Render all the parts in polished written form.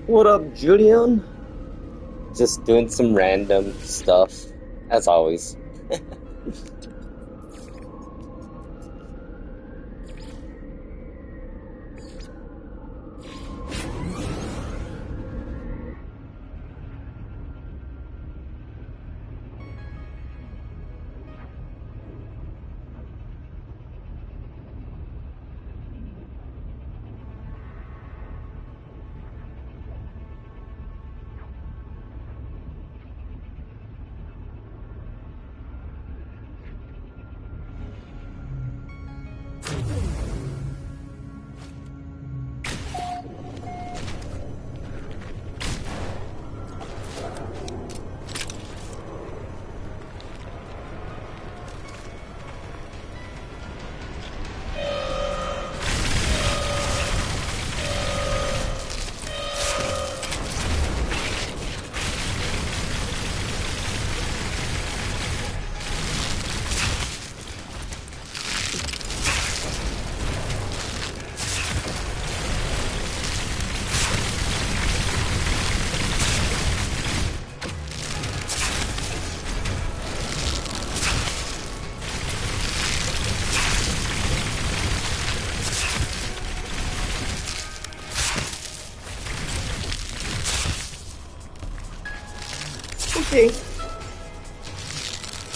What up, Julian? Just doing some random stuff, as always. Okay.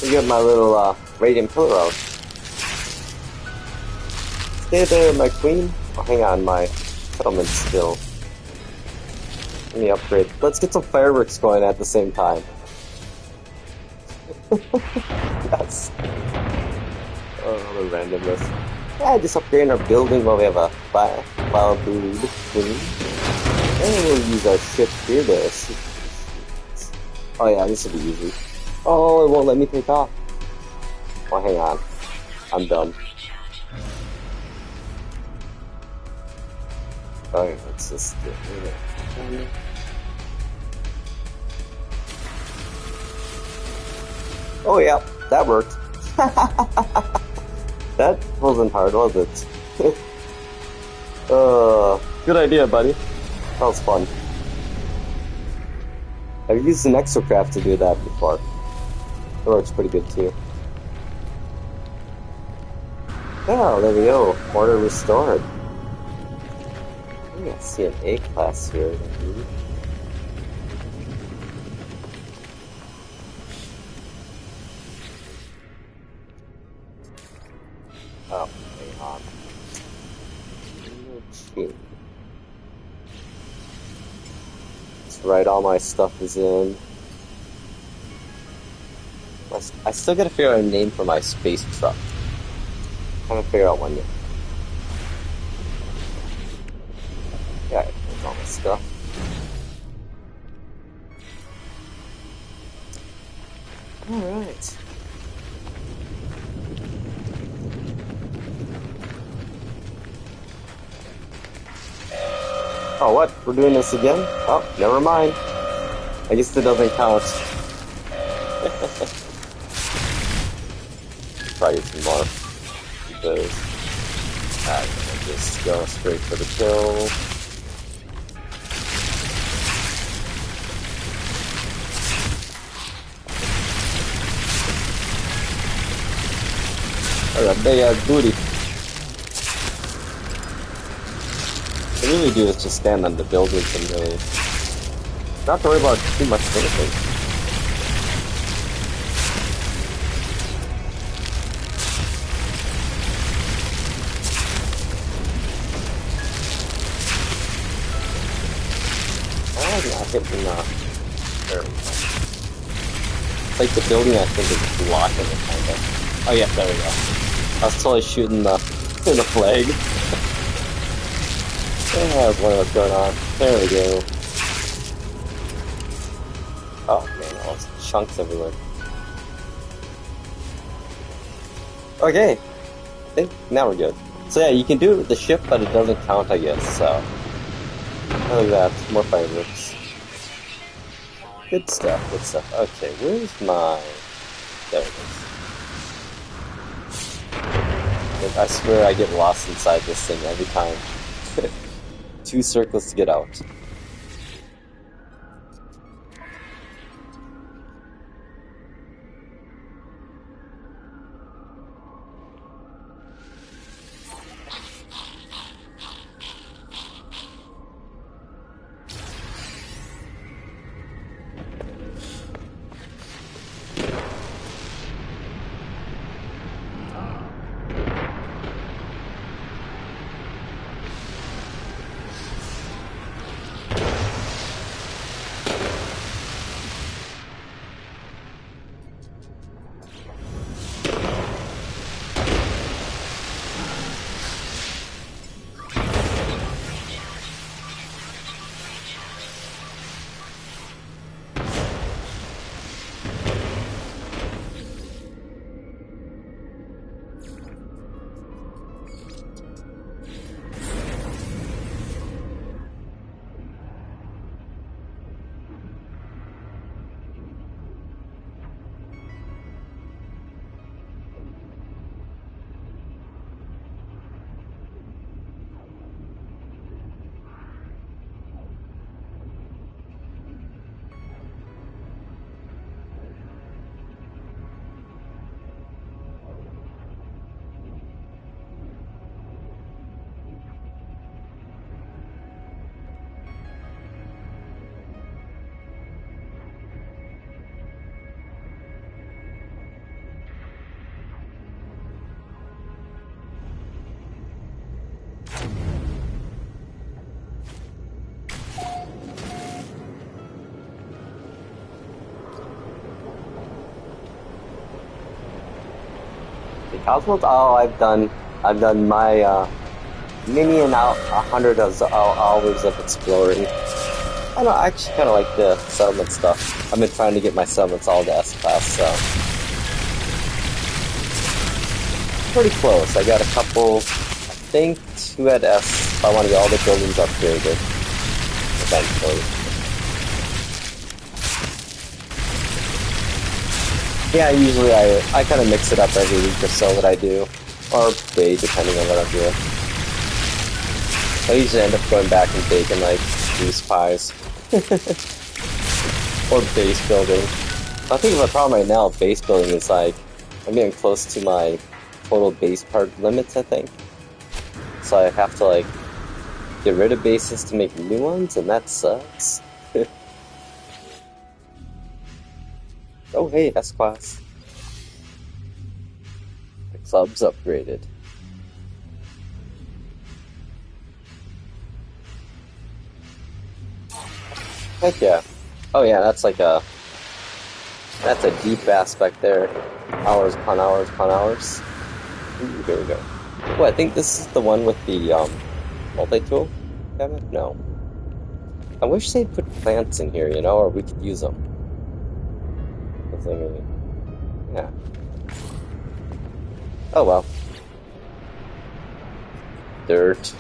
We got my little radiant pillar out. Stay there, my queen. Oh, hang on, my settlement's still. Let me upgrade. Let's get some fireworks going at the same time. Yes. Oh, the randomness. Yeah, just upgrading our building while we have a file bleed queen. And we'll use our ship here to. Oh yeah, this will be easy. Oh, it won't let me take off. Oh, hang on. I'm done. Okay, let's just get rid of it. Oh yeah, that worked. That wasn't hard, was it? Good idea, buddy. That was fun. I've used an exocraft to do that before. It works pretty good too. Oh, there we go. Order restored. I see an A class here. Oh, hang on. That's right, all my stuff is in. I still gotta figure out a name for my space truck. I'm trying to figure out one yet. Yeah, that's all my stuff. Alright. Oh, what? We're doing this again? Oh, never mind. I guess it doesn't count. Try get some more. Because I'm gonna just go straight for the kill. Oh, that big ass booty. What I really do is just stand on the buildings and really not to worry about too much of anything. Oh, yeah, I think there we go. It's like the building I think is blocking it kind of. Oh yeah, there we go. I was totally shooting the flag. Yeah, I was wondering what's going on. There we go. Oh man, all those chunks everywhere. Okay, I think now we're good. So yeah, you can do it with the ship, but it doesn't count, I guess, so. Look at that, more fireworks. Good stuff, good stuff. Okay, where's my... There it is. I swear I get lost inside this thing every time. 2 circles to get out. Cosmos? Oh, I've done my many and out 100 hours of exploring. I actually kind of like the settlement stuff. I've been trying to get my settlements all to S class, so pretty close. I got a couple, I think 2 at S. I want to get all the buildings upgraded eventually. Yeah, usually I kind of mix it up every week or so that I do, or day, depending on what I'm doing. I usually end up going back and baking like goose pies. Or base building. I think the problem right now, base building is like, I'm getting close to my total base part limits, I think. So I have to like, get rid of bases to make new ones, and that sucks. Oh hey, S-Class. The club's upgraded. Heck yeah. Oh yeah, that's like that's a deep aspect there. Hours upon hours upon hours. Ooh, here we go. Oh, I think this is the one with the, multi-tool cabinet? No. I wish they'd put plants in here, you know, or we could use them. Yeah. Oh well. Dirt.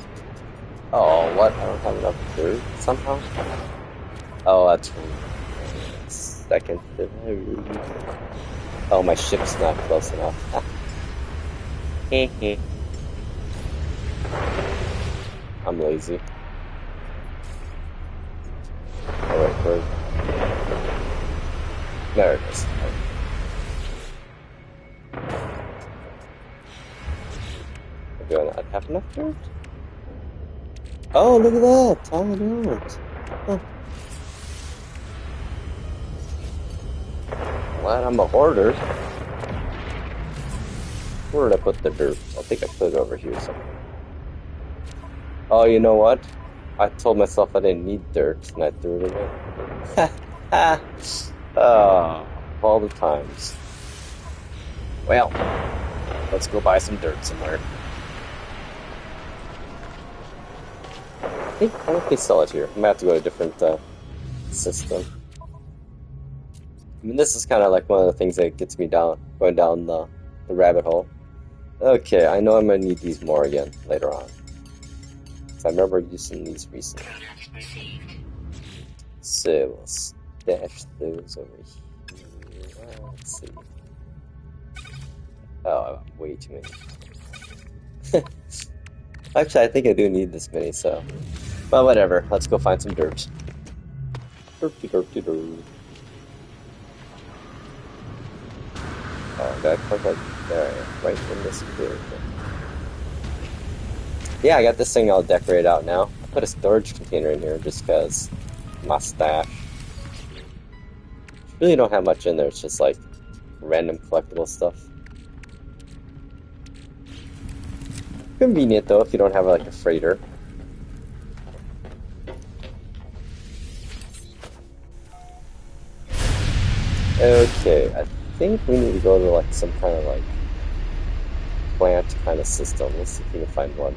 Oh, what? I don't have enough dirt somehow? Oh, that's second. Oh, my ship's not close enough. I'm lazy. Alright, where? There it is. Do I not have enough dirt? Oh, look at that! I don't. Huh. Glad I'm a hoarder. Where did I put the dirt? I think I put it over here somewhere. Oh, you know what? I told myself I didn't need dirt, and I threw it away. Ha! Oh, all the times. Well, let's go buy some dirt somewhere. I think they sell it here. I'm gonna have to go to a different system. I mean, this is kind of like one of the things that gets me going down the rabbit hole. Okay, I know I'm gonna need these more again later on. I remember using these recently. So we'll stash those over here. Let's see. Oh, way too many. Actually, I think I do need this many, so. Well, whatever. Let's go find some dirt. Dirt. Oh, got click like there, right in this clear. Yeah, I got this thing all decorated out now. I put a storage container in here just because my stash. Really don't have much in there. It's just like random collectible stuff. Convenient though if you don't have like a freighter. Okay, I think we need to go to like some kind of like plant kind of system. Let's see if we can find one.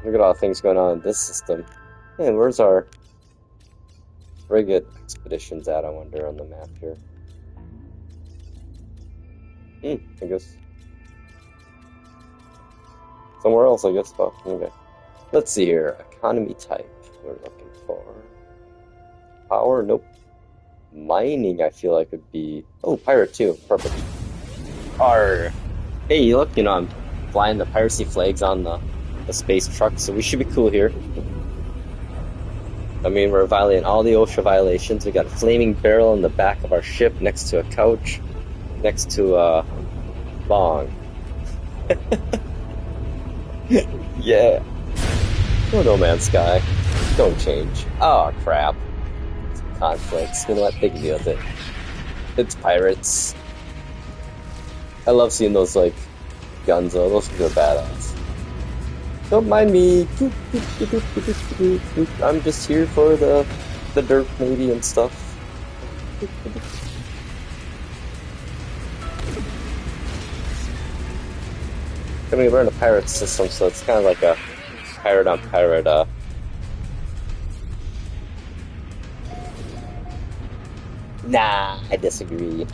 Look at all the things going on in this system. Man, where's our frigate expeditions at, I wonder, on the map here? I guess. Somewhere else, I guess. Oh, okay. Let's see here. Economy type. We're looking for power. Nope. Mining, I feel like would be. Oh, pirate too. Perfect. Arr. Hey, look, you know, I'm flying the piracy flags on the space truck, so we should be cool here. I mean, we're violating all the OSHA violations. We got a flaming barrel in the back of our ship next to a couch, next to a bong. Yeah. Oh, No Man's Sky. Don't change. Oh, crap. Conflicts. You know what? They can deal with it. It's pirates. I love seeing those, like, guns, though. Those are badass. Don't mind me. I'm just here for the dirt, maybe, and stuff. I mean, we're in a pirate system, so it's kind of like a pirate on pirate, Nah, I disagree.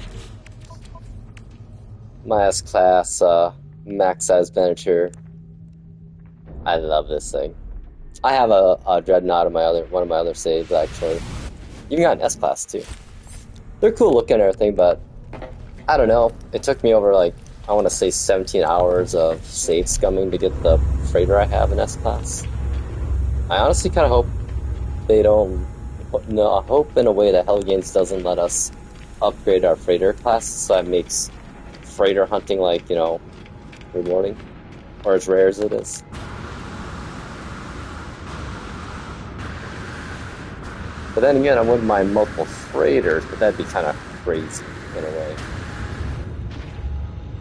My S-Class, max size miniature. I love this thing. I have a Dreadnought in one of my other saves, actually. Even got an S-Class, too. They're cool looking and everything, but I don't know. It took me over, like, I want to say 17 hours of save scumming to get the freighter I have in S-Class. I honestly kind of hope they don't... No, I hope in a way that Hell Games doesn't let us upgrade our freighter class, so that makes freighter hunting, like, you know, rewarding. Or as rare as it is. But then again, I wouldn't mind multiple freighters, but that'd be kind of crazy in a way.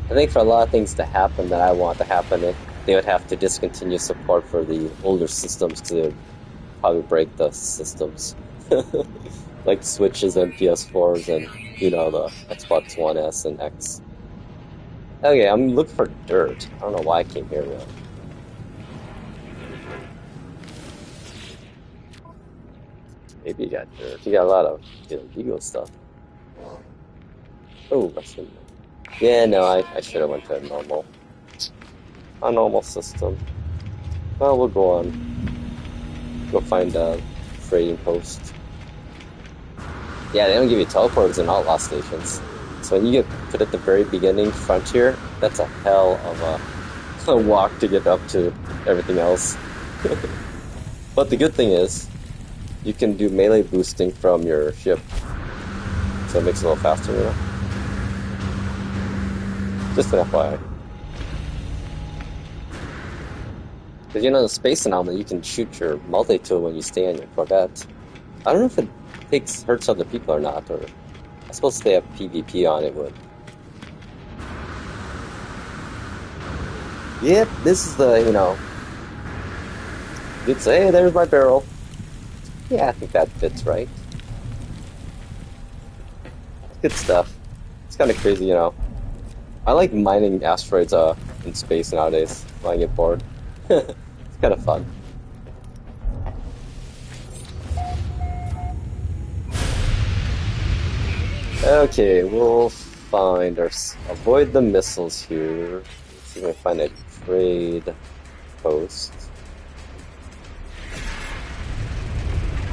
I think for a lot of things to happen that I want to happen, they would have to discontinue support for the older systems because it would probably break the systems. Like Switches and PS4s and, you know, the Xbox One S and X. Okay, I'm looking for dirt. I don't know why I came here, really. Maybe you got dirt. You got a lot of illegal stuff. Oh, Russian. Yeah, no, I should have went to a normal system. Well, we'll go on. Go find a trading post. Yeah, they don't give you teleporters in Outlaw stations. So when you get put at the very beginning frontier, that's a hell of a walk to get up to everything else. But the good thing is, you can do melee boosting from your ship. So it makes it a little faster, you know? Just an FYI. Because, you know, the space anomaly, you can shoot your multi-tool when you stay on your Corvette. I don't know if it hurts other people or not, or I suppose if they have PvP on, it would. Yep, this is the, you know, you'd say, hey, there's my barrel. Yeah, I think that fits right. Good stuff. It's kind of crazy, you know. I like mining asteroids in space nowadays when I get bored. It's kind of fun. Okay, we'll find avoid the missiles here. Let's see if we can find a trade post.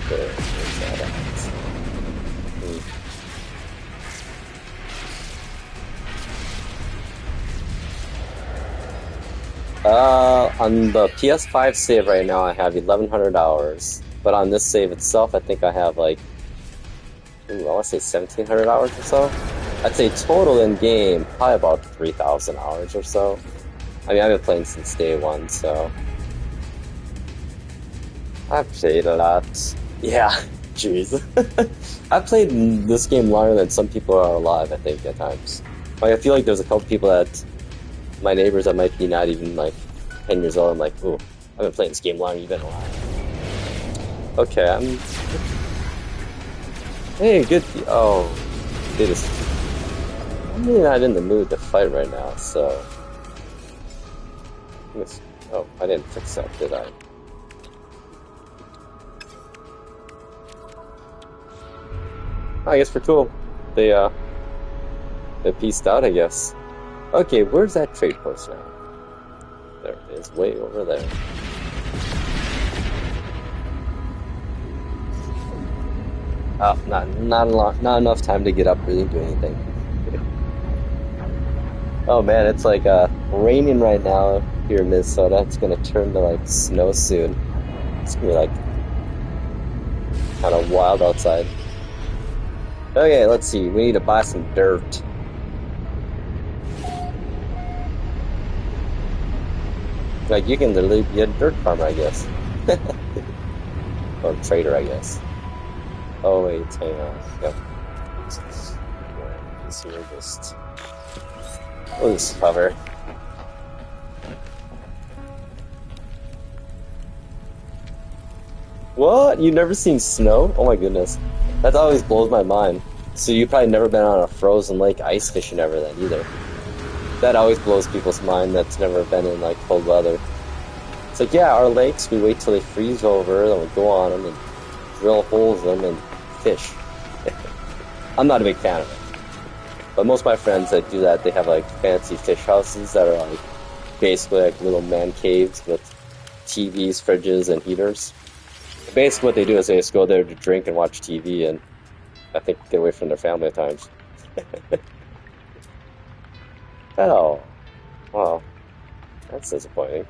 Okay, where's that at? On the PS5 save right now, I have 1,100 hours. But on this save itself, I think I have like, I want to say 1,700 hours or so. I'd say total in game, probably about 3,000 hours or so. I mean, I've been playing since day one, so I've played a lot. Yeah, jeez. I've played this game longer than some people are alive, I think, at times. Like, I feel like there's a couple people that, my neighbors that might be not even like 10 years old, I'm like, ooh, I've been playing this game longer, you've been alive. Okay, Hey, good. Oh, they just. I'm really not in the mood to fight right now, so. Oh, I didn't fix that, did I? I guess we're cool. They pieced out, I guess. Okay, where's that trade post now? There it is, way over there. Oh, not enough time to get up really do anything. Oh man, it's like raining right now here in Minnesota. It's gonna turn to like snow soon. It's gonna be like kind of wild outside. Okay, let's see. We need to buy some dirt. Like you can literally be a dirt farmer, I guess, or trader, I guess. Oh wait, hang on. Yep. This here just. We'll just cover. What? You've never seen snow? Oh my goodness. That always blows my mind. So you've probably never been on a frozen lake ice fishing ever then either. That always blows people's mind that's never been in like cold weather. It's like, yeah, our lakes, we wait till they freeze over, then we go on them and drill holes in them and fish. I'm not a big fan of it. But most of my friends that do that, they have like fancy fish houses that are like basically like little man caves with TVs, fridges, and heaters. Basically what they do is they just go there to drink and watch TV and I think get away from their family at times. Oh, well, that's disappointing.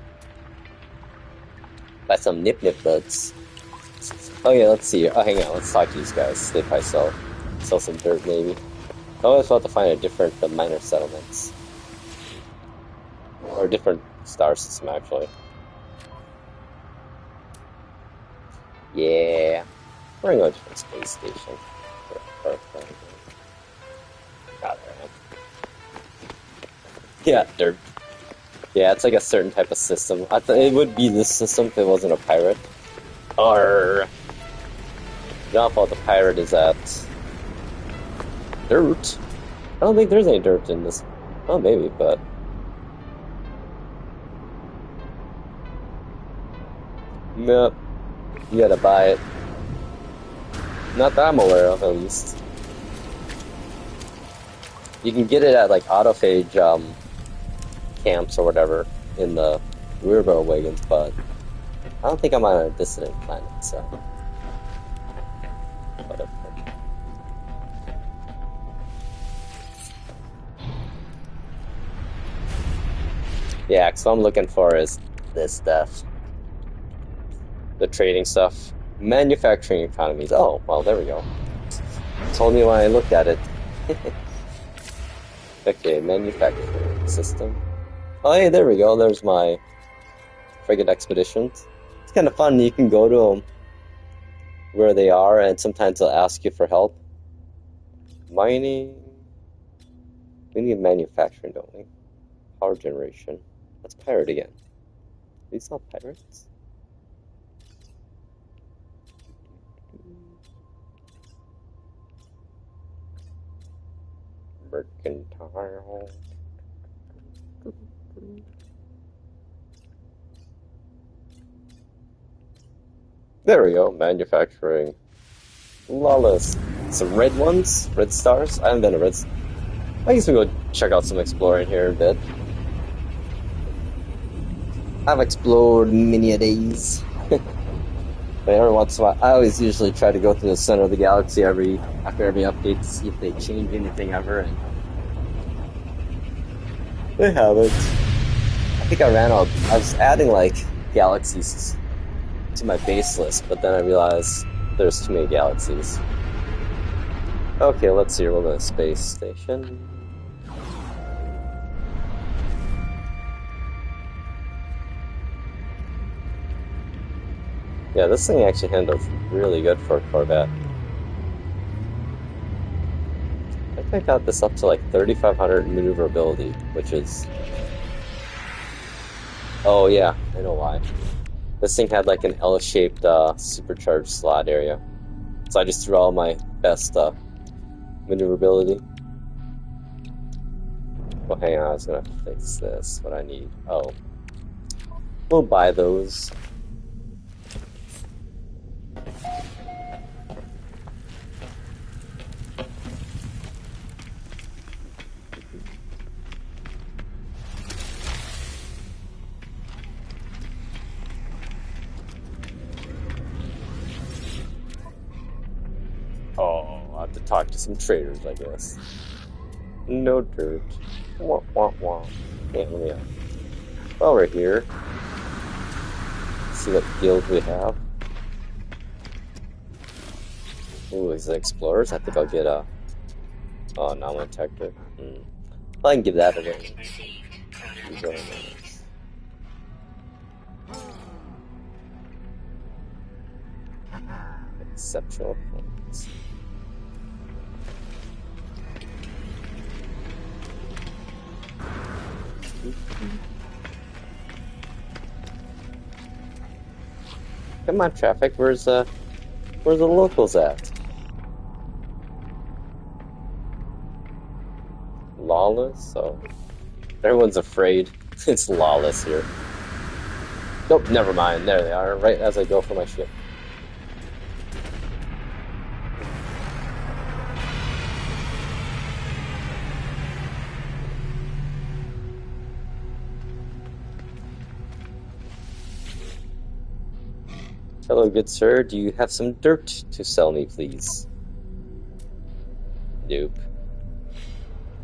Buy some nip buds. Oh yeah, let's see. Oh, hang on, let's talk to these guys. They probably sell some dirt maybe. I always thought to find a different minor settlements. Or a different star system actually. Yeah. We're gonna go to the space station. Yeah, dirt. Yeah, it's like a certain type of system. I thought it would be this system if it wasn't a pirate. Or the downfall of the pirate is that dirt. I don't think there's any dirt in this. Oh, maybe, but nope. You gotta buy it. Not that I'm aware of, at least. You can get it at like autophage camps or whatever in the wheelbarrow wagons, but I don't think I'm on a dissident planet, so whatever. Yeah, so I'm looking for is this stuff. The trading stuff. Manufacturing economies. Oh, well, there we go. Told me when I looked at it. Okay, manufacturing system. Oh, hey, there we go. There's my frigate expeditions. It's kind of fun. You can go to them where they are, and sometimes they'll ask you for help. Mining. We need manufacturing, don't we? Power generation. Let's pirate again. Are these not pirates? Mercantile. There we go, manufacturing. Lawless. Some red ones? Red stars? I haven't been to red. I guess we go check out some exploring here a bit. I've explored many a days. But every once in a while, I always usually try to go through the center of the galaxy after every update to see if they change anything ever, and they haven't. I think I ran out. I was adding like galaxies to my base list, but then I realized there's too many galaxies. Okay, let's see. We're going to space station. Yeah, this thing actually handles really good for a Corvette. I think I got this up to like 3,500 maneuverability, which is... Oh yeah, I know why. This thing had like an L-shaped supercharged slot area. So I just threw all my best maneuverability. Well, hang on, I was gonna fix this. What I need. Oh. We'll buy those. I'll have to talk to some traders, I guess. No dirt. Wah, wah, wah. Yeah, let me while we're here, see what guild we have. Ooh, is it explorers? I think I'll get a... Oh, non-detector. Well, I can give that away. Exceptional points. Come on, traffic. Where's the locals at? Lawless. So Everyone's afraid. It's lawless here. Nope, never mind. There they are, right as I go for my ship. Hello, good sir. Do you have some dirt to sell me, please? Nope.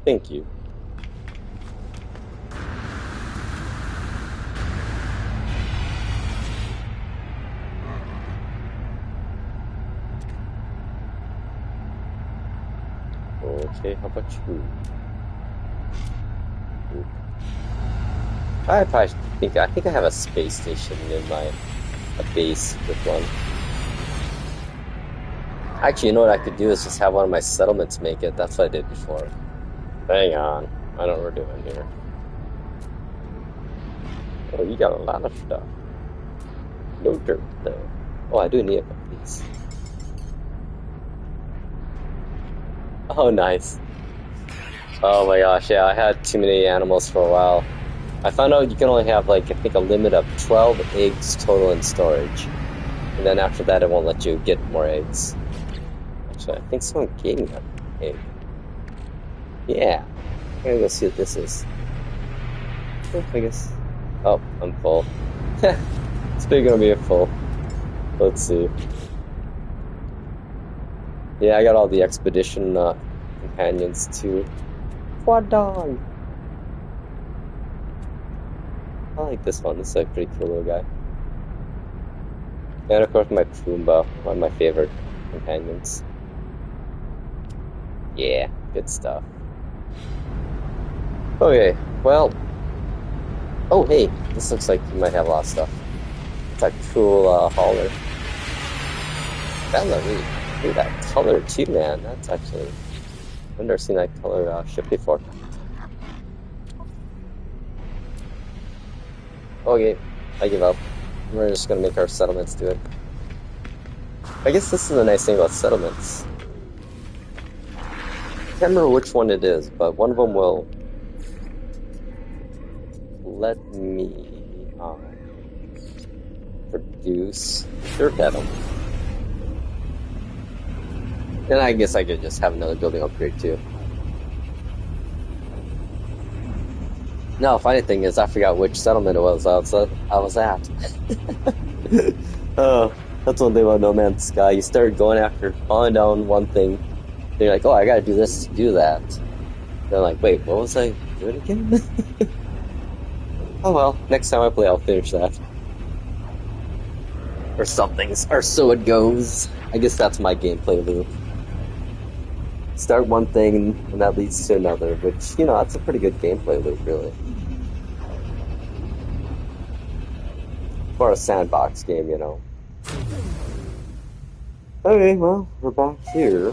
Thank you. Okay, how about you? Nope. I think I have a space station in my base with one. Actually, you know what I could do is just have one of my settlements make it. That's what I did before. Hang on. I know what we're doing here. Oh, you got a lot of stuff. No dirt, though. Oh, I do need a piece. Oh, nice. Oh my gosh, yeah, I had too many animals for a while. I found out you can only have, like, I think a limit of 12 eggs total in storage. And then after that, it won't let you get more eggs. Actually, I think someone gave me an egg. Yeah. I'm gonna go see what this is. Oh, I guess. Oh, I'm full. It's big gonna be a full. Let's see. Yeah, I got all the expedition companions too. Quad dog. I like this one. This is a pretty cool little guy. And of course, my Pumbaa, one of my favorite companions. Yeah, good stuff. Okay, well. Oh, hey, this looks like you might have a lot of stuff. It's a cool hauler. Valerie, look at that color too, man. That's actually. I've never seen that color ship before. Okay, I give up. We're just gonna make our settlements do it. I guess this is the nice thing about settlements. I can't remember which one it is, but one of them will let me produce dirt at them. And I guess I could just have another building upgrade too. No, funny thing is, I forgot which settlement it was I was at. Oh, that's one thing about No Man's Sky. You start going after, falling down one thing, then you're like, oh, I gotta do this to do that. Then like, wait, what was I doing again? Oh well, next time I play, I'll finish that. Or something, or so it goes. I guess that's my gameplay loop. Start one thing, and that leads to another, which, you know, that's a pretty good gameplay loop, really. For a sandbox game, you know. Okay, well, we're back here.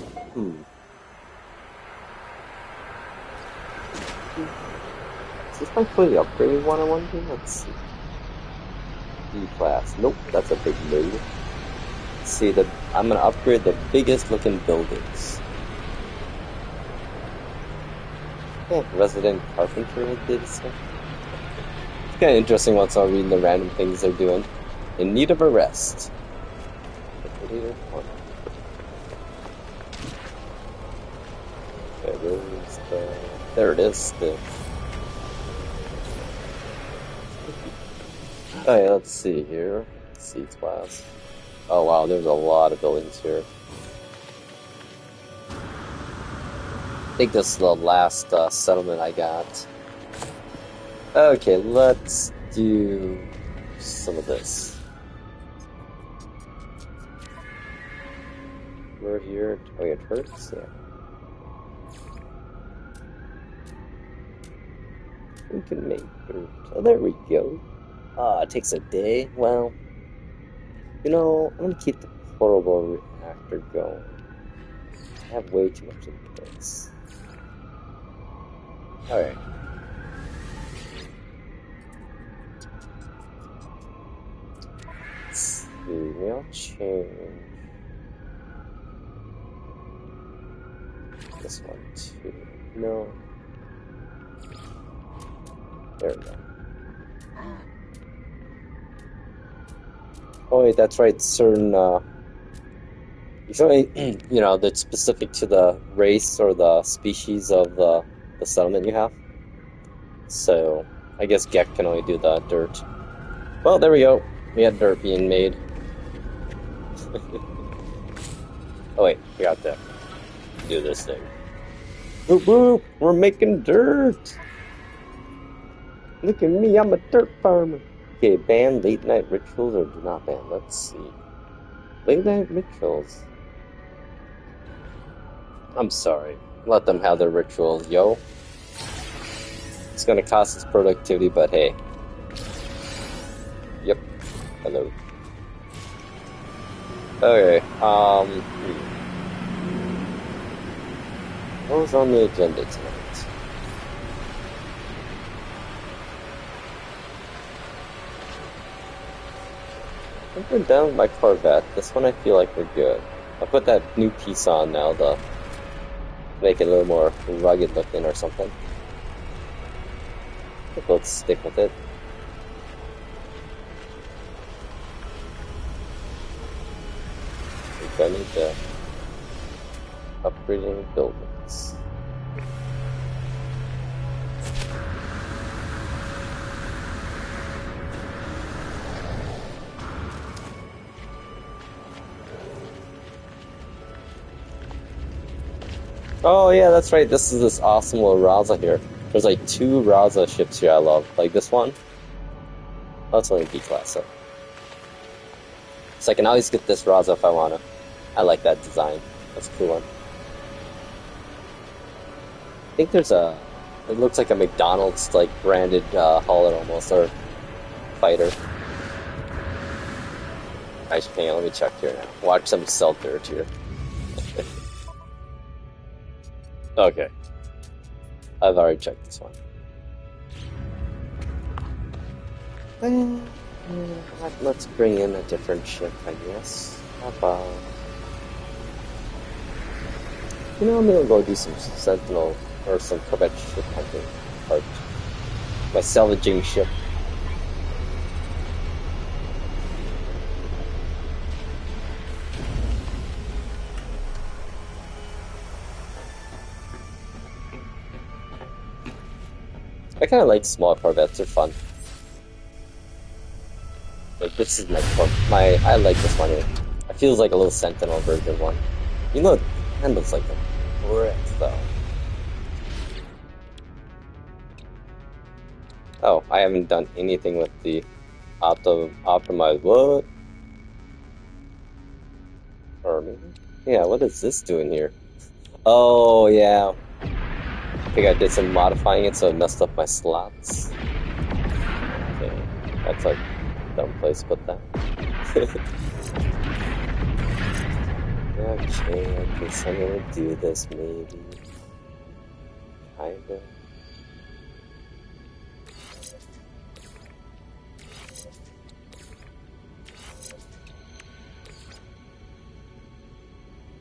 Is this my fully upgraded one I want to do? Let's see. E-class. Nope, that's a big no. Let's see, I'm going to upgrade the biggest looking buildings. Yeah, resident carpenter did stuff. It's kind of interesting once I'm reading the random things they're doing. In need of a rest. There it is. Oh yeah, let's see here. Seats class. Oh wow, there's a lot of buildings here. I think this is the last settlement I got. Okay, let's do some of this. We're here. Oh, yeah, turrets? Yeah. We can make dirt. Oh, there we go. It takes a day. Well, you know, I'm gonna keep the portable reactor going. I have way too much of this. Alright. Let's see, maybe I'll change this one too. No. There we go. Oh wait, that's right. Certain, it's only, you know, that's specific to the race or the species of the settlement you have. So, I guess Gek can only do the dirt. Well, there we go. We had dirt being made. Oh wait, we got to do this thing. Boop boop! We're making dirt! Look at me, I'm a dirt farmer! Okay, ban late night rituals or do not ban? Let's see. Late night rituals. I'm sorry. Let them have their rituals, yo. It's gonna cost us productivity, but hey. Yep. Hello. Okay, what was on the agenda tonight? I think we're done with my Corvette. This one I feel like we're good. I'll put that new piece on now to make it a little more rugged looking or something. I think let's stick with it. I need to upgrading buildings. Oh yeah, that's right. This is this awesome little Raza here. There's like 2 Raza ships here I love. Like this one. That's only B class up. So I can always get this Raza if I wanna. I like that design. That's a cool one. I think there's a... It looks like a McDonald's like branded hauler almost, or fighter. Hang on, let me check here now. Watch them sell dirt here. Okay. I've already checked this one. Let's bring in a different ship, I guess. How about... You know, I'm gonna go do some Sentinel or some Corvette ship hunting part. My salvaging ship. I kind of like small Corvettes, they're fun. Like, this is my I like this one here. It feels like a little Sentinel version one. You know, it handles like a brick, though. Oh, I haven't done anything with the optimize what? Or maybe? Yeah, what is this doing here? Oh, yeah. I think I did some modifying it so it messed up my slots. Okay, that's like a dumb place to put that. Okay, I guess I'm gonna do this maybe. Kinda.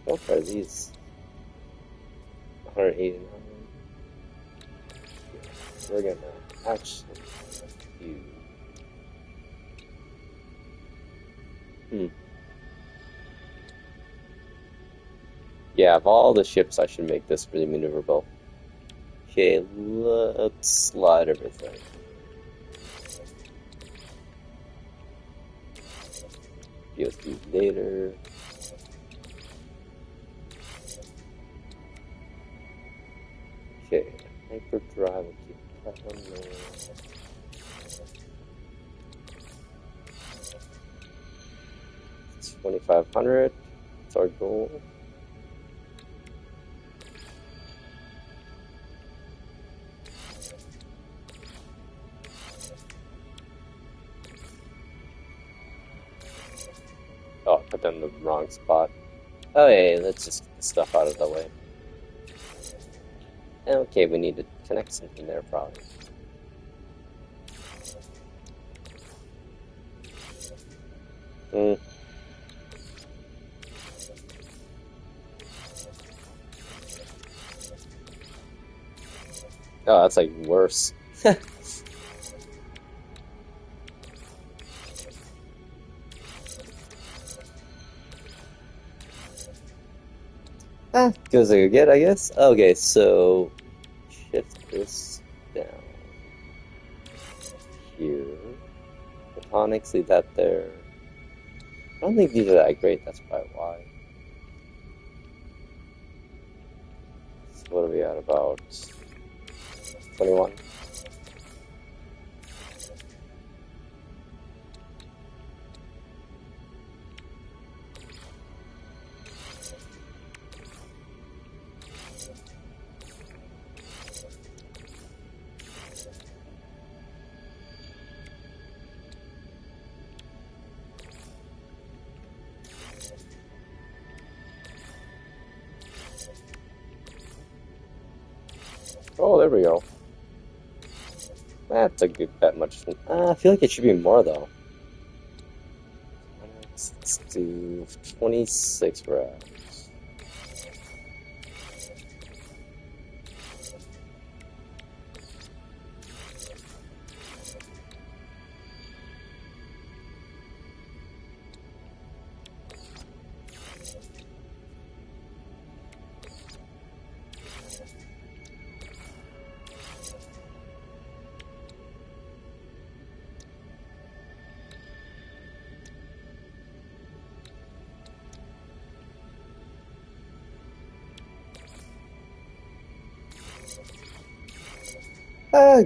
What are these? 189. We're gonna actually do. Yeah, of all the ships, I should make this really maneuverable. Okay, let's slide everything. USB later. Okay, hyperdrive, we'll keep that one there. It's 2500, that's our goal. Oh, I put them in the wrong spot. Oh, hey, let's just get the stuff out of the way. Okay, we need to connect something there, probably. Oh, that's like worse. Goes like a good, I guess. Okay, so shift this down here. Photonics, leave that there. I don't think these are that great, that's probably why. So what are we at, about 21? Oh, there we go. That's a good bet. Much. I feel like it should be more though. Let's do 26 rounds.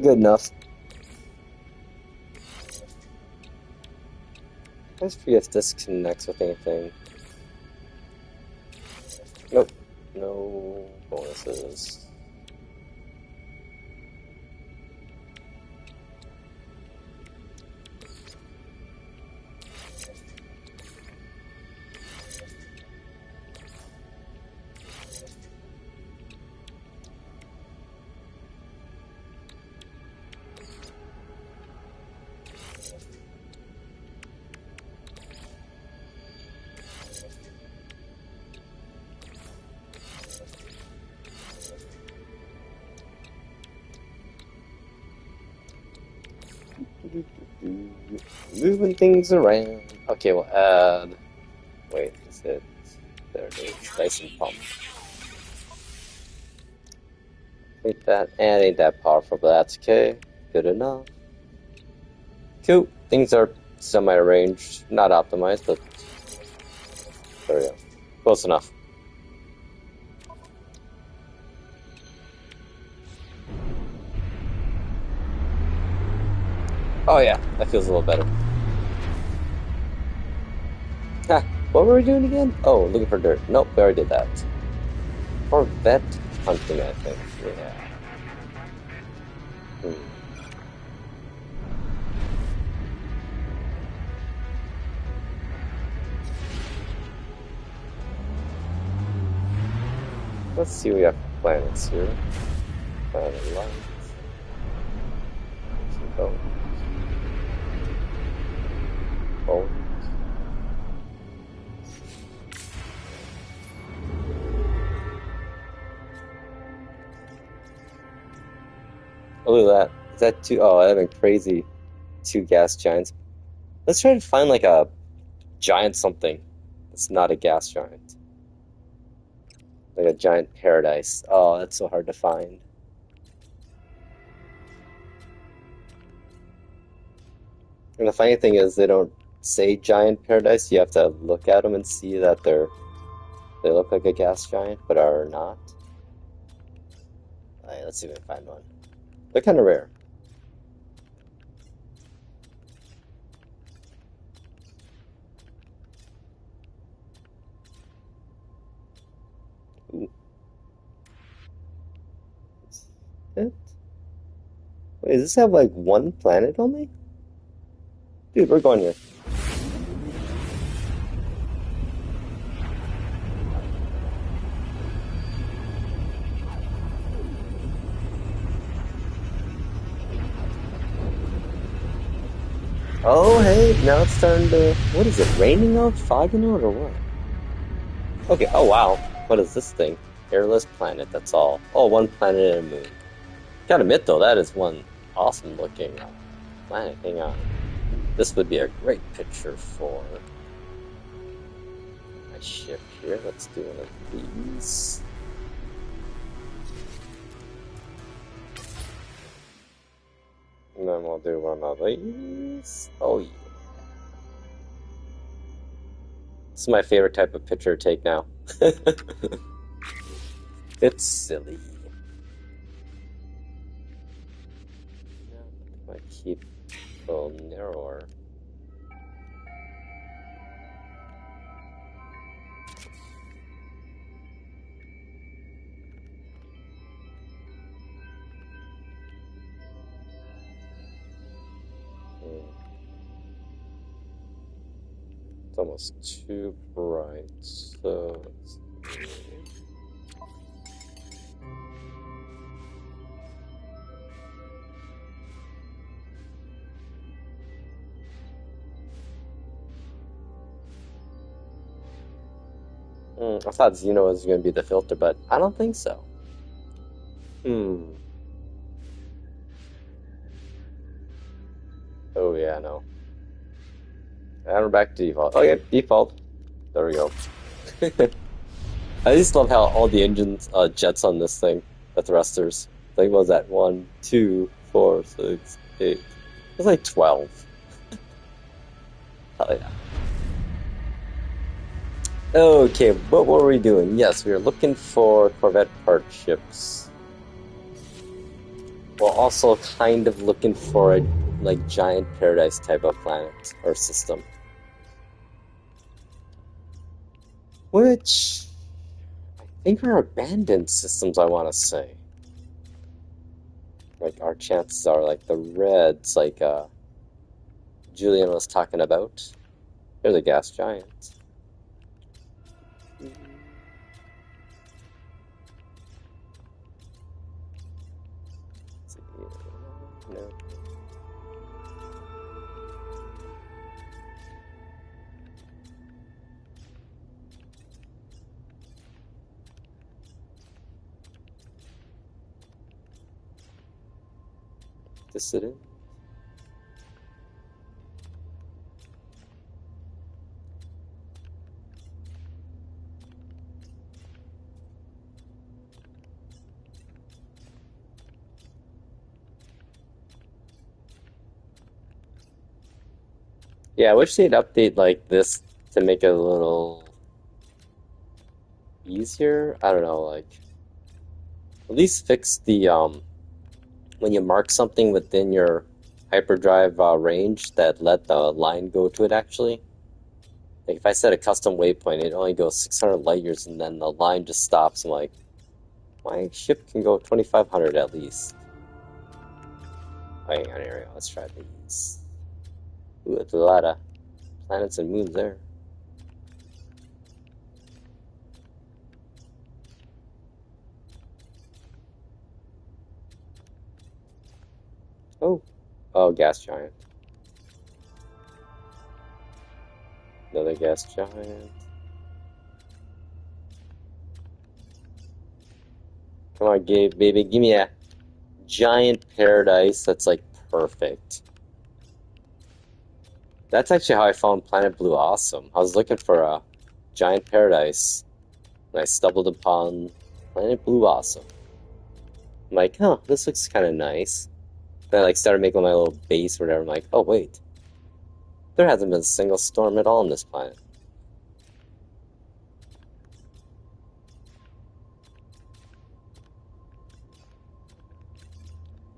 Good enough. I just forget if this connects with anything. Nope. No bonuses. Moving things around. Okay, we'll add. Wait, is it? There it is. Nice and pumped. Ain't that, and ain't that powerful, but that's okay. Good enough. Cool. Things are semi-arranged, not optimized, but there we go. Close enough. Oh yeah, that feels a little better. Ha! What were we doing again? Oh, looking for dirt. Nope, we already did that. Or vet hunting, I think. Yeah. Hmm. Let's see what we have for planets here. Planet light. Some bones. Bones. Oh, look at that. Is that two? Oh, that'd been crazy. Two gas giants. Let's try to find like a giant something. It's not a gas giant. Like a giant paradise. Oh, that's so hard to find. And the funny thing is, they don't say giant paradise. You have to look at them and see that they look like a gas giant, but are not. All right, let's see if we can find one. They're kind of rare. Ooh. Is it? Wait, does this have like one planet only? Dude, we're going here. Oh, hey, now it's starting to. What is it? Raining out, fogging out, or what? Okay. Oh, wow. What is this thing? Airless planet. That's all. Oh, one planet and a moon. Gotta admit though, that is one awesome looking planet. Hang on. This would be a great picture for my ship here. Let's do one of these. And then we'll do one of these. Oh yeah. This is my favorite type of picture to take now. It's silly. Yeah, I keep a little narrower. It's almost too bright, so let's see. I thought Xeno was going to be the filter, but I don't think so. Oh yeah, no. And we're back to default. Oh yeah, default. There we go. I just love how all the engines, jets on this thing, the thrusters. I think what was that 1, 2, 4, 6, 8. It was like 12. Hell yeah. Okay, what were we doing? Yes, we were looking for Corvette part ships. While also kind of looking for a like giant paradise type of planet or system. Which I think are abandoned systems, I want to say. Like our chances are like the reds, like Julian was talking about. They're the gas giants. No. Dissident. Yeah, I wish they'd update like this to make it a little easier. I don't know, like at least fix the when you mark something within your hyperdrive range that let the line go to it actually. Like if I set a custom waypoint, it only goes 600 light years and then the line just stops. I'm like, my ship can go 2,500 at least. Hang on here, let's try these. Ooh, it's a lot of planets and moons there. Oh, gas giant. Another gas giant. Come on, Gabe, baby, give me a giant paradise that's like perfect. That's actually how I found Planet Blue awesome. I was looking for a giant paradise, and I stumbled upon Planet Blue awesome. I'm like, huh, this looks kind of nice. Then I like started making my little base or whatever. I'm like, oh wait, there hasn't been a single storm at all on this planet.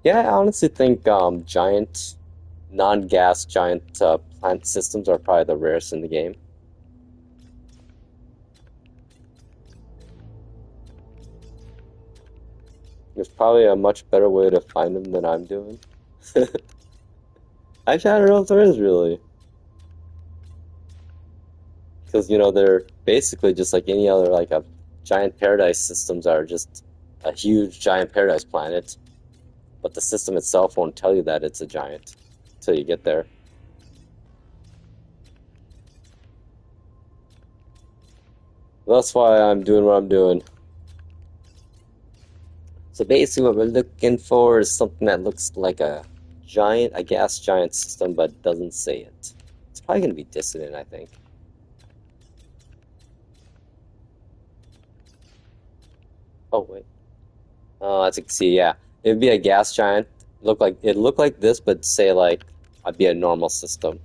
Yeah, I honestly think giant, non-gas giant planet systems are probably the rarest in the game. There's probably a much better way to find them than I'm doing. Actually, I don't know if there is really. Because, you know, they're basically just like any other, like a giant paradise systems are just a huge giant paradise planet. But the system itself won't tell you that it's a giant until you get there. That's why I'm doing what I'm doing. So basically what we're looking for is something that looks like a gas giant system, but doesn't say it. It's probably going to be Dissident, I think. Oh wait. Oh, as you can see, yeah, it'd be a gas giant. Look like this, but say like I'd be a normal system.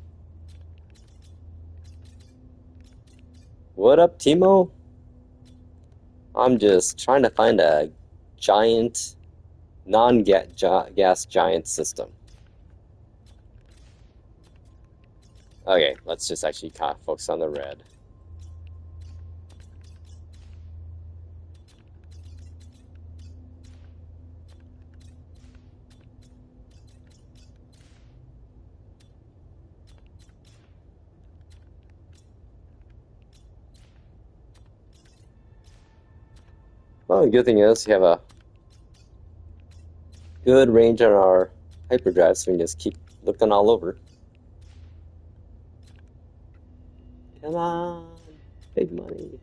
What up, Timo? I'm just trying to find a giant, non-gas giant system. Okay, let's just actually kind of focus on the red. Well, the good thing is you have a good range on our hyperdrive, so we can just keep looking all over. Come on, big money.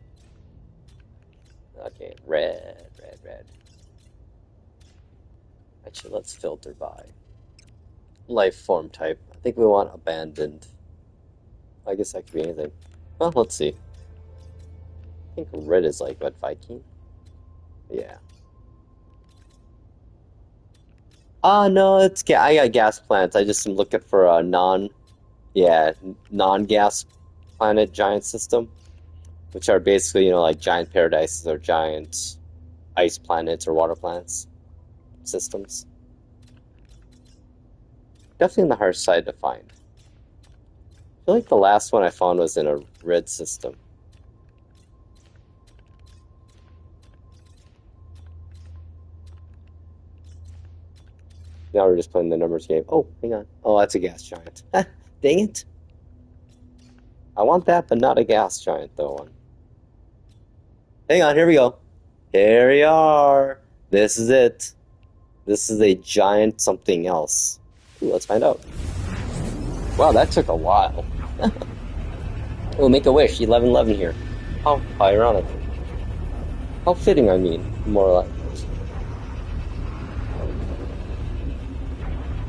Okay, red. Actually, let's filter by life form type. I think we want abandoned. I guess that could be anything. Well, let's see. I think red is like what, Viking? Yeah. No, I got gas plants. I just am looking for a yeah, non-gas planet giant system, which are basically, like giant paradises or giant ice planets or water planets systems. Definitely on the hard side to find. I feel like the last one I found was in a red system. Now we're just playing the numbers game. Oh, hang on. Oh, that's a gas giant. Dang it. I want that, but not a gas giant, though. One. Hang on, here we go. Here we are. This is it. This is a giant something else. Ooh, let's find out. Wow, that took a while. We'll make a wish. 1111 here. How ironic. How fitting, I mean, more or less.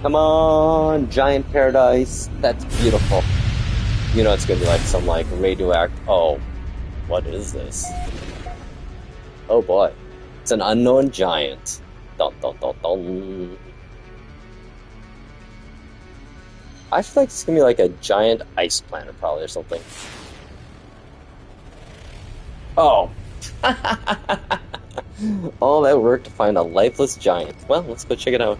Come on, giant paradise. That's beautiful. You know it's gonna be like some like radioactive. Oh, what is this? Oh boy, it's an unknown giant. Dun dun dun dun. I feel like it's gonna be like a giant ice planet, probably or something. Oh, all that work to find a lifeless giant. Well, let's go check it out.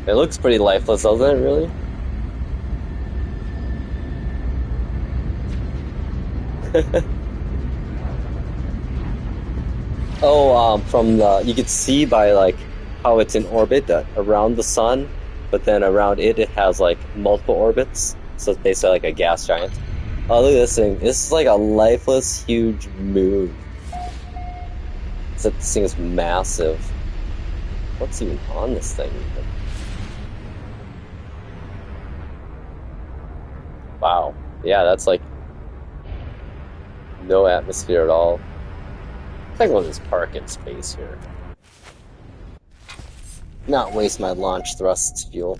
It looks pretty lifeless, doesn't it? Really? Oh, from the you could see by like how it's in orbit around the sun, but then around it has like multiple orbits, so it's basically like a gas giant. Oh, look at this thing! This is like a lifeless, huge moon. Except this thing is massive. What's even on this thing? Wow. Yeah, that's like no atmosphere at all. I think we'll just park in space here. Not waste my launch thrust's fuel.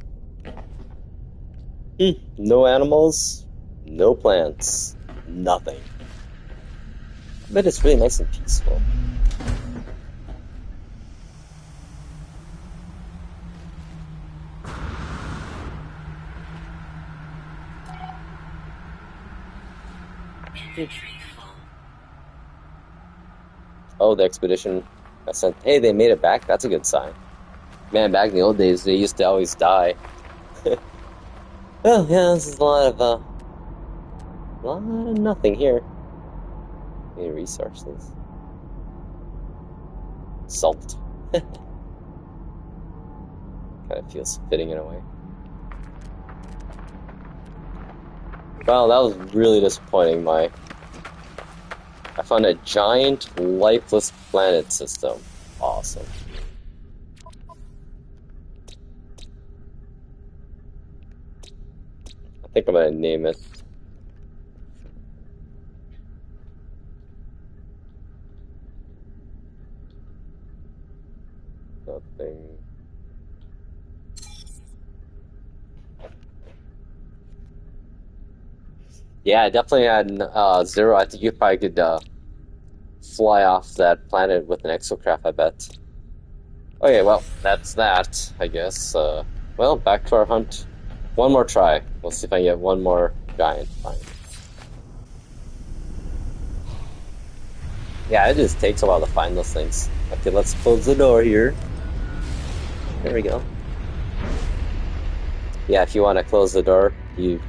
No animals, no plants, nothing. But it's really nice and peaceful. Oh, the expedition I sent. Hey, they made it back. That's a good sign. Man, back in the old days, they used to always die. Oh, yeah, this is a lot of nothing here. Any resources? Salt. Kind of feels fitting in a way. Well, that was really disappointing. I found a giant, lifeless planet system. Awesome. I think I'm gonna name it. Nothing. Yeah, I definitely had zero. I think you probably could fly off that planet with an exocraft, I bet. Okay, well, that's that, I guess. Well, back to our hunt. One more try. We'll see if I can get one more giant. Fine. Yeah, it just takes a while to find those things. Okay, let's close the door here. There we go. Yeah, if you want to close the door, you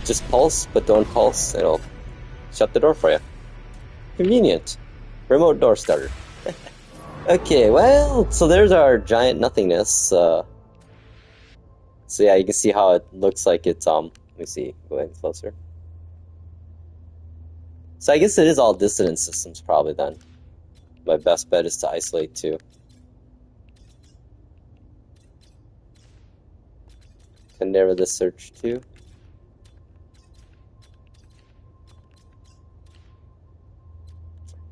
just pulse, but don't pulse. It'll shut the door for you. Convenient. Remote door starter. Okay, well, so there's our giant nothingness. So yeah, you can see how it looks like it's, let me see, go ahead closer. So I guess it is all dissonant systems probably then. My best bet is to isolate too. Can narrow the search too.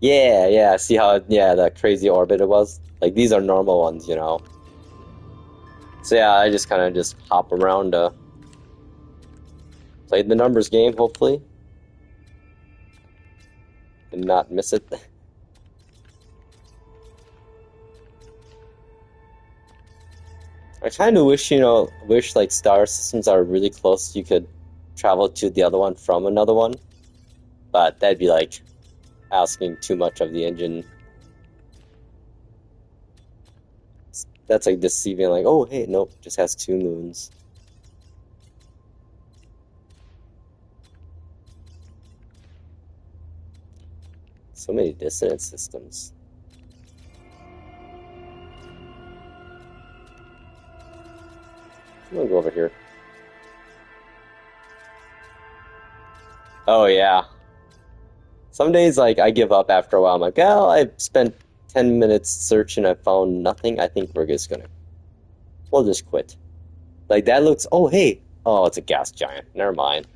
Yeah, see how, that crazy orbit it was? Like, these are normal ones, you know? So yeah, I just kind of just hop around, played the numbers game, hopefully. And not miss it. I kind of wish, like star systems are really close, you could travel to the other one from another one. But that'd be like asking too much of the engine. That's like deceiving, like, oh, hey, nope, just has 2 moons. So many dissonant systems. I'm gonna go over here. Oh, yeah. Some days, like, I give up after a while. I'm like, well, I spent 10 minutes searching, I found nothing. I think we'll just quit. Like, that looks, oh, hey. Oh, it's a gas giant. Never mind.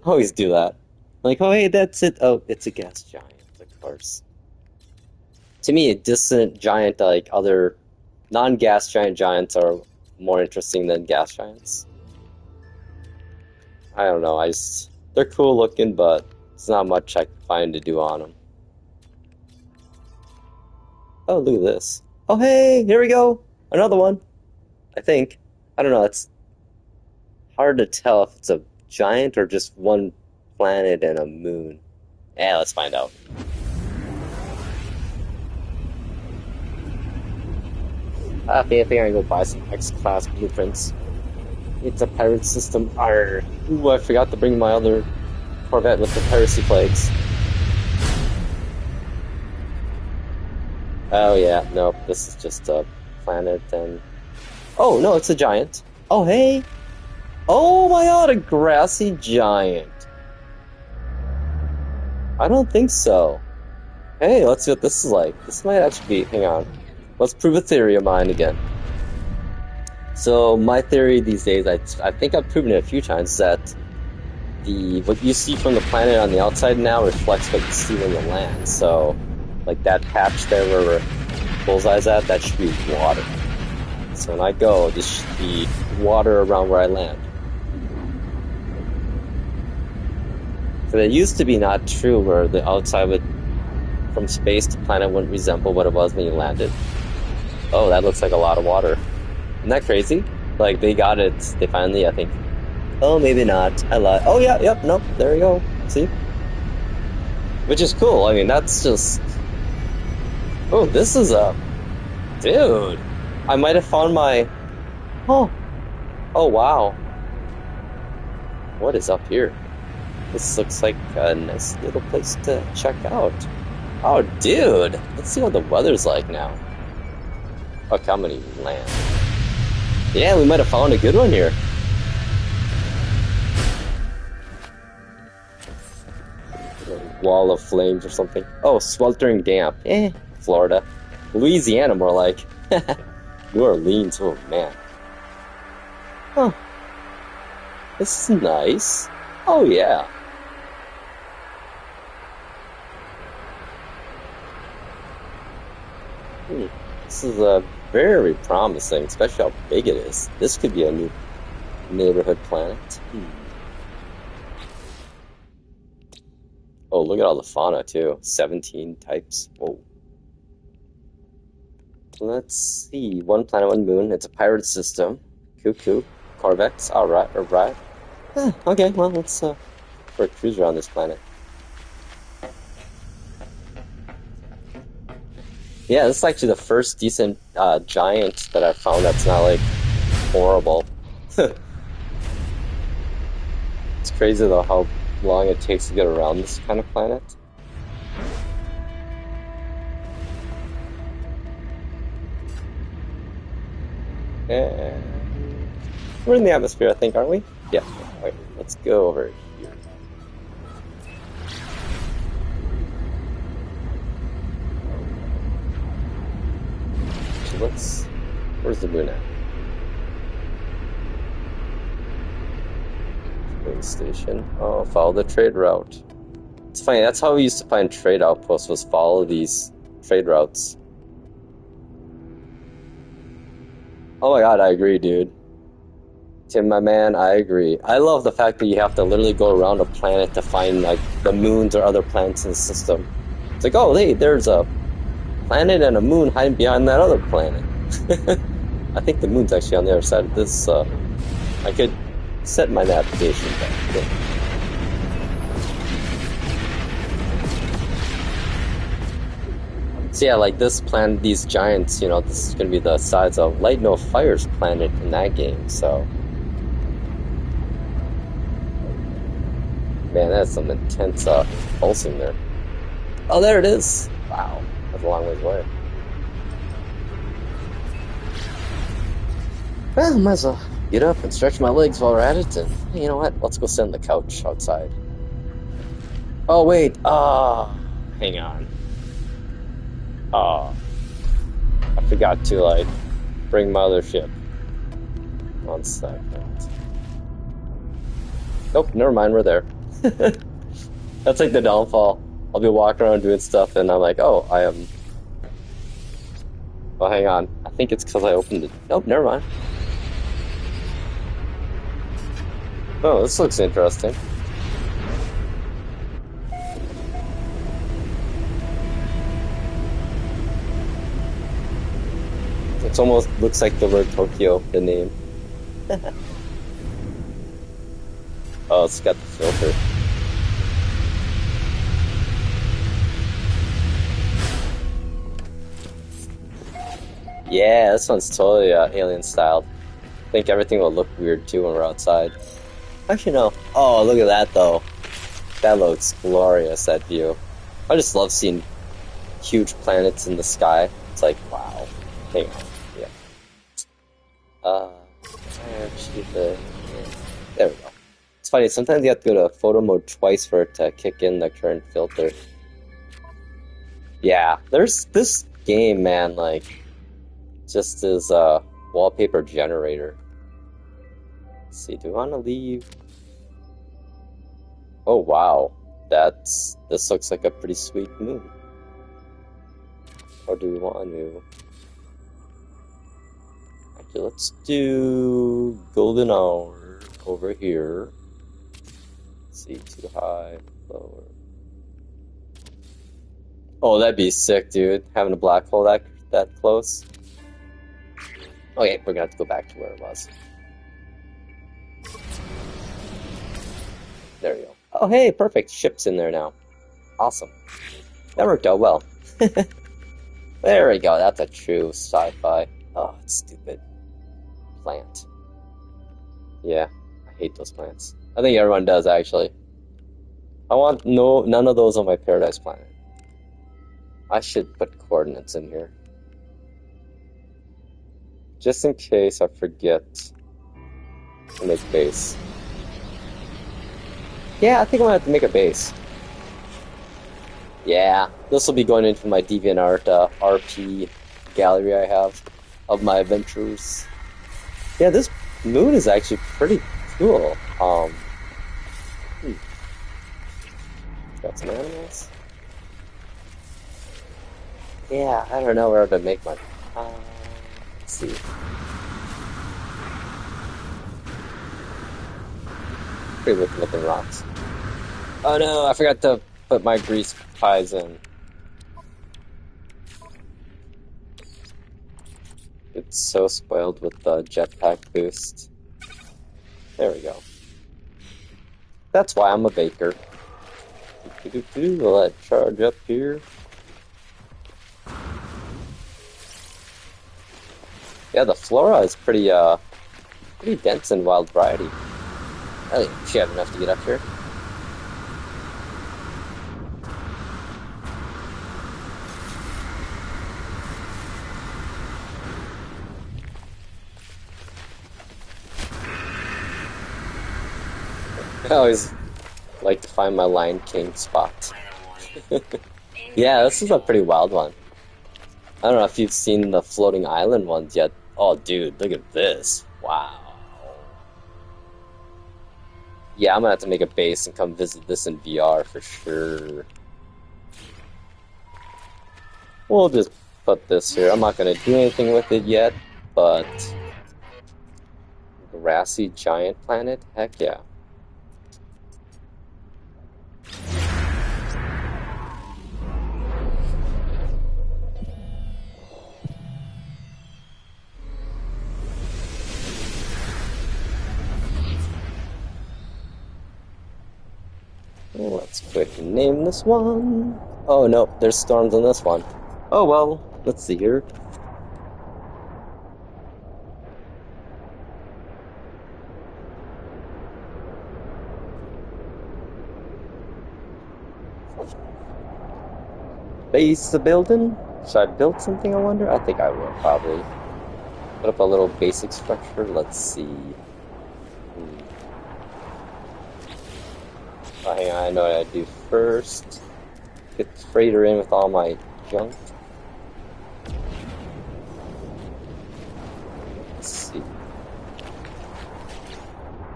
Always do that. Like, oh, hey, that's it. Oh, it's a gas giant, of course. To me, a dissonant giant, like other non-gas giants are more interesting than gas giants. I don't know, they're cool looking, but it's not much I can find to do on them. Oh, look at this. Oh, hey, here we go. Another one. I think. I don't know, it's hard to tell if it's a giant or just one planet and a moon. Yeah, let's find out. I think I go buy some X-Class blueprints. It's a pirate system. Arr. Ooh, I forgot to bring my other Corvette with the piracy plagues. Oh yeah, nope, this is just a planet and... Oh, no, it's a giant. Oh, hey! Oh my god, a grassy giant. I don't think so. Hey, let's see what this is like. This might actually be... Hang on. Let's prove a theory of mine again. So, my theory these days, I think I've proven it a few times, that what you see from the planet on the outside now reflects what you see when you land. So, like that patch there where Bullseye's at, that should be water. So when I go, this should be water around where I land. So it used to be not true where the outside would, from space to planet, wouldn't resemble what it was when you landed. Oh, that looks like a lot of water. Isn't that crazy? Like, they got it, they finally, I think... Oh, maybe not. I lied. Oh, yeah, yep, nope, there we go. See? Which is cool, I mean, that's just... Oh, this is a... Dude! I might have found my... Oh! Oh, wow. What is up here? This looks like a nice little place to check out. Oh, dude! Let's see what the weather's like now. Okay, I'm gonna land. Yeah, we might have found a good one here. Wall of flames or something. Oh, sweltering damp. Florida. Louisiana, more like. New Orleans, oh man. Oh. This is nice. Oh yeah. This is very promising, especially how big it is. This could be a new neighborhood planet. Oh, look at all the fauna too. 17 types. Whoa. Let's see. One planet, one moon. It's a pirate system. Cuckoo. Corvettes. Alright, alright. Okay, well, let's for a cruise around this planet. Yeah, this is actually the first decent giant that I've found that's not like horrible. It's crazy though how long it takes to get around this kind of planet. And we're in the atmosphere, I think, aren't we? Yeah. Alright, let's go over here. So where's the moon at? Space station. Oh, follow the trade route. It's funny, that's how we used to find trade outposts, was follow these trade routes. Oh my god, I agree, dude. Tim, my man, I agree. I love the fact that you have to literally go around a planet to find, like, the moons or other planets in the system. It's like, oh, hey, there's a planet and a moon hiding behind that other planet. I think the moon's actually on the other side of this. I could set my navigation back. So yeah, like this planet, these giants, you know, this is going to be the size of Light No Fire's planet in that game, so... Man, that's some intense pulsing there. Oh, there it is! Wow, that's a long ways away. Well, might as well get up and stretch my legs while we're at it, and you know what? Let's go sit on the couch outside. Oh, wait, hang on. I forgot to, like, bring my other ship. 1 second. Nope, never mind, we're there. That's like the downfall. I'll be walking around doing stuff, and I'm like, oh, I am... Well, hang on. I think it's because I opened it. Nope, never mind. Oh, this looks interesting. It almost looks like the word Tokyo, the name. Oh, it's got the filter. Yeah, this one's totally alien styled. I think everything will look weird too when we're outside. Actually, no. Oh, look at that though. That looks glorious, that view. I just love seeing huge planets in the sky. It's like, wow. Hang on. Yeah. Actually, there we go. It's funny, sometimes you have to go to photo mode twice for it to kick in the current filter. Yeah, there's this game, man, like, just as a wallpaper generator. Let's see, do we want to leave? Oh, wow. This looks like a pretty sweet moon. Or do we want to... Actually, let's do golden hour over here. Let's see, too high, lower. Oh, that'd be sick, dude. Having a black hole that close. Okay, we're gonna have to go back to where it was. There we go. Oh, hey, perfect. Ship's in there now. Awesome. That worked out well. There we go. That's a true sci-fi. Oh, it's stupid. Plant. Yeah, I hate those plants. I think everyone does, actually. I want none of those on my paradise planet. I should put coordinates in here. Just in case I forget to make base. Yeah, I think I'm gonna have to make a base. Yeah, this will be going into my DeviantArt RP gallery I have of my adventures. Yeah, this moon is actually pretty cool. Got some animals. Yeah, I don't know where to make one. Let's see. Pretty wicked looking rocks. Oh no, I forgot to put my grease pies in. It's so spoiled with the jetpack boost. There we go. That's why I'm a baker. Let charge up here. Yeah, the flora is pretty dense in wild variety. I think she have enough to get up here. I always like to find my Lion King spot. Yeah, this is a pretty wild one. I don't know if you've seen the floating island ones yet. Oh, dude, look at this. Wow. Yeah, I'm gonna have to make a base and come visit this in VR for sure. We'll just put this here. I'm not gonna do anything with it yet, but grassy giant planet? Heck yeah. Let's quick name this one. Oh no, there's storms on this one. Oh well, let's see here. Base the building? Should I build something, I wonder? I think I will, probably. Put up a little basic structure. Let's see. Oh, hang on, I know what I do first. Get the freighter in with all my junk. Let's see.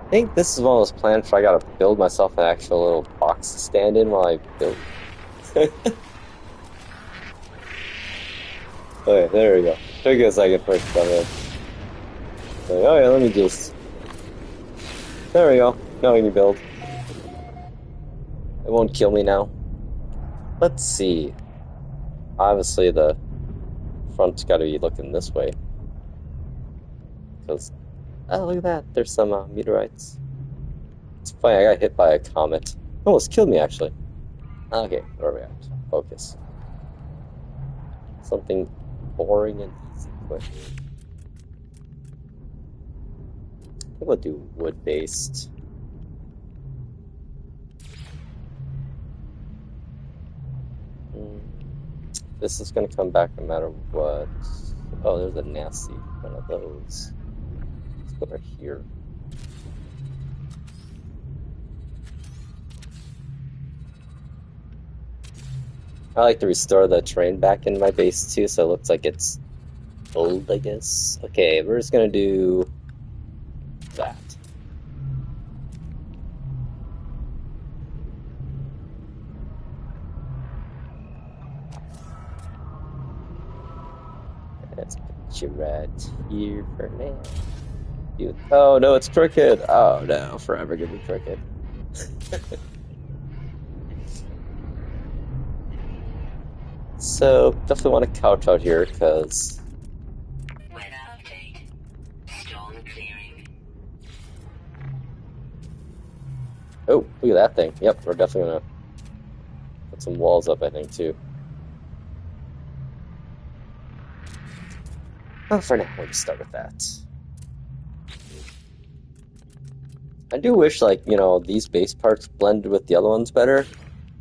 I think this is one of those plans where I gotta build myself an actual little box to stand in while I build. Okay, there we go. Took a second for it to come in. Oh yeah, let me just... There we go. Now we can build. It won't kill me now. Let's see. Obviously the front's gotta be looking this way. Because... Oh, look at that. There's some meteorites. It's funny, I got hit by a comet. Almost killed me, actually. Okay, where are we at? Focus. Something boring and easy quick. I think we'll do wood-based. This is going to come back no matter what. Oh, there's a nasty one of those. Let's go right here. I like to restore the terrain back in my base too, so it looks like it's old, I guess. Okay, we're just going to do that. Let's put you right here for now. Oh no, it's crooked. Oh no, forever gonna be crooked. So definitely want a couch out here because. Oh, look at that thing. Yep, we're definitely gonna put some walls up, I think, too. Oh, for now, we'll just start with that. I do wish, like, you know, these base parts blended with the other ones better.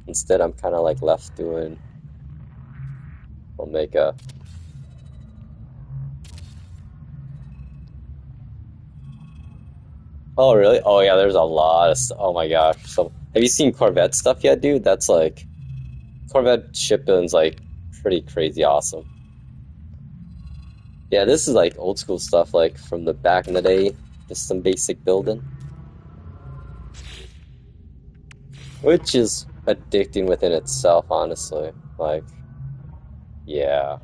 Instead, I'm kind of, like, left doing... We'll make a... Oh, really? Oh, yeah, there's a lot of stuff. Oh, my gosh. So, have you seen Corvette stuff yet, dude? That's, like... Corvette shipbuilding's, like, pretty crazy awesome. Yeah, this is, like, old school stuff, like, from the back in the day. Just some basic building. Which is addicting within itself, honestly. Like, yeah.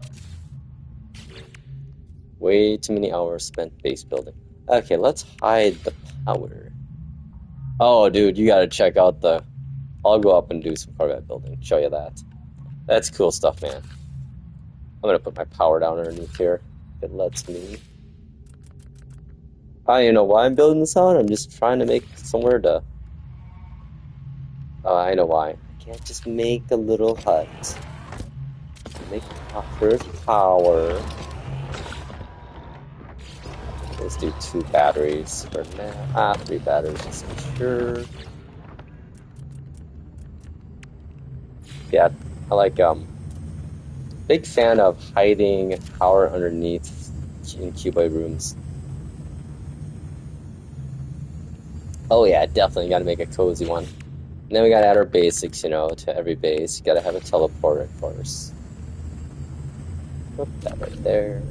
Way too many hours spent base building. Okay, let's hide the power. Oh, dude, you gotta check out the I'll go up and do some Corvette building. Show you that. That's cool stuff, man. I'm gonna put my power down underneath here. If it lets me. I don't even know why I'm building this out. I'm just trying to make somewhere to. Oh, I know why. I can't just make a little hut. Make first power. Let's do 2 batteries for now. 3 batteries just to be sure. Yeah, I like big fan of hiding power underneath in cuboid rooms. Oh yeah, definitely gotta make a cozy one. And then we gotta add our basics, you know, to every base. You gotta have a teleporter, of course. Put that right there.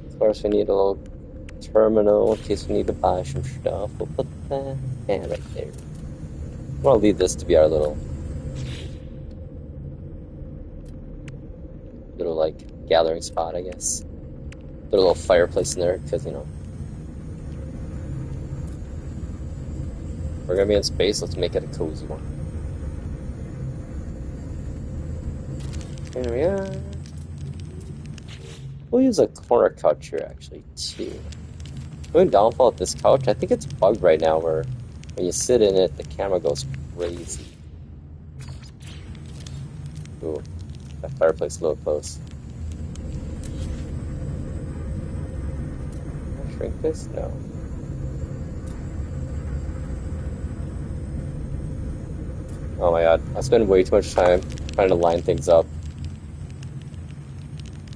Of course, we need a little terminal in case we need to buy some stuff. We'll put that and right there. I'm gonna leave this to be our little like gathering spot, I guess. Put a little fireplace in there because, you know, we're gonna be in space. Let's make it a cozy one. There we are. We'll use a corner couch here actually too. Going downfall at this couch, I think it's bugged right now where when you sit in it, the camera goes crazy. Ooh, that fireplace is a little close. Can I shrink this? No. Oh my god, I spend way too much time trying to line things up.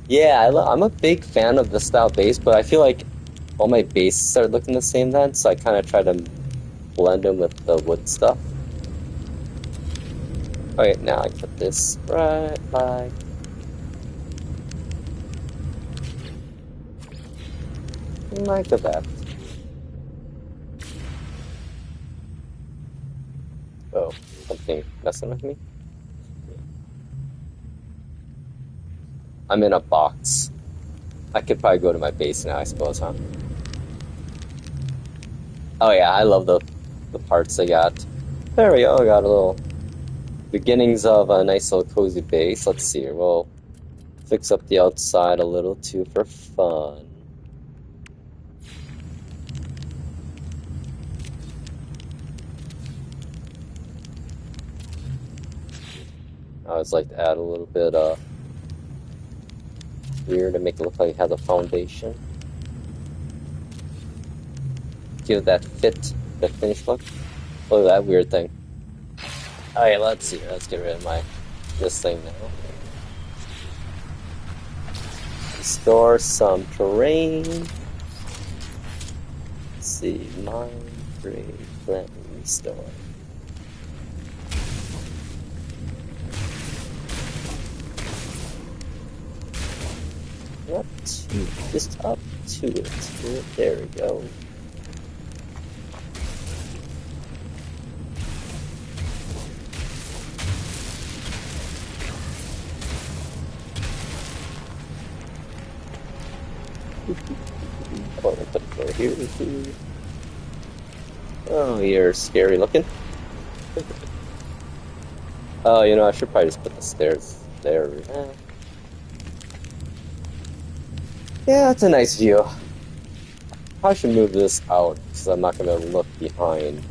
Yeah, I'm a big fan of the style base, but I feel like all my bases are looking the same then, so I kind of try to blend them with the wood stuff. Okay, now I put this right like that. Oh, something messing with me? I'm in a box. I could probably go to my base now, I suppose, huh? Oh yeah, I love the parts they got. There we go, got a little beginnings of a nice little cozy base. Let's see here, we'll fix up the outside a little too for fun. I always like to add a little bit here to make it look like it has a foundation. Give that fit, the finish look. Look at that weird thing. Alright, let's see. Let's get rid of this thing now. Restore some terrain. Let's see. Mine, break, plant, restore. Up to, just up to it. There we go. Oh, put it over here too. Oh, you're scary looking. Oh, you know, I should probably just put the stairs there. Yeah, it's a nice view. I should move this out because I'm not going to look behind.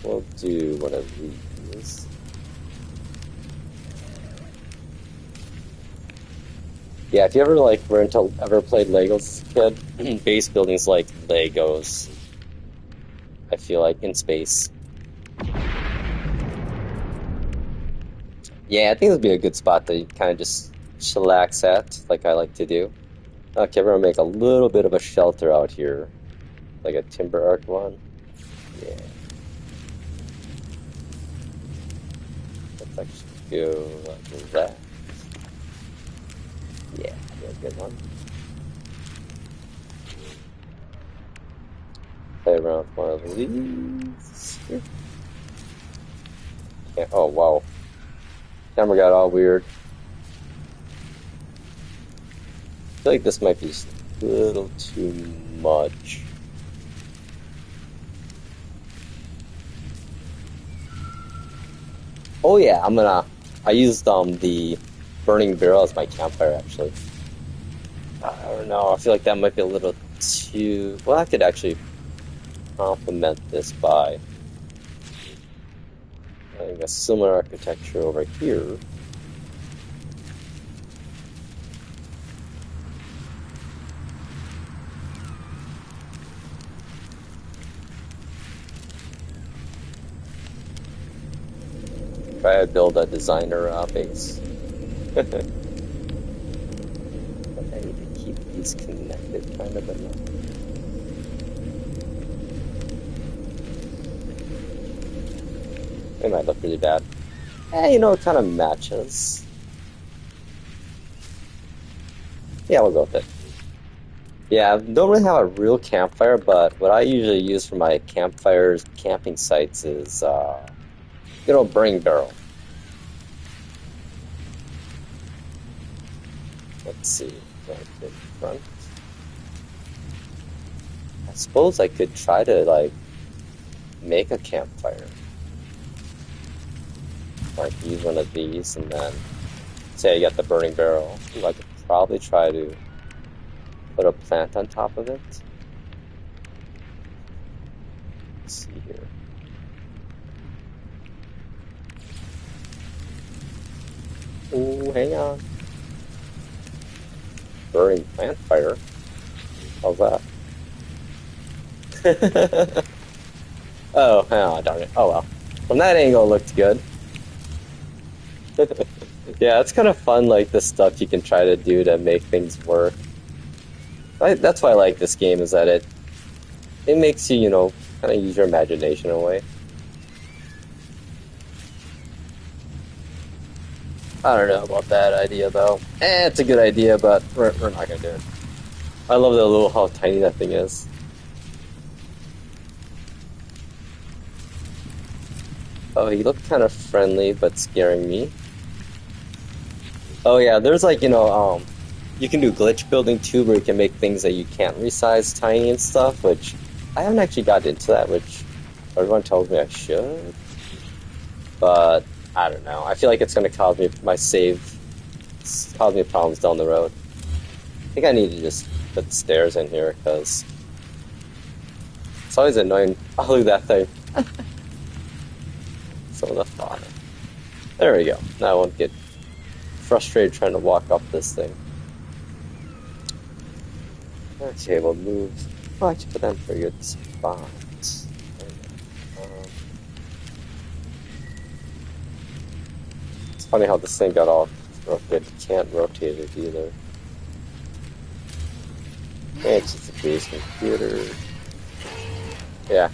We'll do one of these. Yeah, if you ever ever played Legos as a kid, base buildings like Legos. I feel like in space. Yeah, I think this would be a good spot to kind of just chillax at, like I like to do. Okay, we're gonna make a little bit of a shelter out here, like a timber arc one. Yeah. Let's actually go like that. Yeah, good one. Play around with one of these. Yeah, oh wow. Camera got all weird. I feel like this might be a little too much. Oh yeah, I used the burning barrel as my campfire actually. I don't know. I feel like that might be a little too. Well, I could actually complement this by having a similar architecture over here. Try to build a designer base. But I need to keep these connected kind of enough. It might look really bad. You know, it kind of matches. Yeah, we'll go with it. Yeah, I don't really have a real campfire, but what I usually use for my campfires, camping sites is, burning barrel. Let's see, right in front. I suppose I could try to, like, make a campfire. Like, use one of these, and then, say I got the burning barrel. Ooh, I could probably try to put a plant on top of it. Let's see here. Ooh, hang on. Burning plant fire. How's that? Oh, darn it. Oh well. From that angle, it looked good. Yeah, it's kind of fun, like the stuff you can try to do to make things work. That's why I like this game, is that it makes you, kind of use your imagination in a way. I don't know about that idea though. It's a good idea, but we're not gonna do it. I love how tiny that thing is. Oh, he looked kind of friendly, but scaring me. Oh yeah, there's like, you can do glitch building too, where you can make things that you can't resize tiny and stuff, which I haven't actually got into that, which everyone tells me I should. But I don't know. I feel like it's going to cause me cause me problems down the road. I think I need to just put stairs in here because it's always annoying. Oh, look at that thing. Some of the fun. There we go. Now I won't get frustrated trying to walk up this thing. Okay, we'll move. Oh, actually, put that in a pretty good spot. It's funny how this thing got all rotated. Can't rotate it either. It's just a base computer. Yeah.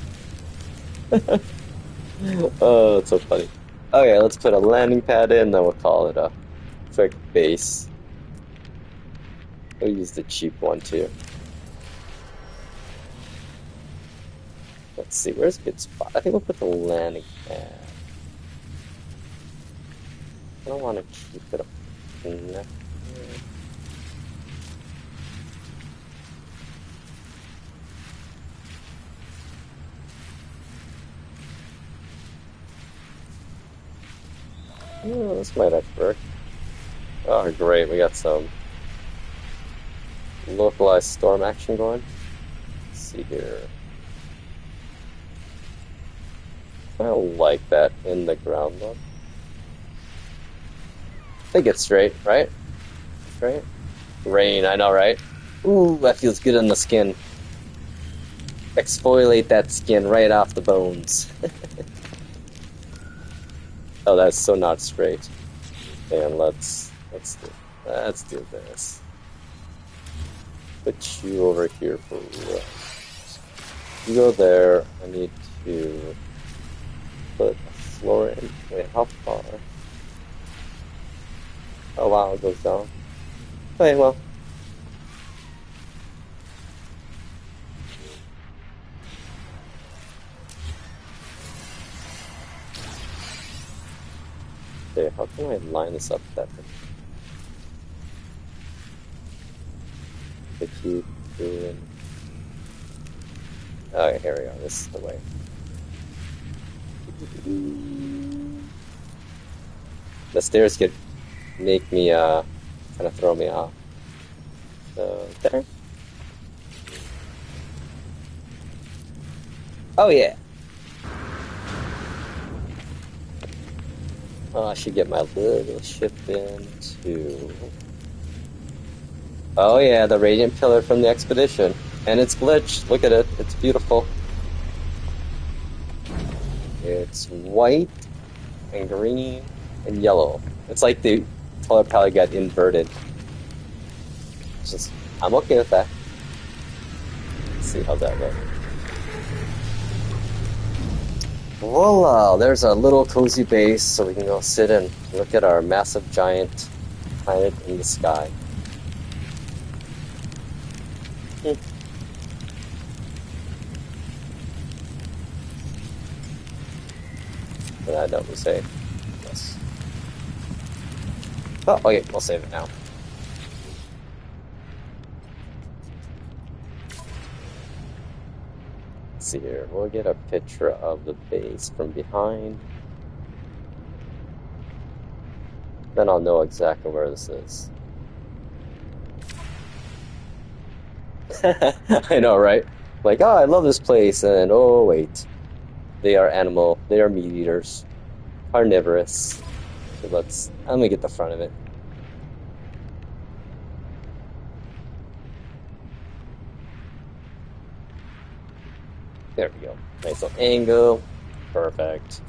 Oh, it's so funny. Okay, let's put a landing pad in, then we'll call it a quick base. We'll use the cheap one too. Let's see, where's a good spot? I think we'll put the landing pad. I don't want to keep it up connected. Oh, this might have worked. Oh, great, we got some localized storm action going. Let's see here. I don't like that in the ground look. I think it's straight, right? Right? Rain, I know, right? Ooh, that feels good on the skin. Exfoliate that skin right off the bones. Oh, that's so not straight. And let's do this. Put you over here for right. You go there. I need to put a floor in. Wait, how far? Oh wow, it goes down. Okay, well. Okay, how can I line this up that way? The cube doing. Okay, here we go. This is the way. The stairs could make me, kind of throw me off. So, there. Oh, yeah. Oh, I should get my little ship in, too. Oh, yeah, the radiant pillar from the expedition. And it's glitched. Look at it. It's beautiful. It's white and green and yellow. It's like the color palette got inverted. It's just, I'm okay with that. Let's see how that goes. Voila! There's a little cozy base so we can go sit and look at our massive giant planet in the sky. And I don't say yes. Oh, okay, we'll save it now. Let's see here. We'll get a picture of the base from behind. Then I'll know exactly where this is. I know, right? Like, oh, I love this place, and oh, wait. They are meat eaters. Carnivorous. So I'm gonna get the front of it. There we go. Nice little angle. Perfect.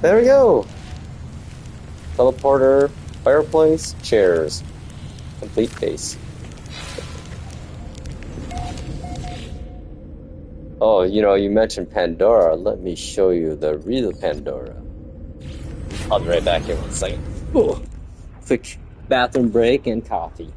There we go. Teleporter, fireplace, chairs. Complete base. Oh, you mentioned Pandora. Let me show you the real Pandora. I'll be right back here 1 second. Ooh. Quick bathroom break and coffee.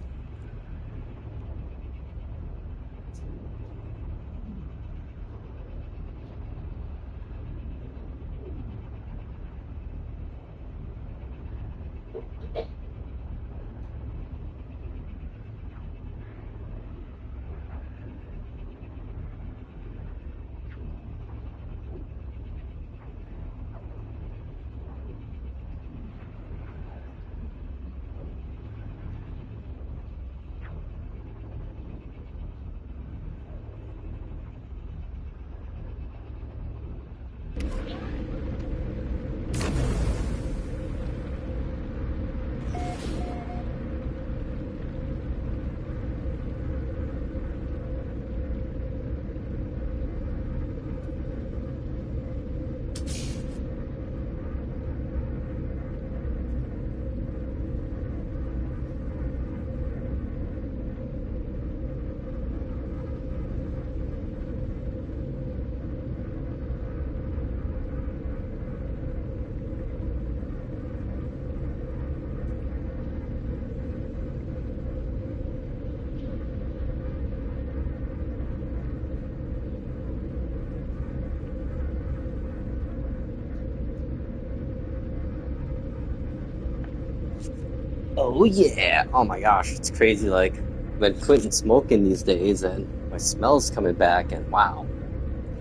Oh yeah! Oh my gosh, it's crazy. Like, I've been quitting smoking these days, and my smell's coming back. And wow,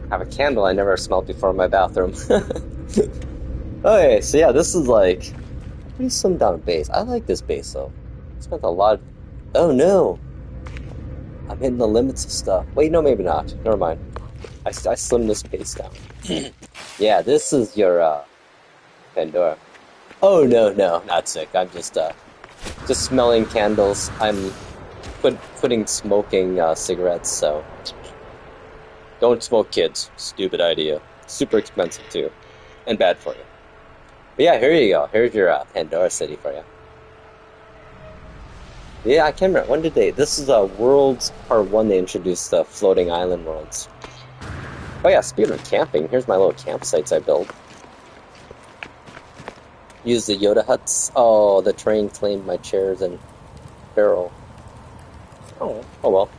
I have a candle I never smelled before in my bathroom. Okay, so yeah, this is like pretty slimmed down base. I like this base though. I spent a lot. Oh no, I'm hitting the limits of stuff. Wait, no, maybe not. Never mind. I slimmed this base down. Yeah, this is your Pandora. Oh no, not sick. I'm just smelling candles. I'm quitting smoking cigarettes, so don't smoke, kids. Stupid idea. Super expensive too, and bad for you. But yeah, here you go. Here's your Pandora City for you. Yeah, I can't remember. When did they? This is Worlds Part 1. They introduced the floating island worlds. Oh yeah, speaking of camping, here's my little campsites I built. Use the Yoda huts. Oh, the train claimed my chairs and barrel. Oh well.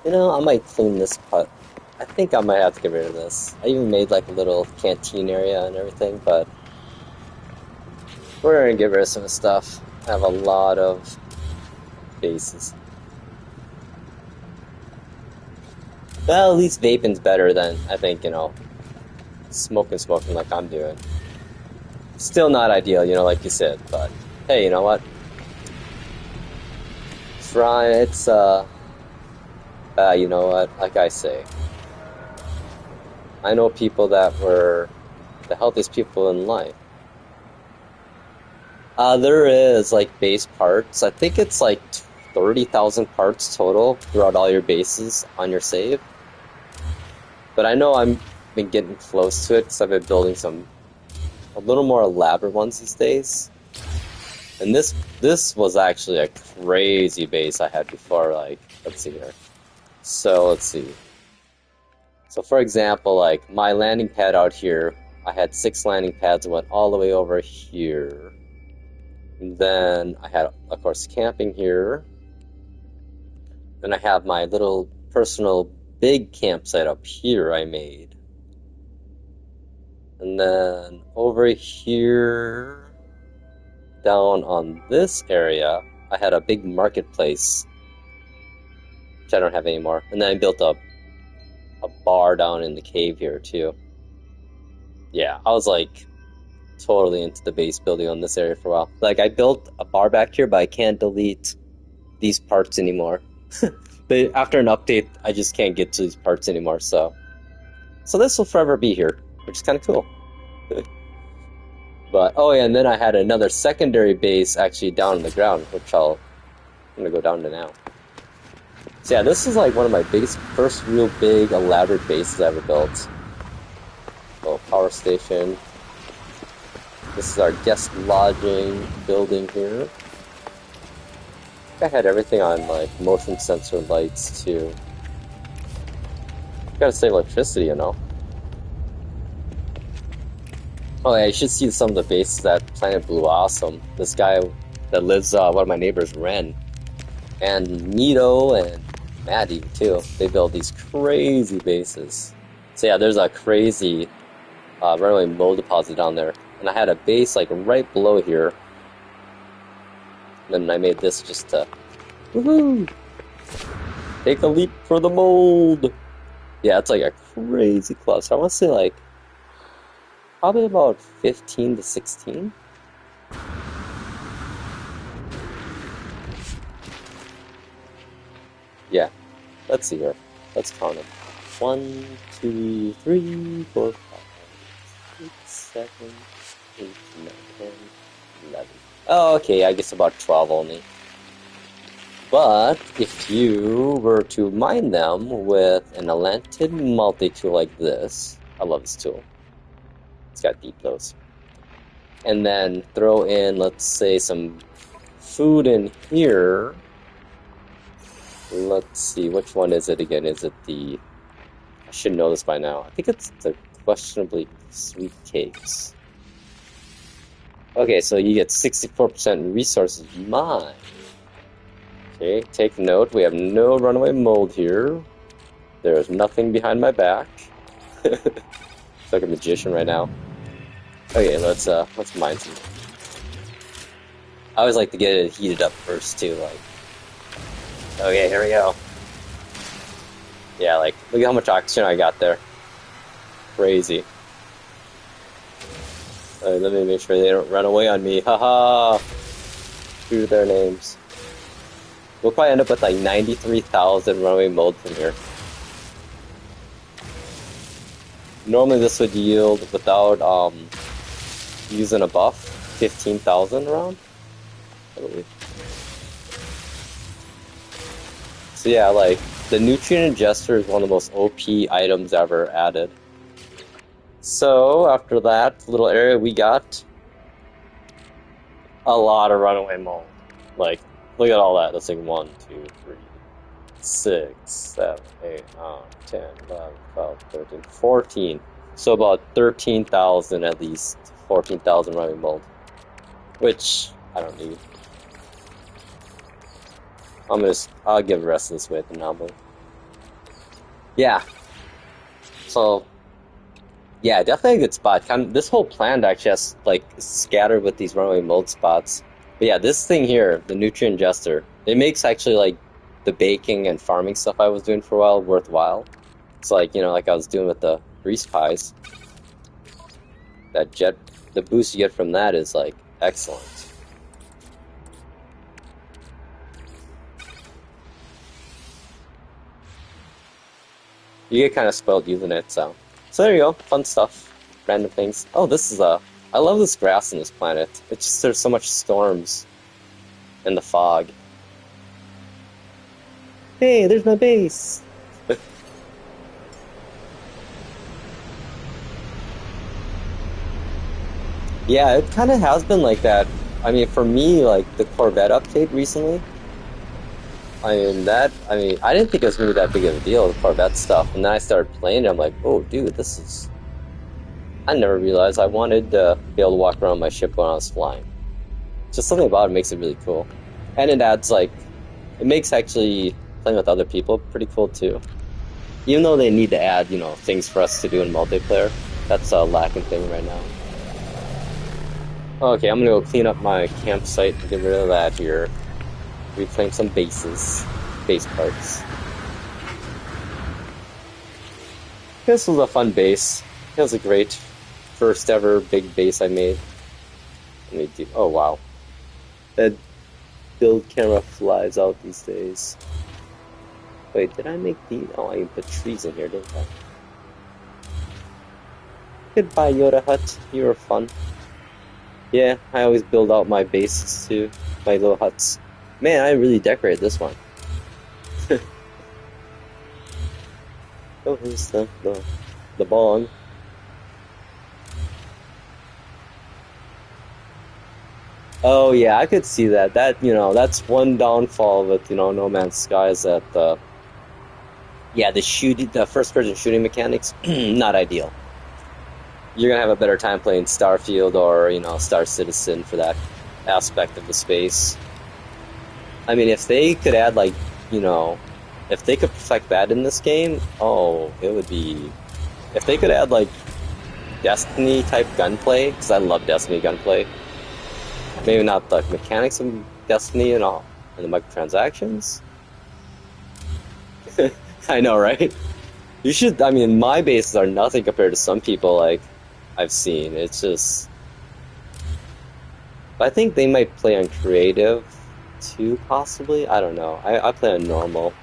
I might clean this hut. I think I might have to get rid of this. I even made like a little canteen area and everything, but we're gonna get rid of some stuff. I have a lot of bases. Well, at least vaping's better than, I think, smoking like I'm doing. Still not ideal, you know, like you said, but hey, you know what? Try it's you know what? Like I say, I know people that were the healthiest people in life. There is like base parts. I think it's like 30,000 parts total throughout all your bases on your save. But I know I'm been getting close to it because I've been building some a little more elaborate ones these days. And this was actually a crazy base I had before. Like, let's see here. So let's see. So for example, like my landing pad out here, I had 6 landing pads that went all the way over here. And then I had, of course, camping here. Then I have my little personal big campsite up here I made. And then over here, down on this area, I had a big marketplace, which I don't have anymore. And then I built a bar down in the cave here too. Yeah, I was like totally into the base building on this area for a while. Like I built a bar back here, but I can't delete these parts anymore. But after an update, I just can't get to these parts anymore. So this will forever be here, which is kind of cool. But oh yeah, and then I had another secondary base actually down on the ground, which I'm gonna go down to now. So yeah, this is like one of my first real big elaborate bases I ever built. Little power station. This is our guest lodging building here. I had everything on like motion sensor lights too. Gotta save electricity, you know. Oh yeah, you should see some of the bases at Planet Blue Awesome. This guy that lives, one of my neighbors, Ren, and Nito and Maddie too. They build these crazy bases. So yeah, there's a crazy runaway mold deposit down there. And I had a base like right below here. And then I made this just to, woohoo! Take a leap for the mold! Yeah, it's like a crazy cluster. I want to say like, probably about 15 to 16. Yeah, let's see here. Let's count them. 1, 2, 3, 4, 5, 6, 7, 8, 9, 10, 11. Oh, okay, I guess about 12 only. But if you were to mine them with an elented multi-tool like this, I love this tool. It's got deep those. And then throw in, let's say, some food in here. Let's see, which one is it again? Is it the... I should know this by now. I think it's the questionably sweet cakes. Okay, so you get 64% resources mined. Okay, take note, we have no runaway mold here. There's nothing behind my back. It's like a magician right now. Okay, let's mine some. I always like to get it heated up first too, like. Okay, here we go. Yeah, like, look at how much oxygen I got there. Crazy. Let me make sure they don't run away on me. Haha! True to their names. We'll probably end up with like 93,000 runaway mold from here. Normally this would yield, without using a buff, 15,000 around, I believe. So yeah, like, the nutrient ingester is one of the most OP items ever added. So, after that little area, we got a lot of runaway mold. Like, look at all that. That's like 1, 2, 3, 6, 7, 8, 9, 10, 11, 12, 13, 14. So about 13,000 at least. 14,000 runaway mold. Which, I don't need. I'll give the rest of this away at the novel. Yeah. So, yeah, definitely a good spot. This whole plant actually has, like, scattered with these runaway mold spots. But yeah, this thing here, the nutrient ingester, it makes actually, like, the baking and farming stuff I was doing for a while worthwhile. It's like, you know, like I was doing with the grease pies. that jet, the boost you get from that is like excellent. You get kind of spoiled using it, so there you go, fun stuff, random things. Oh, this is I love this grass in this planet. It's just there's so much storms and the fog. Hey, there's my base. Yeah, it kind of has been like that. I mean, for me, like the Corvette update recently. I mean, I didn't think it was gonna be that big of a deal, the Corvette stuff, and then I started playing it. I'm like, oh, dude, this is. I never realized I wanted to be able to walk around my ship when I was flying. Just something about it makes it really cool, and it adds like, it makes actually playing with other people pretty cool too. Even though they need to add, you know, things for us to do in multiplayer, that's a lacking thing right now. Okay, I'm gonna go clean up my campsite and get rid of that here. Reclaim some base parts. This was a fun base. It was a great first ever big base I made. Let me do. Oh wow, that build camera flies out these days. Wait, did I make these? Oh, I put trees in here, didn't I? Goodbye, Yoda Hut. You were fun. Yeah, I always build out my bases too, my little huts. Man, I really decorated this one. Oh, here's the bong. Oh yeah, I could see that. That, you know, that's one downfall with, you know, No Man's Sky is that yeah, the first person shooting mechanics not ideal. You're gonna have a better time playing Starfield or, you know, Star Citizen for that aspect of the space. I mean, if they could add, like, you know, if they could perfect that in this game, oh, it would be... If they could add, like, Destiny-type gunplay, because I love Destiny gunplay. Maybe not the mechanics of Destiny and all, and the microtransactions. I know, right? You should, I mean, my bases are nothing compared to some people, like, I've seen. It's just... I think they might play on creative, too, possibly? I don't know. I play on normal.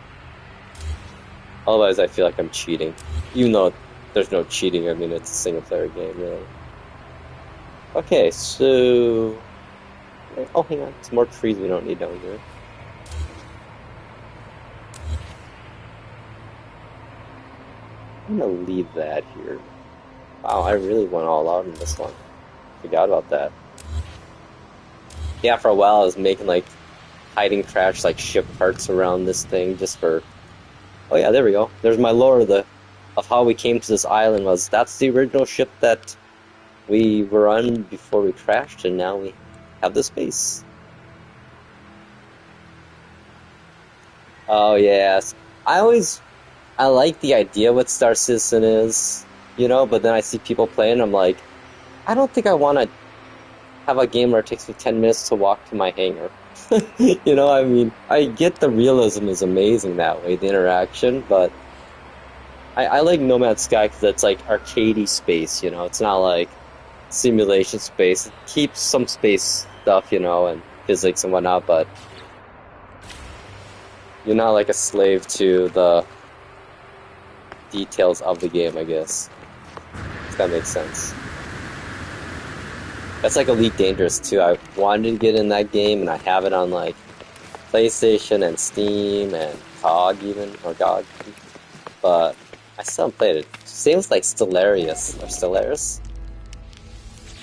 Otherwise, I feel like I'm cheating. Even though there's no cheating, I mean, it's a single-player game, really. Okay, so... Oh, hang on. Some more trees we don't need down here. I'm gonna leave that here. Wow, I really went all out in this one. Forgot about that. Yeah, for a while I was making, like, hiding trash, like, ship parts around this thing just for... Oh yeah, there we go. There's my lore of how we came to this island was that's the original ship that we were on before we crashed, and now we have this base. Oh yes. I like the idea what Star Citizen is, you know, but then I see people playing, I'm like, I don't think I want to have a game where it takes me 10 minutes to walk to my hangar. You know, I mean, I get the realism is amazing that way, the interaction, but I like No Man's Sky because it's like arcadey space, you know, it's not like simulation space. It keeps some space stuff, you know, and physics and whatnot, but you're not like a slave to the details of the game, I guess. If that makes sense. That's like Elite Dangerous too. I wanted to get in that game, and I have it on like PlayStation and Steam and GOG even, or GOG, but I still haven't played it. Same with like Stellaris.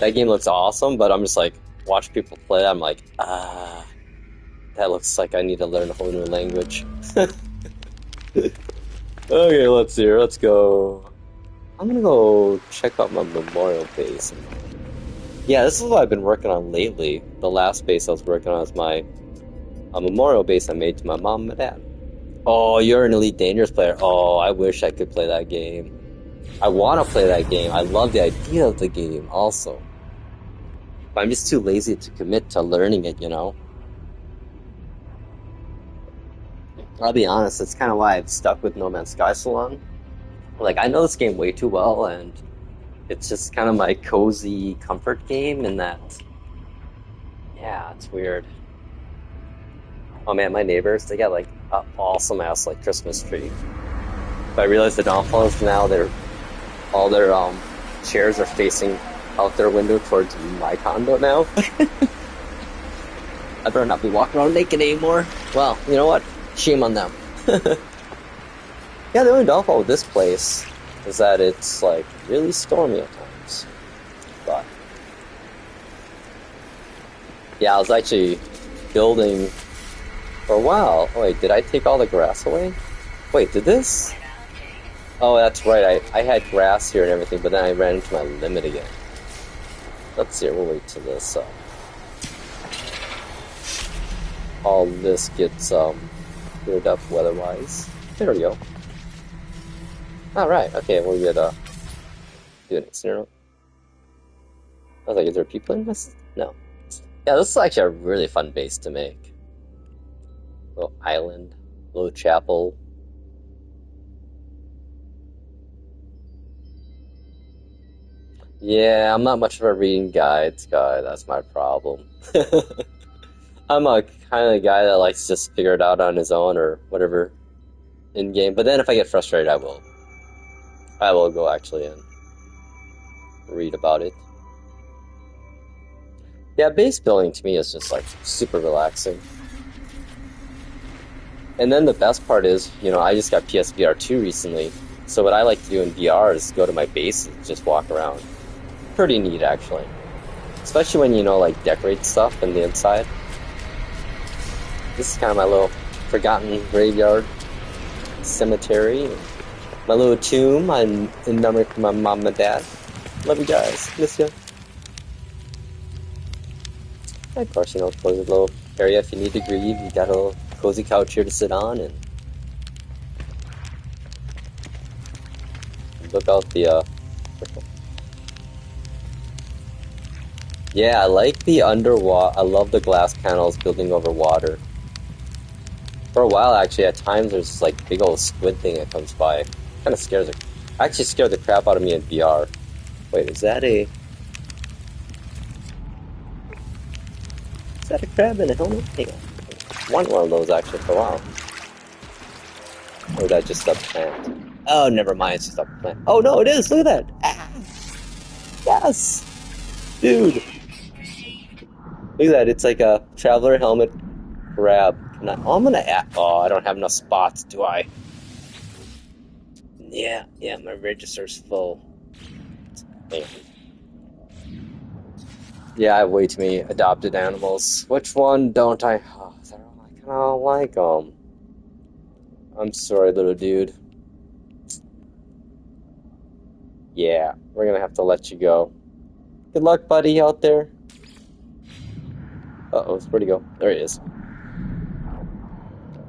That game looks awesome, but I'm just like, watch people play it, I'm like, that looks like I need to learn a whole new language. Okay, let's see here. Let's go. I'm gonna go check out my memorial base. Yeah, this is what I've been working on lately. The last base I was working on is a memorial base I made to my mom and my dad. Oh, you're an Elite Dangerous player. Oh, I wish I could play that game. I want to play that game. I love the idea of the game also. But I'm just too lazy to commit to learning it, you know? I'll be honest, that's kind of why I've stuck with No Man's Sky so long. Like, I know this game way too well, and It's just kind of my cozy comfort game in that, yeah, it's weird. Oh man, my neighbors, they got like an awesome ass like Christmas tree. But I realized the downfall is now all their chairs are facing out their window towards my condo now. I better not be walking around naked anymore. Well, you know what? Shame on them. Yeah, the only downfall with this place is that it's like really stormy at times. But yeah, I was actually building for a while. Oh wait, did I take all the grass away? Wait, did this? Oh, that's right. I had grass here and everything, but then I ran into my limit again. Let's see. We'll wait till this. All this gets cleared up weather-wise. There we go. All right. Okay, we'll get do an scenario. I was like, is there people in this? No. Yeah, this is actually a really fun base to make. Little island, little chapel. Yeah, I'm not much of a reading guides guy. That's my problem. I'm a kind of guy that likes to just figure it out on his own or whatever in game. But then if I get frustrated, I will go actually and read about it. Yeah, base building to me is just like super relaxing. And then the best part is, you know, I just got PSVR 2 recently. So what I like to do in VR is go to my base and just walk around. Pretty neat, actually. Especially when, you know, like, decorate stuff in the inside. This is kind of my little forgotten graveyard cemetery. My little tomb. I'm in memory for my mom and dad. Love you guys. Miss you. Of course, you know, cozy little area if you need to grieve. You got a little cozy couch here to sit on and look out the, Yeah, I like the underwater. I love the glass panels building over water. For a while, actually, at times there's this, like, big old squid thing that comes by. Kind of actually scared the crap out of me in VR. Wait, is that a crab in a helmet? Hang on. I wanted one of those actually for a while. Or is that just a plant? Oh, never mind. It's just a plant. Oh no, it is. Look at that. Ah, yes, dude. Look at that. It's like a traveler helmet crab. Oh, I'm gonna add. Oh, I don't have enough spots, do I? Yeah, my register's full. Hang on. Yeah, I have way too many adopted animals. Which one don't I? Oh, I kind of don't like them. I'm sorry, little dude. Yeah, we're gonna have to let you go. Good luck, buddy, out there. Uh-oh, where'd he go? There he is.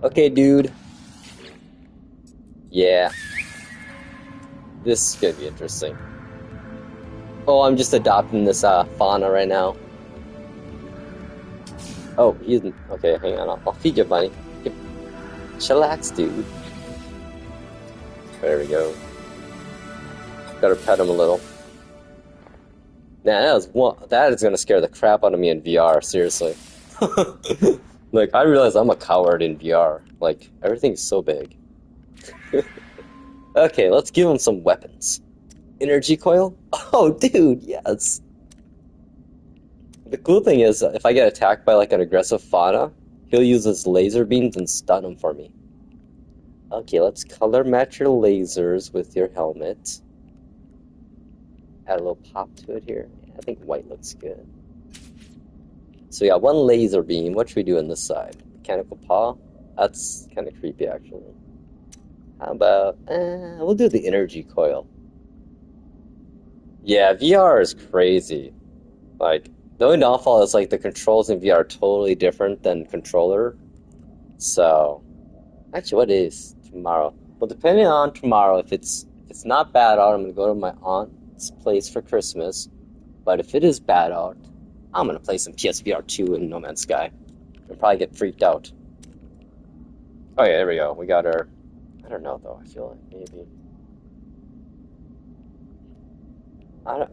Okay, dude. Yeah. This is gonna be interesting. Oh, I'm just adopting this fauna right now. Oh, he's... Okay, hang on. I'll feed you, buddy. Chillax, dude. There we go. Gotta pet him a little. Nah, that is gonna scare the crap out of me in VR, seriously. Like, I realize I'm a coward in VR. Like, everything's so big. Okay, let's give him some weapons. Energy coil? Oh, dude, yes. The cool thing is, if I get attacked by, like, an aggressive fauna, he'll use his laser beams and stun him for me. Okay, let's color match your lasers with your helmet. Add a little pop to it here. I think white looks good. So we got one laser beam. What should we do on this side? Mechanical paw? That's kind of creepy, actually. How about... we'll do the energy coil. Yeah, VR is crazy. Like, the only downfall is, like, the controls in VR are totally different than controller. So... Actually, what is tomorrow? Well, depending on tomorrow, if it's not bad out, I'm going to go to my aunt's place for Christmas. But if it is bad out, I'm going to play some PSVR 2 in No Man's Sky. And probably get freaked out. Oh yeah, there we go. We got our... I don't know, though. I feel like maybe...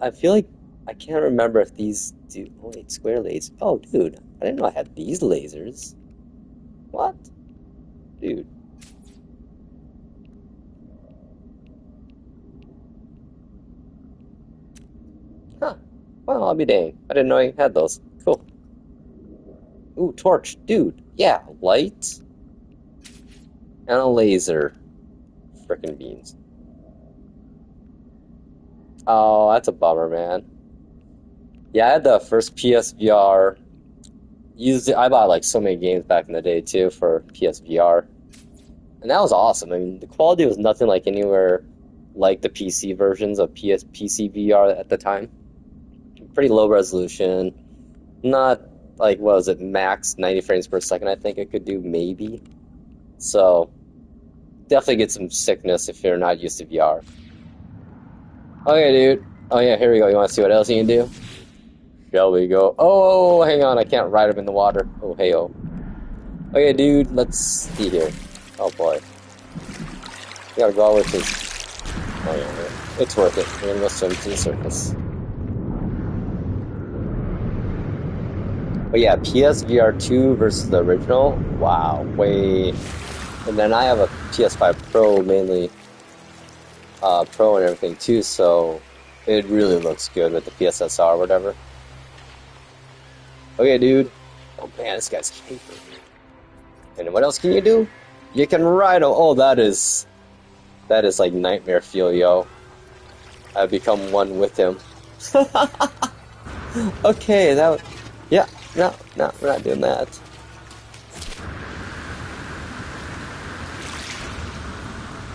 I feel like I can't remember if these do. Oh wait, square lasers. Oh, dude, I didn't know I had these lasers. What, dude? Huh. Well, I'll be dang. I didn't know you had those. Cool. Ooh, torch, dude. Yeah, light and a laser. Frickin' beans. Oh, that's a bummer, man. Yeah, I had the first PSVR. Used it. I bought like so many games back in the day too for PSVR, and that was awesome. I mean, the quality was nothing like anywhere like the PC versions of PC VR at the time. Pretty low resolution, not like what was it, max 90 frames per second. I think it could do maybe. So definitely get some sickness if you're not used to VR. Okay, dude. Oh yeah, here we go. You want to see what else you can do? Shall we go? Oh, hang on. I can't ride him in the water. Oh, hey, oh. Okay, dude. Let's see here. Oh, boy. You gotta go with his... Oh, yeah. It's worth it. We're gonna go swim to the surface. But yeah, PSVR 2 versus the original. Wow. Way... And then I have a PS5 Pro, mainly Pro and everything, too, so it really looks good with the PSSR or whatever. Okay, dude. Oh man, this guy's capable. And what else can you do? You can ride. Oh, that is like nightmare fuel, yo. I've become one with him. Okay, yeah, no, we're not doing that.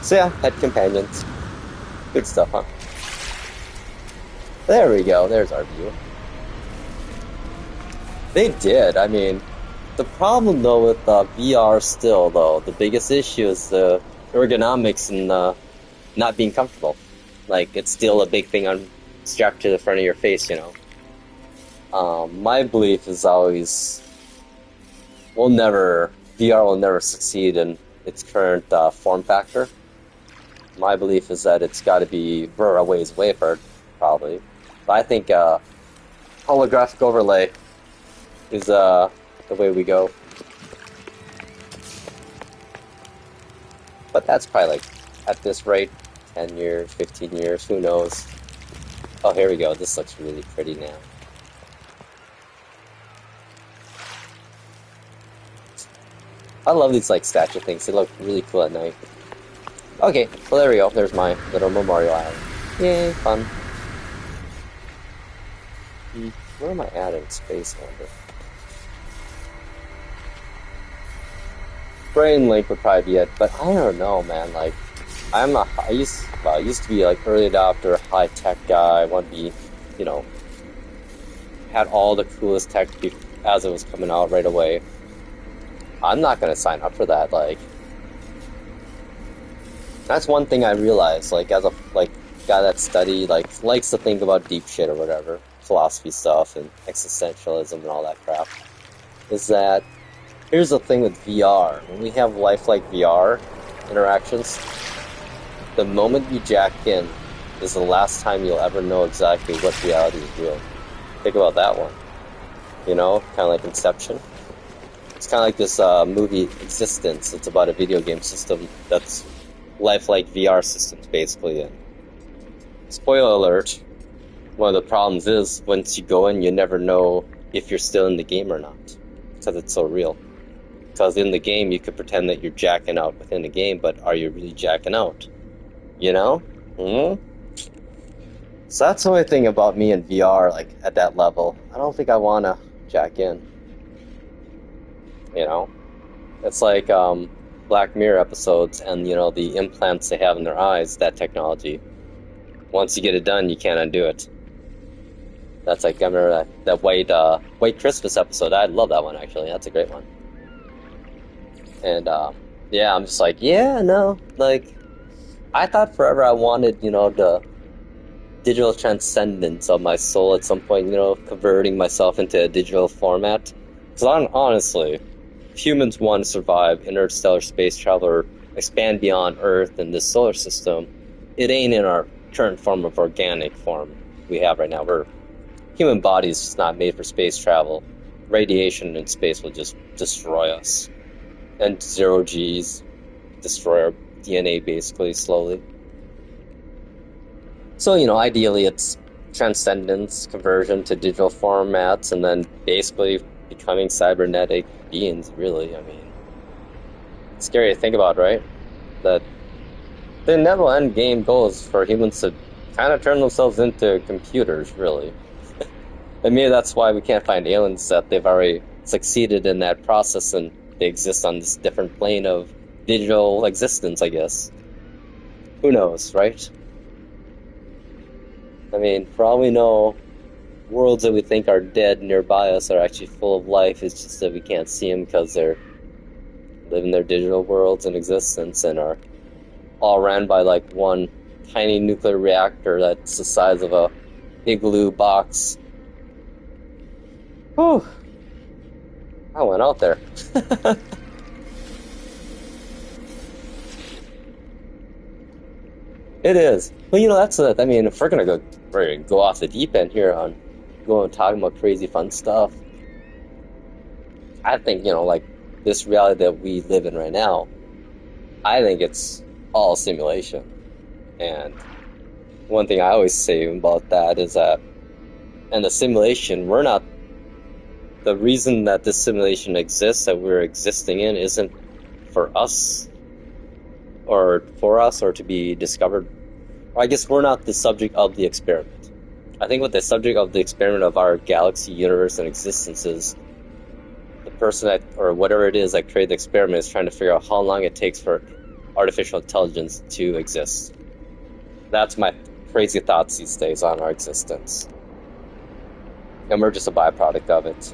So yeah, had companions. Good stuff, huh? There we go. There's our view. They did. I mean, the problem though with VR still though, the biggest issue is the ergonomics and not being comfortable. Like it's still a big thing on strapped to the front of your face, you know. My belief is always VR will never succeed in its current form factor. My belief is that it's got to be we're a ways away for it, probably. But I think holographic overlay is the way we go. But that's probably like, at this rate, 10 years, 15 years, who knows. Oh, here we go. This looks really pretty now. I love these like statue things. They look really cool at night. Okay, well there we go. There's my little memorial island. Yay, fun. Where am I at in space, I wonder? Brain Link would probably be it, but I don't know, man. Like, I used to be like early adopter, high tech guy. I want to be, you know, had all the coolest tech as it was coming out right away. I'm not gonna sign up for that. Like, that's one thing I realized. Like, as a guy that studied, likes to think about deep shit or whatever, philosophy stuff and existentialism and all that crap, is that. Here's the thing with VR. When we have lifelike VR interactions, the moment you jack in is the last time you'll ever know exactly what reality is real. Think about that one. You know, kind of like Inception. It's kind of like this movie Existence. It's about a video game system that's lifelike VR systems, basically. And spoiler alert, one of the problems is once you go in, you never know if you're still in the game or not, because it's so real. Because in the game, you could pretend that you're jacking out within the game, but are you really jacking out? You know? So that's the only thing about me in VR, like, at that level. I don't think I want to jack in. You know? It's like Black Mirror episodes and, you know, the implants they have in their eyes, that technology. Once you get it done, you can't undo it. That's like, I remember that White Christmas episode. I love that one, actually. That's a great one. And, yeah, I'm just like, yeah, no, like, I thought forever I wanted, you know, the digital transcendence of my soul at some point, you know, converting myself into a digital format. Because honestly, if humans want to survive interstellar space travel or expand beyond Earth and this solar system, it ain't in our current form of organic form. we have right now. Human bodies just not made for space travel. Radiation in space will just destroy us. And 0Gs destroy our DNA basically slowly. So, ideally it's transcendence, conversion to digital formats, and then basically becoming cybernetic beings, really. I mean, it's scary to think about, right? That the inevitable end game goal is for humans to kind of turn themselves into computers, really. And maybe that's why we can't find aliens, that they've already succeeded in that process and they exist on this different plane of digital existence, I guess. Who knows, right? I mean, for all we know, worlds that we think are dead nearby us are actually full of life. It's just that we can't see them because they're living their digital worlds in existence and are all ran by like one tiny nuclear reactor that's the size of a igloo box. Whew. I went out there. It is. Well, that's it. I mean, if we're gonna go off the deep end here on going talking about crazy fun stuff, I think, like this reality that we live in right now, I think it's all simulation. And one thing I always say about that is that in the simulation, the reason that this simulation exists, that we're existing in, isn't for us or to be discovered. Or I guess we're not the subject of the experiment. I think what the subject of the experiment of our galaxy, universe, and existence is, the person that, or whatever it is that created the experiment, is trying to figure out how long it takes for artificial intelligence to exist. That's my crazy thoughts these days on our existence. And we're just a byproduct of it.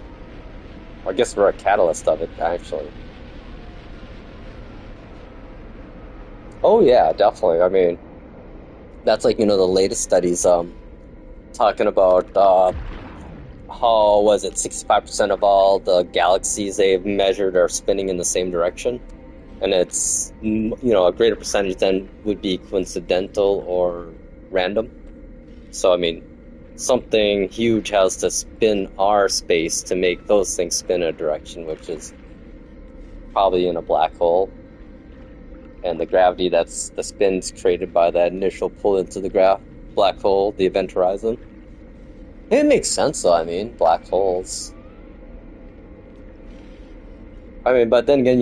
I guess we're a catalyst of it, actually. Oh yeah, definitely. I mean, that's like, the latest studies talking about how, was it 65% of all the galaxies they've measured are spinning in the same direction. And it's, a greater percentage then would be coincidental or random. So, I mean, something huge has to spin our space to make those things spin in a direction, which is probably in a black hole. And the gravity, that's the spins created by that initial pull into the black hole, the event horizon. It makes sense, though. I mean, black holes. I mean, but then again,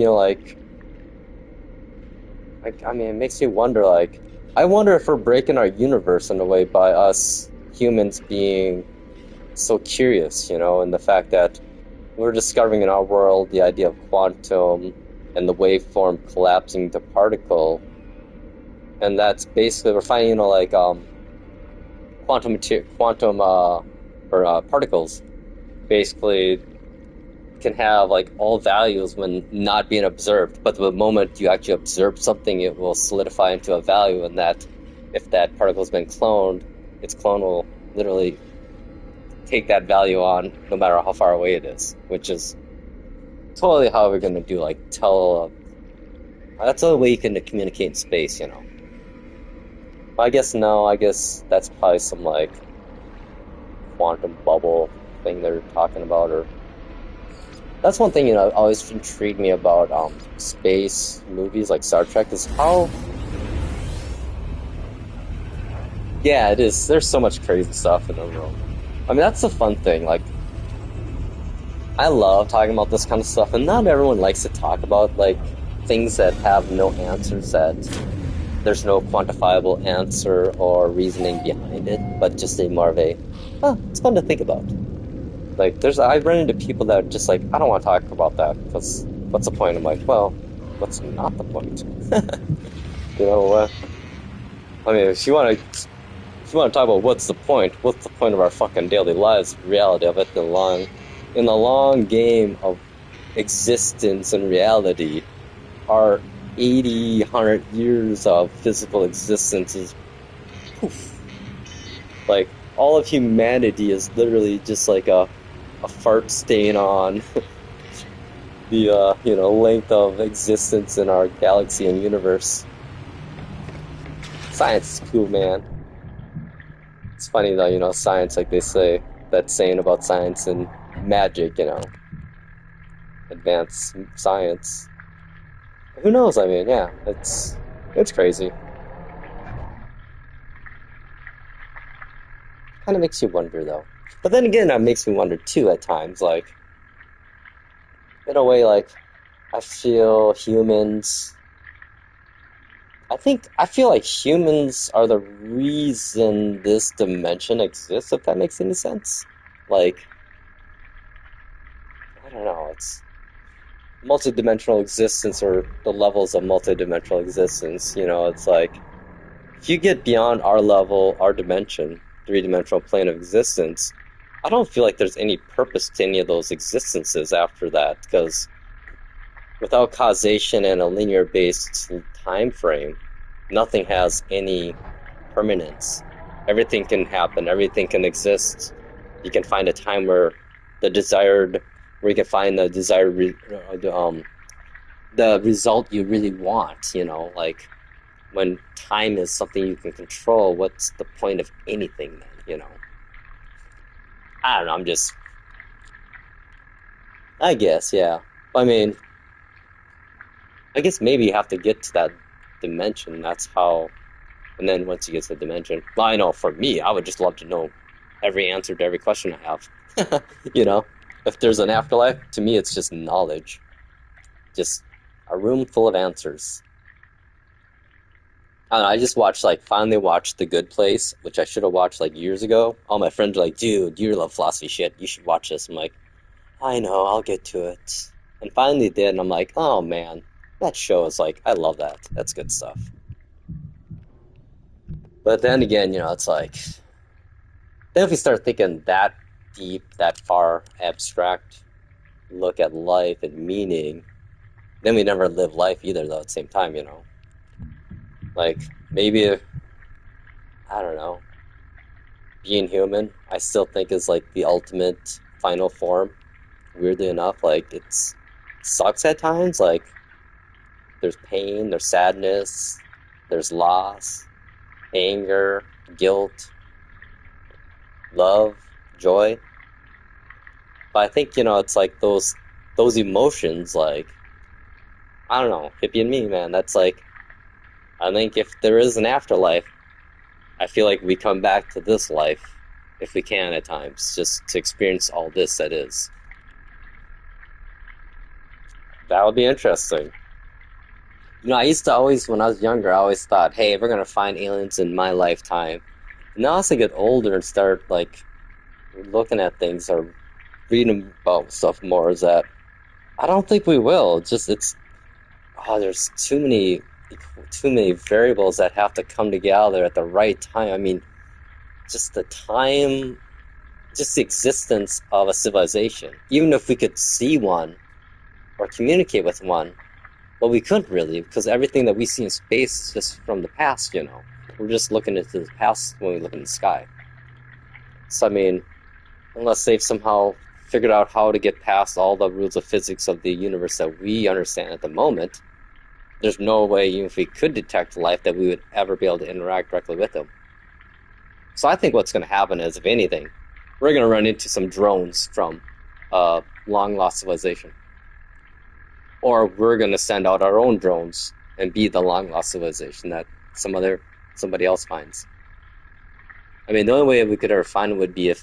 it makes me wonder, I wonder if we're breaking our universe in a way by us humans being so curious, and the fact that we're discovering in our world the idea of quantum and the waveform collapsing to particle, and that's basically, we're finding, particles basically can have all values when not being observed, but the moment you actually observe something, it will solidify into a value, and that if that particle's been cloned, its clone will literally take that value on no matter how far away it is, which is totally how we're going to do that's the only way you can communicate in space, I guess that's probably some quantum bubble thing they're talking about. Or that's one thing always intrigued me about space movies like Star Trek, is how, yeah, it is, there's so much crazy stuff in the world. I mean, that's the fun thing. I love talking about this kind of stuff, and not everyone likes to talk about things that have no answers, that there's no quantifiable answer or reasoning behind it, but just more of a, it's fun to think about. I've run into people that are just I don't want to talk about that, because what's the point? I'm well, what's not the point? I mean, if you want to talk about what's the point of our fucking daily lives, reality of it, in the long game of existence and reality, our 80, 100 years of physical existence is poof. All of humanity is literally just a fart stain on the length of existence in our galaxy and universe. Science is cool, man. It's funny though, science, like they say, that saying about science and magic, advanced science. Who knows? I mean, yeah, it's crazy. Kind of makes you wonder though. But then again, that makes me wonder too at times. Like in a way, like I feel humans. I feel like humans are the reason this dimension exists. If that makes any sense. Like I don't know. It's multidimensional existence or the levels of multidimensional existence. It's like if you get beyond our level, our dimension, three-dimensional plane of existence, I don't feel like there's any purpose to any of those existences after that, because without causation and a linear-based time frame, nothing has any permanence. Everything can happen, everything can exist. You can find a time where where you can find the result you really want, like when time is something you can control, what's the point of anything then? I don't know, I guess, yeah. I mean, I guess maybe you have to get to that dimension. That's how, and then once you get to the dimension, well, I know for me, I would just love to know every answer to every question I have. You know, if there's an afterlife, to me, it's just knowledge, just a room full of answers. I don't know, I just finally watched The Good Place, which I should have watched like years ago. All my friends are like, dude, you love philosophy shit. You should watch this. I'm like, I know, I'll get to it. And finally did, and I'm like, oh man, that show is like, I love that. That's good stuff. But then again, it's like, then if we start thinking that deep, that far, abstract look at life and meaning, then we never live life either, though, at the same time. Like, maybe, I don't know, being human, I still think is like the ultimate final form. Weirdly enough, like, sucks at times. Like, there's pain, there's sadness, there's loss, anger, guilt, love, joy. But I think, it's like those emotions, like, I don't know, hippie and me, man, that's like, I think if there is an afterlife, I feel like we come back to this life if we can at times, just to experience all this that is. That would be interesting. I used to always, when I was younger, I always thought, hey, we're gonna find aliens in my lifetime. Now as I get older and start like looking at things or reading about stuff more, is that I don't think we will. There's too many variables that have to come together at the right time. I mean, just the time, just the existence of a civilization. Even if we could see one or communicate with one, well, we couldn't really, because everything that we see in space is just from the past. We're just looking into the past when we look in the sky. So, I mean, unless they've somehow figured out how to get past all the rules of physics of the universe that we understand at the moment, there's no way, even if we could detect life, that we would ever be able to interact directly with them. So I think what's going to happen is, if anything, we're going to run into some drones from a long-lost civilization. Or we're going to send out our own drones and be the long-lost civilization that somebody else finds. I mean, the only way we could ever find it would be if,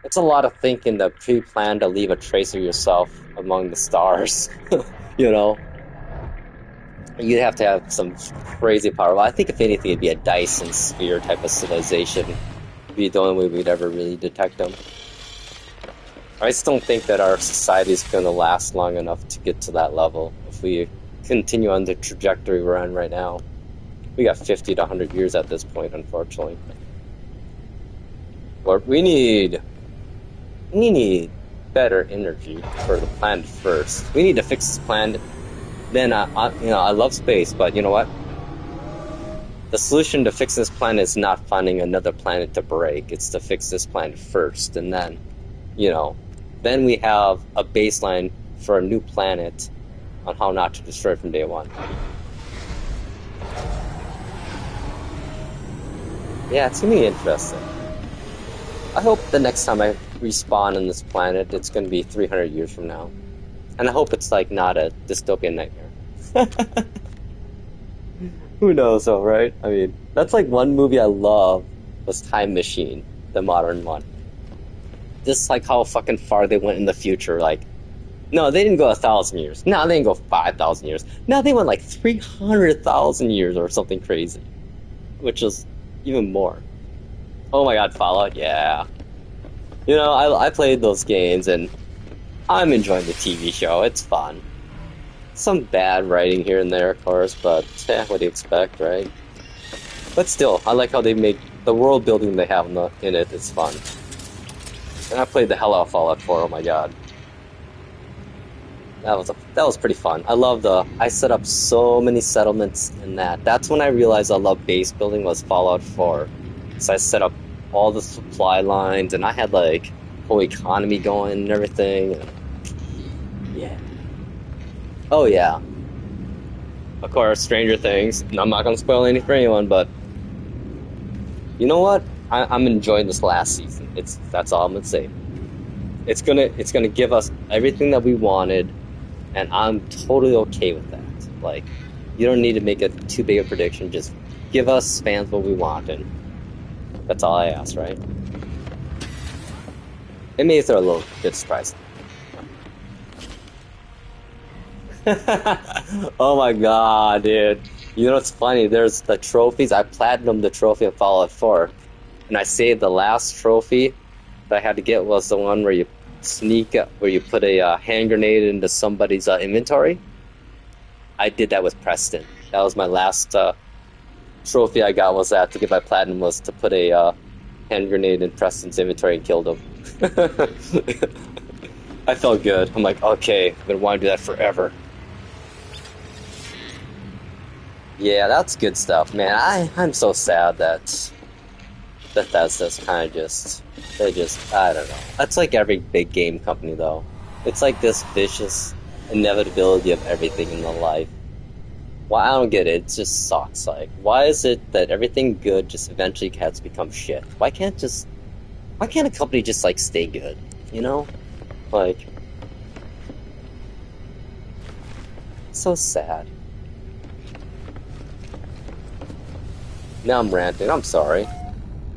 it's a lot of thinking to pre-plan to leave a trace of yourself among the stars. you know, You'd have to have some crazy power. Well, I think if anything, it'd be a Dyson sphere type of civilization. It'd be the only way we'd ever really detect them. I just don't think that our society is going to last long enough to get to that level if we continue on the trajectory we're on right now. We got 50 to 100 years at this point, unfortunately. But we need better energy for the planet first. We need to fix this planet. Then, I love space, but you know what? The solution to fix this planet is not finding another planet to break. It's to fix this planet first, and then, then we have a baseline for a new planet on how not to destroy it from day one. Yeah, it's gonna be interesting. I hope the next time I respawn on this planet, it's gonna be 300 years from now. And I hope it's like not a dystopian nightmare. Who knows though, right? I mean, that's like one movie I love was Time Machine, the modern one. Just like how fucking far they went in the future. Like, no, they didn't go 1,000 years. No, they didn't go 5,000 years. No, they went like 300,000 years or something crazy, which is even more. Oh my God, Fallout, yeah. You know, I played those games and I'm enjoying the TV show. It's fun. Some bad writing here and there, of course, but what do you expect, right? But still, I like how they make the world building they have in it. It's fun. And I played the hell out of Fallout 4. Oh my God, that was pretty fun. I set up so many settlements in that. That's when I realized I love base building was Fallout 4. So I set up all the supply lines, and I had like whole economy going and everything. And yeah. Oh yeah. Of course, Stranger Things. And I'm not gonna spoil anything for anyone, but you know what? I'm enjoying this last season. That's all I'm gonna say. It's gonna give us everything that we wanted, and I'm totally okay with that. Like, you don't need to make a too big a prediction. Just give us fans what we want, and that's all I ask, right? It may throw a little bit surprising. Oh my God, dude. You know what's funny? There's the trophies. I platinumed the trophy of Fallout 4. And I saved the last trophy that I had to get was the one where you where you put a hand grenade into somebody's inventory. I did that with Preston. That was my last trophy I got was that to get my platinum was to put a hand grenade in Preston's inventory and killed him. I felt good. I'm like, okay, I'm gonna want to do that forever. Yeah, that's good stuff, man. I'm so sad that Bethesda's kind of I don't know. That's like every big game company, though. It's like this vicious inevitability of everything in the life. Well, I don't get it. It just sucks. Like, why is it that everything good just eventually has to become shit? Why can't a company just like stay good? You know? Like, so sad. Now I'm ranting. I'm sorry.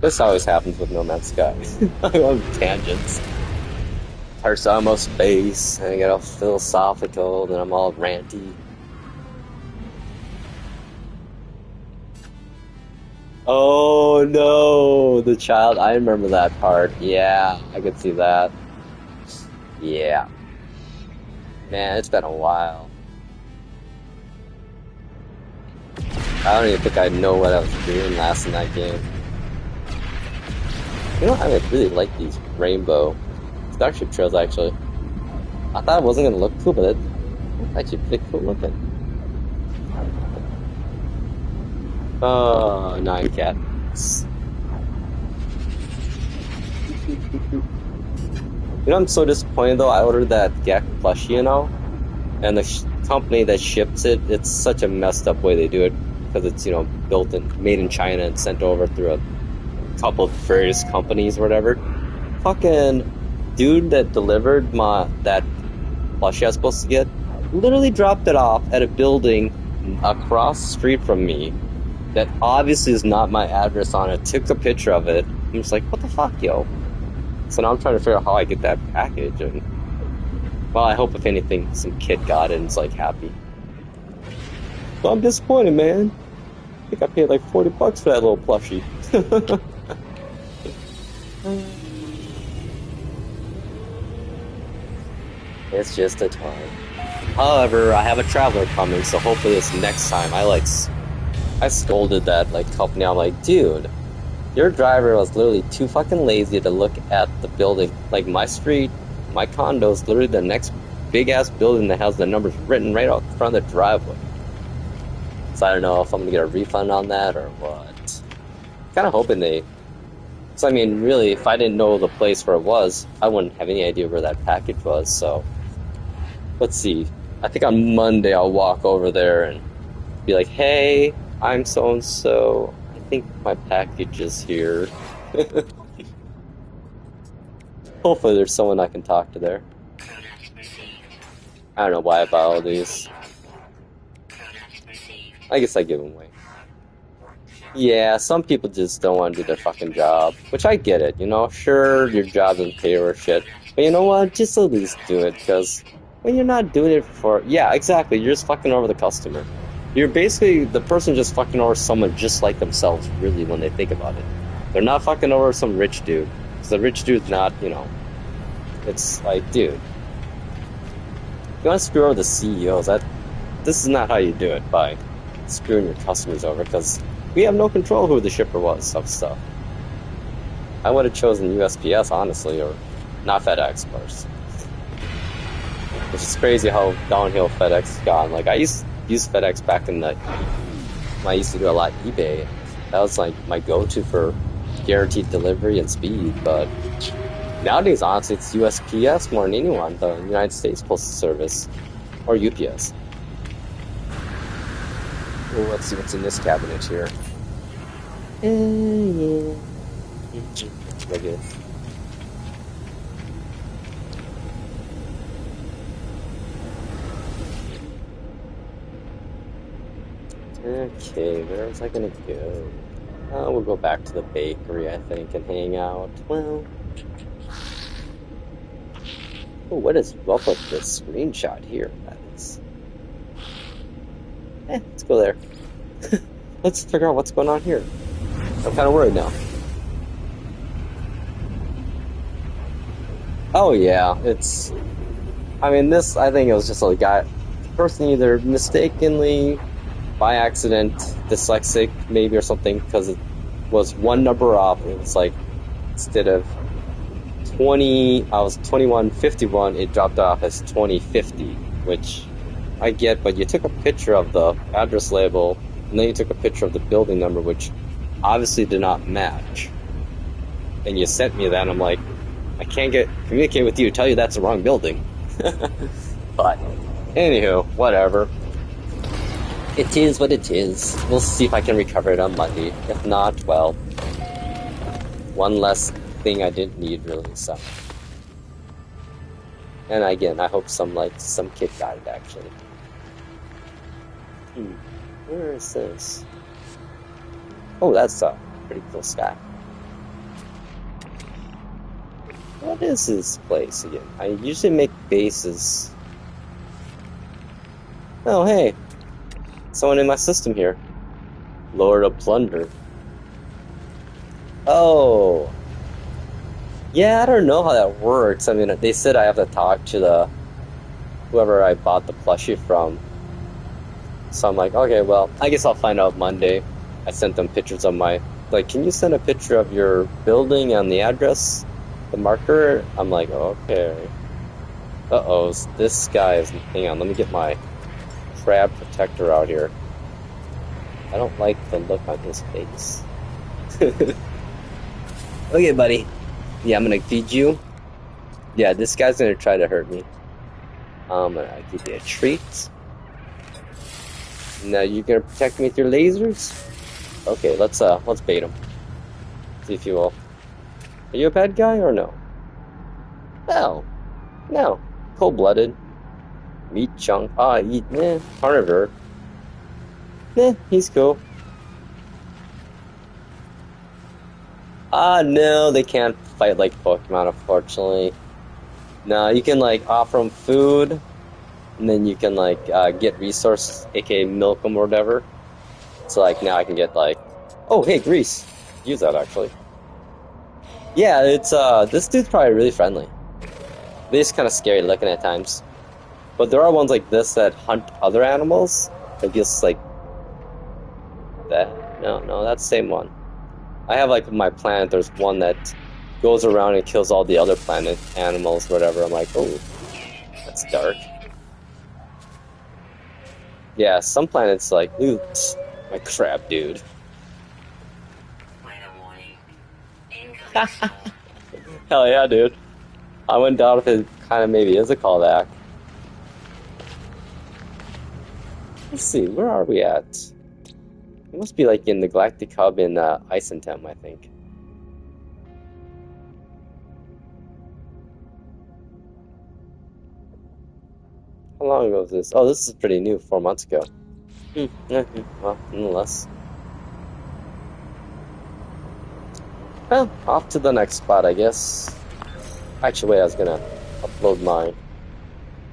This always happens with No Man's Sky. I love tangents. First I'm all space, and I get all philosophical, then I'm all ranty. Oh no, the child. I remember that part. Yeah, I could see that. Yeah. Man, it's been a while. I don't even think I know what I was doing last in that game. You know, I really like these rainbow Starship trails, actually. I thought it wasn't going to look cool, but it's actually pretty cool looking. Oh, 9 cats. You know, I'm so disappointed, though. I ordered that Gek plushie, you know? And the company that ships it, it's such a messed up way they do it. Because it's, you know, made in China and sent over through a couple of various companies or whatever. Fucking dude that delivered that plushie I was supposed to get literally dropped it off at a building across the street from me that obviously is not my address on it. Took a picture of it. I'm just like, what the fuck, yo? So now I'm trying to figure out how I get that package. And well, I hope if anything, some kid got it and is like happy. But I'm disappointed, man. I think I paid like $40 for that little plushie. It's just a toy. However, I have a traveler coming, so hopefully this next time I scolded that like company. I'm like, dude, your driver was literally too fucking lazy to look at the building. Like my street, my condo is literally the next big ass building that has the numbers written right out front of the driveway. So I don't know if I'm gonna get a refund on that or what. Kind of hoping they. So I mean, really, if I didn't know the place where it was, I wouldn't have any idea where that package was. So let's see. I think on Monday I'll walk over there and be like, "Hey, I'm so and so. I think my package is here. Hopefully there's someone I can talk to there. I don't know why I buy all these. I guess I give them away. Yeah, some people just don't want to do their fucking job, which I get it, you know? Sure, your job doesn't pay or shit, but you know what? Just at least do it, because when you're not doing it for... Yeah, exactly, you're just fucking over the customer. You're basically the person just fucking over someone just like themselves, really, when they think about it. They're not fucking over some rich dude, because the rich dude's not, you know... It's like, dude, you want to screw over the CEOs, this is not how you do it, by screwing your customers over, because we have no control who the shipper was of stuff. I would have chosen USPS, honestly, or not FedEx, of course. Which is crazy how downhill FedEx has gone. Like, I used to use FedEx back in the... I used to do a lot of eBay. That was, like, my go-to for guaranteed delivery and speed, but... Nowadays, honestly, it's USPS more than anyone, the United States Postal Service, or UPS. Well, let's see what's in this cabinet here. Yeah. Okay. Okay, where was I gonna go? We'll go back to the bakery, I think, and hang out. Well... Oh, what is up with this screenshot here? That is... let's go there. Let's figure out what's going on here. I'm kind of worried now. Oh yeah, it's... I mean, this, I think it was just a guy... person either mistakenly, by accident, dyslexic, maybe, or something, because it was one number off. It was like, instead of 20, I was 2151, it dropped off as 2050, which I get, but you took a picture of the address label, and then you took a picture of the building number, which obviously did not match. And you sent me that, and I'm like, I can't communicate with you, tell you that's the wrong building. But, anywho, whatever. It is what it is. We'll see if I can recover it on Monday. If not, well, one less thing I didn't need, really, so. And again, I hope some kid got it, actually. Where is this? Oh, that's a pretty cool sky. What is this place again? I usually make bases. Oh, hey. Someone in my system here. Lord of Plunder. Oh. Yeah, I don't know how that works. I mean, they said I have to talk to whoever I bought the plushie from. So I'm like, okay, well, I guess I'll find out Monday. I sent them pictures of my... Like, can you send a picture of your building and the address? The marker? I'm like, okay. Uh-oh, this guy is... Hang on, let me get my crab protector out here. I don't like the look on his face. Okay, buddy. Yeah, I'm gonna feed you. Yeah, this guy's gonna try to hurt me. I'm gonna give you a treat. Now you're gonna protect me with your lasers? Okay, let's bait him. See if you will. Are you a bad guy or no? No. No. Cold-blooded. Meat chunk. Carnivore. He's cool. No, they can't fight like Pokemon, unfortunately. No, you can, like, offer them food, and then you can, like, get resources, aka milk them or whatever. So, like, now I can get, like... Oh, hey, grease. Use that, actually. Yeah, it's, this dude's probably really friendly. They're just kind of scary looking at times. But there are ones like this that hunt other animals. I guess, like... That. No, that's the same one. I have, like, my planet, there's one that goes around and kills all the other planet animals, whatever. I'm like, oh, that's dark. Yeah, some planets, like, ooh, my crab dude. Hell yeah, dude. I went down if it kind of maybe is a callback. Let's see, where are we at? It must be like in the Galactic Hub in Ice and Tem, I think. How long ago was this? Oh, this is pretty new, 4 months ago. Well, nonetheless. Well, off to the next spot, I guess. Actually, wait, I was gonna upload my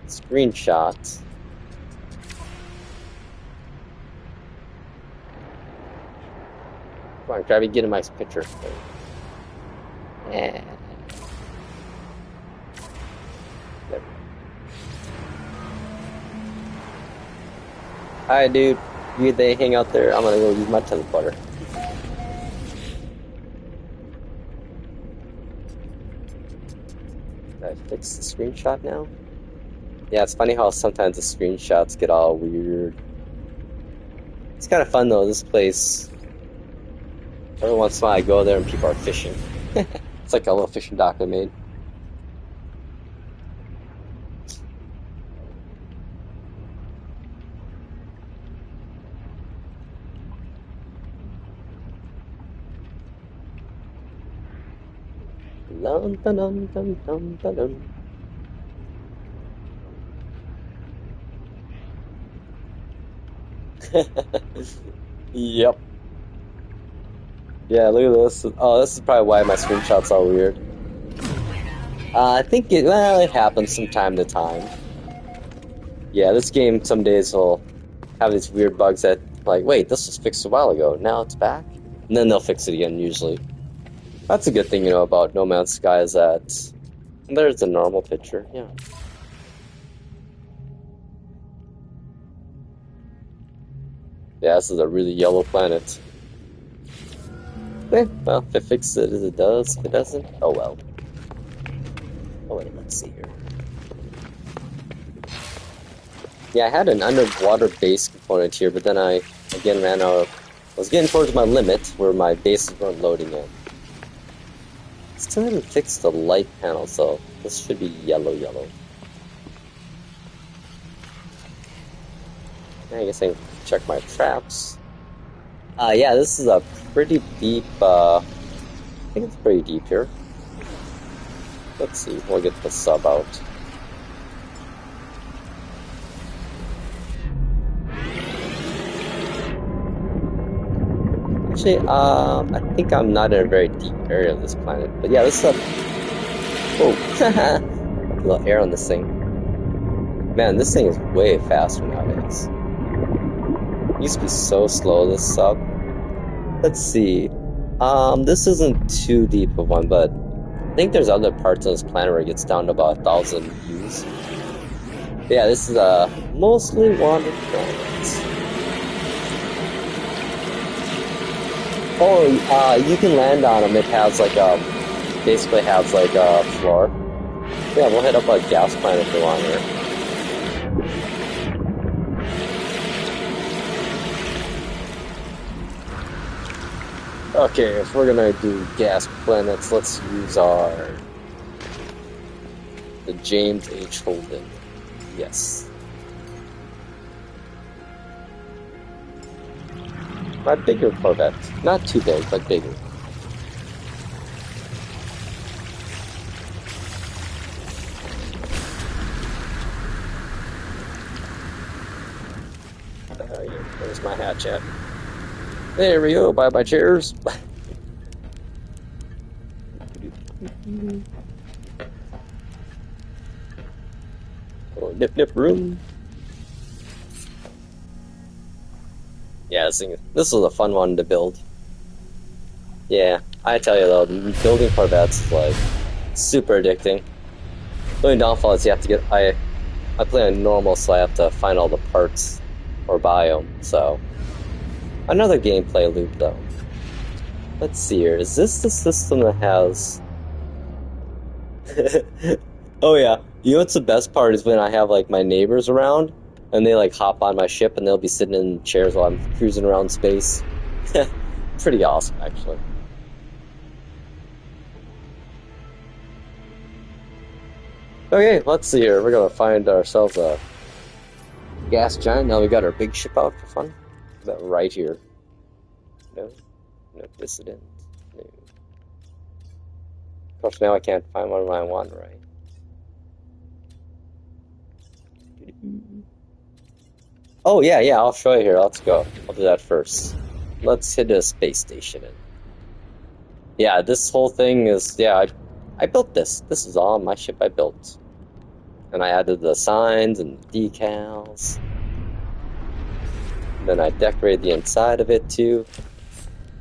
screenshot. Come on, Krabby, get in my picture. Yeah. There. Alright, dude. They hang out there. I'm gonna go use my teleporter. Did I fix the screenshot now? Yeah, it's funny how sometimes the screenshots get all weird. It's kind of fun though, this place. Every once in a while I go there and people are fishing. It's like a little fishing dock I made. Dun, dun, dun, dun, dun, dun, dun. Yep. Yeah, look at this. Oh, this is probably why my screenshots are weird. I think it happens from time to time. Yeah, this game some days will have these weird bugs that, like, wait, this was fixed a while ago, now it's back? And then they'll fix it again, usually. That's a good thing, about No Man's Sky is that there's a normal picture, yeah. Yeah, this is a really yellow planet. Well, if it fixes it as it does, if it doesn't, oh well. Oh wait, let's see here. Yeah, I had an underwater base component here, but then I, again, ran out of... I was getting towards my limit, where my bases weren't loading in. Still haven't fixed the light panel, so this should be yellow. I guess I can check my traps. Yeah, this is a pretty deep, I think it's pretty deep here. Let's see, we'll get the sub out. Actually, I think I'm not in a very deep area of this planet. But yeah, this is a... Whoa. A little air on this thing. Man, this thing is way faster nowadays. It used to be so slow, this sub. Let's see. This isn't too deep of one, but I think there's other parts of this planet where it gets down to about 1,000 views. Yeah, this is a mostly water planet. Oh, you can land on them. It has like basically has like a floor. Yeah, we'll hit up a gas plant if we want here. Okay, if we're gonna do gas planets, let's use the James H. Holden. Yes. My bigger Corvette. Not too big, but bigger. Where's my hatch at? There we go, buy my chairs. Oh, nip room. Yeah, this was a fun one to build. Yeah, I tell you though, building Corvettes is like super addicting. The only downfall is you have to get I play on normal, so I have to find all the parts or buy them. So another gameplay loop though. Let's see here. Is this the system that has? Oh yeah. You know what's the best part is when I have like my neighbors around and they like hop on my ship and they'll be sitting in chairs while I'm cruising around space. Pretty awesome, actually. Okay, let's see here. We're gonna find ourselves a gas giant. Now we got our big ship out for fun. Is that right here? No, no dissident. No. Of course, now I can't find one I want, right? Oh, yeah, yeah, I'll show you here. Let's go. I'll do that first. Let's hit a space station. Yeah, this whole thing is, yeah, I built this. This is all my ship I built. And I added the signs and decals. And then I decorated the inside of it too.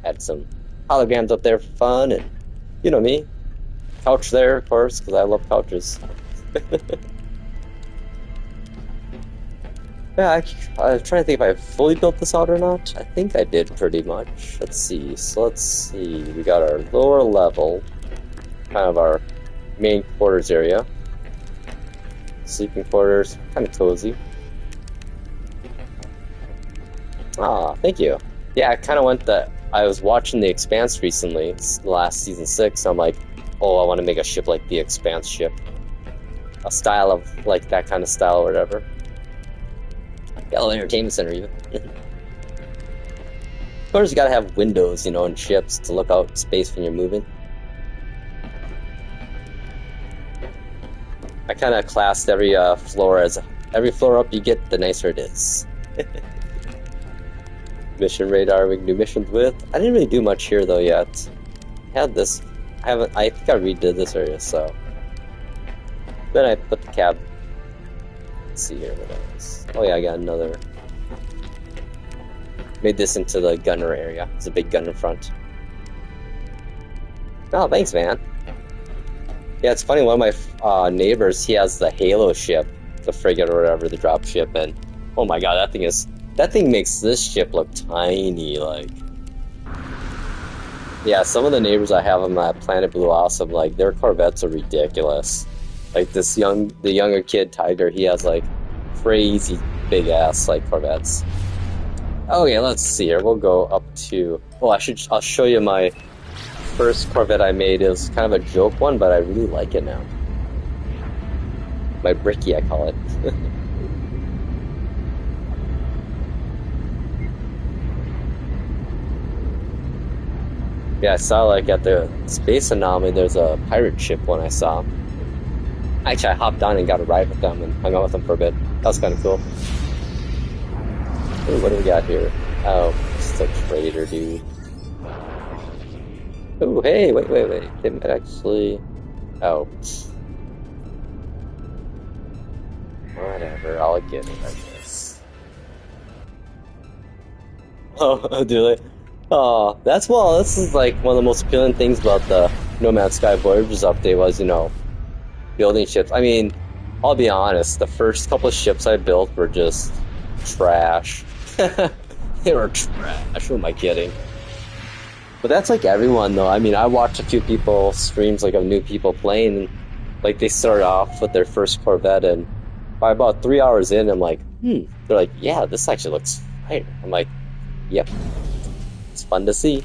Had some holograms up there for fun, and you know me. Couch there, of course, because I love couches. Yeah, I'm trying to think if I fully built this out or not. I think I did pretty much. Let's see. So let's see. We got our lower level, kind of our main quarters area. Sleeping quarters, kind of cozy. Ah, thank you. Yeah, I kind of went the. I was watching The Expanse recently, last season 6. So I'm like, oh, I want to make a ship like The Expanse ship, a style of like that kind of style or whatever. Yellow Entertainment Center, even. Of course, you gotta have windows, you know, in ships to look out space when you're moving. I kind of classed every floor as every floor up you get, the nicer it is. Mission radar, we can do missions with. I didn't really do much here though yet. I had this. I think I redid this area, so. Then I put the cab. Let's see here what else. Oh yeah, I got another. Made this into the gunner area. It's a big gun in front. Oh, thanks, man. Yeah, it's funny. One of my neighbors, he has the Halo ship, the frigate or whatever, the drop ship, and oh my god, that thing makes this ship look tiny. Like, yeah, some of the neighbors I have on that Planet Blue Awesome, like their Corvettes are ridiculous. Like the younger kid Tiger, he has like crazy big ass like Corvettes. Oh yeah, let's see here. We'll go up to. Oh, I'll show you my first Corvette I made. It was kind of a joke one, but I really like it now. My Bricky, I call it. Yeah, I saw like at the Space Anomaly, there's a pirate ship one I saw. Actually, I hopped on and got a ride with them and hung out with them for a bit. That was kind of cool. Ooh, what do we got here? Oh, just a trader, dude. Oh, hey, wait. It might actually. Oh. Whatever, I'll get it, I guess. Oh, do they? Oh, this is like one of the most appealing things about the No Man's Sky Voyages update was, you know, building ships. I mean, I'll be honest, the first couple of ships I built were just trash. They were trash, who am I kidding? But that's like everyone though. I mean, I watched a few people streams like of new people playing, and like they start off with their first Corvette, and by about 3 hours in, I'm like, they're like, yeah, this actually looks fire. I'm like, yep, it's fun to see.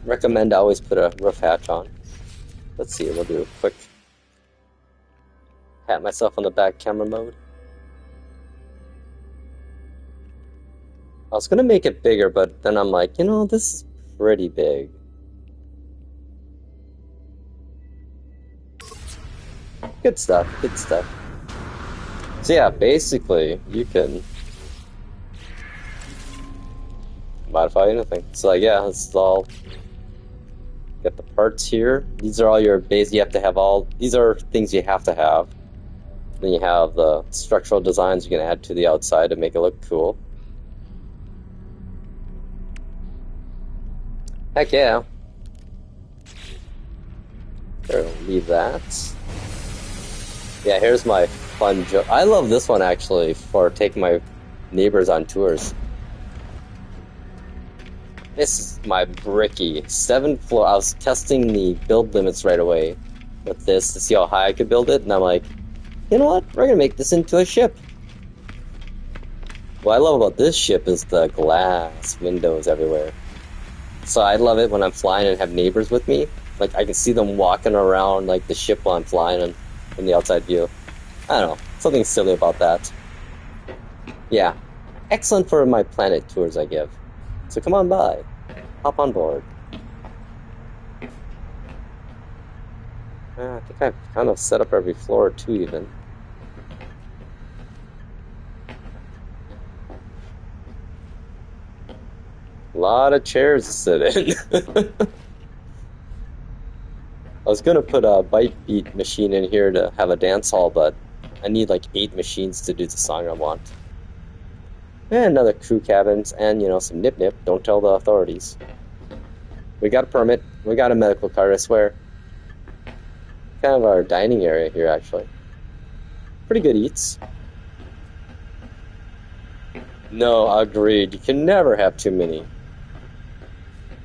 Recommend I always put a roof hatch on. Let's see, we'll do a quick pat myself on the back camera mode. I was gonna make it bigger, but then I'm like, you know, this is pretty big. Good stuff, good stuff. So yeah, basically, you can modify anything. So like, yeah, this is all. Got the parts here. These are all your base. You have to have all. These are things you have to have. Then you have the structural designs you can add to the outside to make it look cool. Heck yeah. There, leave that. Yeah, here's my fun joke. I love this one actually for taking my neighbors on tours. This is my Bricky 7th floor. I was testing the build limits right away with this to see how high I could build it, and I'm like, you know what? We're gonna make this into a ship. What I love about this ship is the glass windows everywhere. So I love it when I'm flying and have neighbors with me. Like I can see them walking around like the ship while I'm flying and in the outside view. I don't know, something silly about that. Yeah. excellent for my planet tours I give. So come on by. Hop on board. I think I've kind of set up every floor too, even. A lot of chairs to sit in. I was gonna put a bite beat machine in here to have a dance hall, but I need like 8 machines to do the song I want. And another crew cabins, and you know, some nip nip. Don't tell the authorities. We got a permit. We got a medical card, I swear. Kind of our dining area here, actually. Pretty good eats. No, agreed. You can never have too many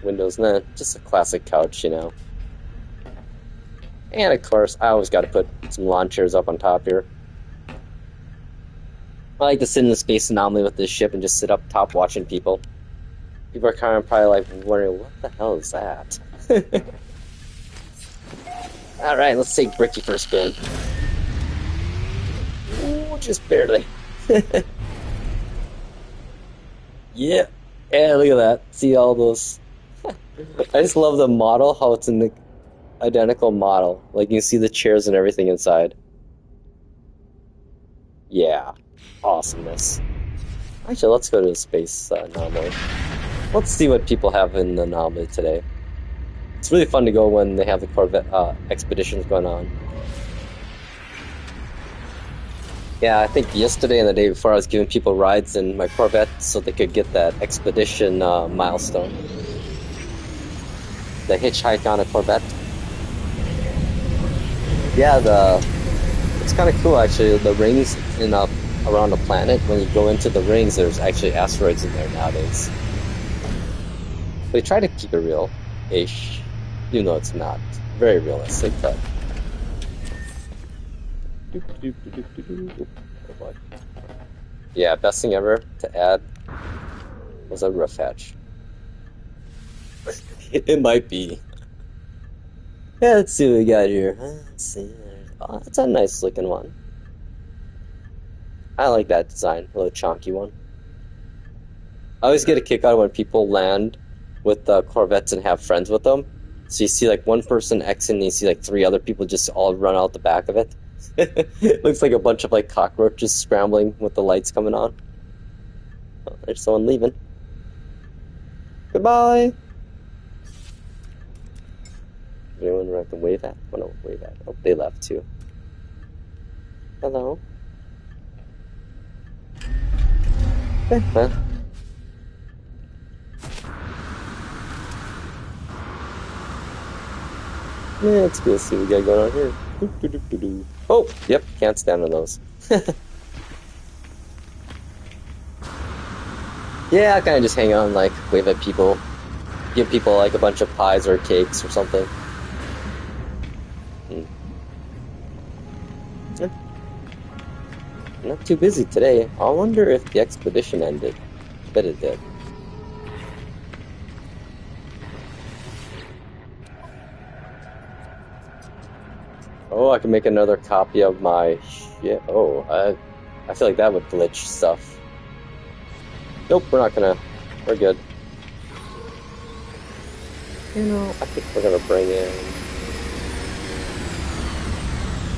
windows. Nah, just a classic couch, you know. And of course, I always got to put some lawn chairs up on top here. I like to sit in the space anomaly with this ship and just sit up top watching people. People are kind of probably like wondering, what the hell is that? Alright, let's take Bricky for a spin. Ooh, just barely. Yeah. Yeah, look at that. See all those. I just love the model, how it's in the identical model. Like, you can see the chairs and everything inside. Yeah. Awesomeness. Actually, let's go to the space anomaly. Let's see what people have in the anomaly today. It's really fun to go when they have the Corvette expeditions going on. Yeah, I think yesterday and the day before I was giving people rides in my Corvette so they could get that expedition milestone. The hitchhike on a Corvette. Yeah, it's kind of cool actually. The rings in around the planet, when you go into the rings, there's actually asteroids in there nowadays. They try to keep it real-ish. You know it's not. Very realistic, but... Yeah, best thing ever to add was a roof hatch. It might be. Yeah, let's see what we got here. Let's see. Oh, that's a nice looking one. I like that design, a little chunky one. I always get a kick out of when people land with Corvettes and have friends with them. So you see like one person exiting, and you see like 3 other people just all run out the back of it. It looks like a bunch of like cockroaches scrambling with the lights coming on. Oh, there's someone leaving. Goodbye. Anyone I can wave at? Oh no, wave at. Oh, they left too. Hello. Okay, well. Yeah, let's go see what we got going on here. Oh, yep, can't stand on those. Yeah, I kind of just hang on, like, wave at people. Give people, like, a bunch of pies or cakes or something. Yeah. Not too busy today. I wonder if the expedition ended. I bet it did. Oh, I can make another copy of my shit. Oh, I feel like that would glitch stuff. Nope, we're not gonna. We're good. You know, I think we're gonna bring in.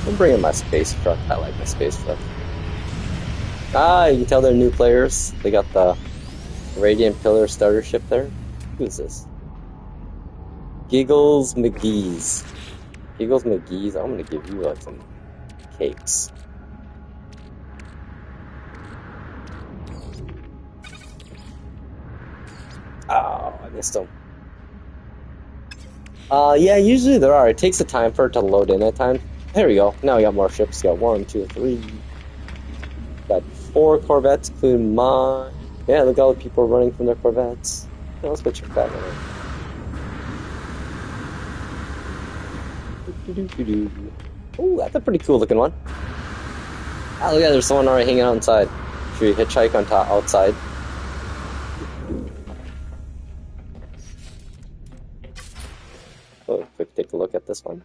I'm bringing my space truck. I like my space truck. Ah, you can tell they're new players. They got the Radiant Pillar starter ship there. Who's this? Giggles McGee's. Giggles McGee's. I'm gonna give you like some cakes. Oh, I missed them. Yeah, usually there are. It takes a time for it to load in at times. There we go. Now we got more ships. We got 1, 2, 3. Got 4 Corvettes, including mine. Yeah, look at all the people running from their Corvettes. Yeah, let's go check that one out. Ooh, that's a pretty cool looking one. Ah, look at there's someone already hanging out inside. Should we hitchhike on top outside? Oh, quick take a look at this one.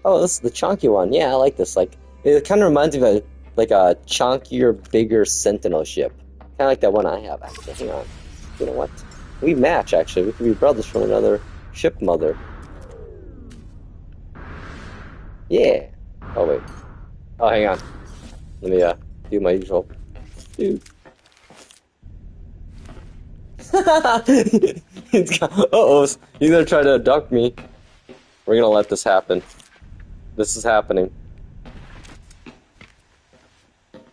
Oh, this is the chunky one. Yeah, I like this. Like, it kind of reminds me of a chunkier, bigger Sentinel ship. Kind of like that one I have, actually. Hang on. You know what? We match, actually. We could be brothers from another ship mother. Yeah. Oh, wait. Oh, hang on. Let me, do my usual. Dude. Uh-oh. He's gonna try to abduct me. We're gonna let this happen. This is happening.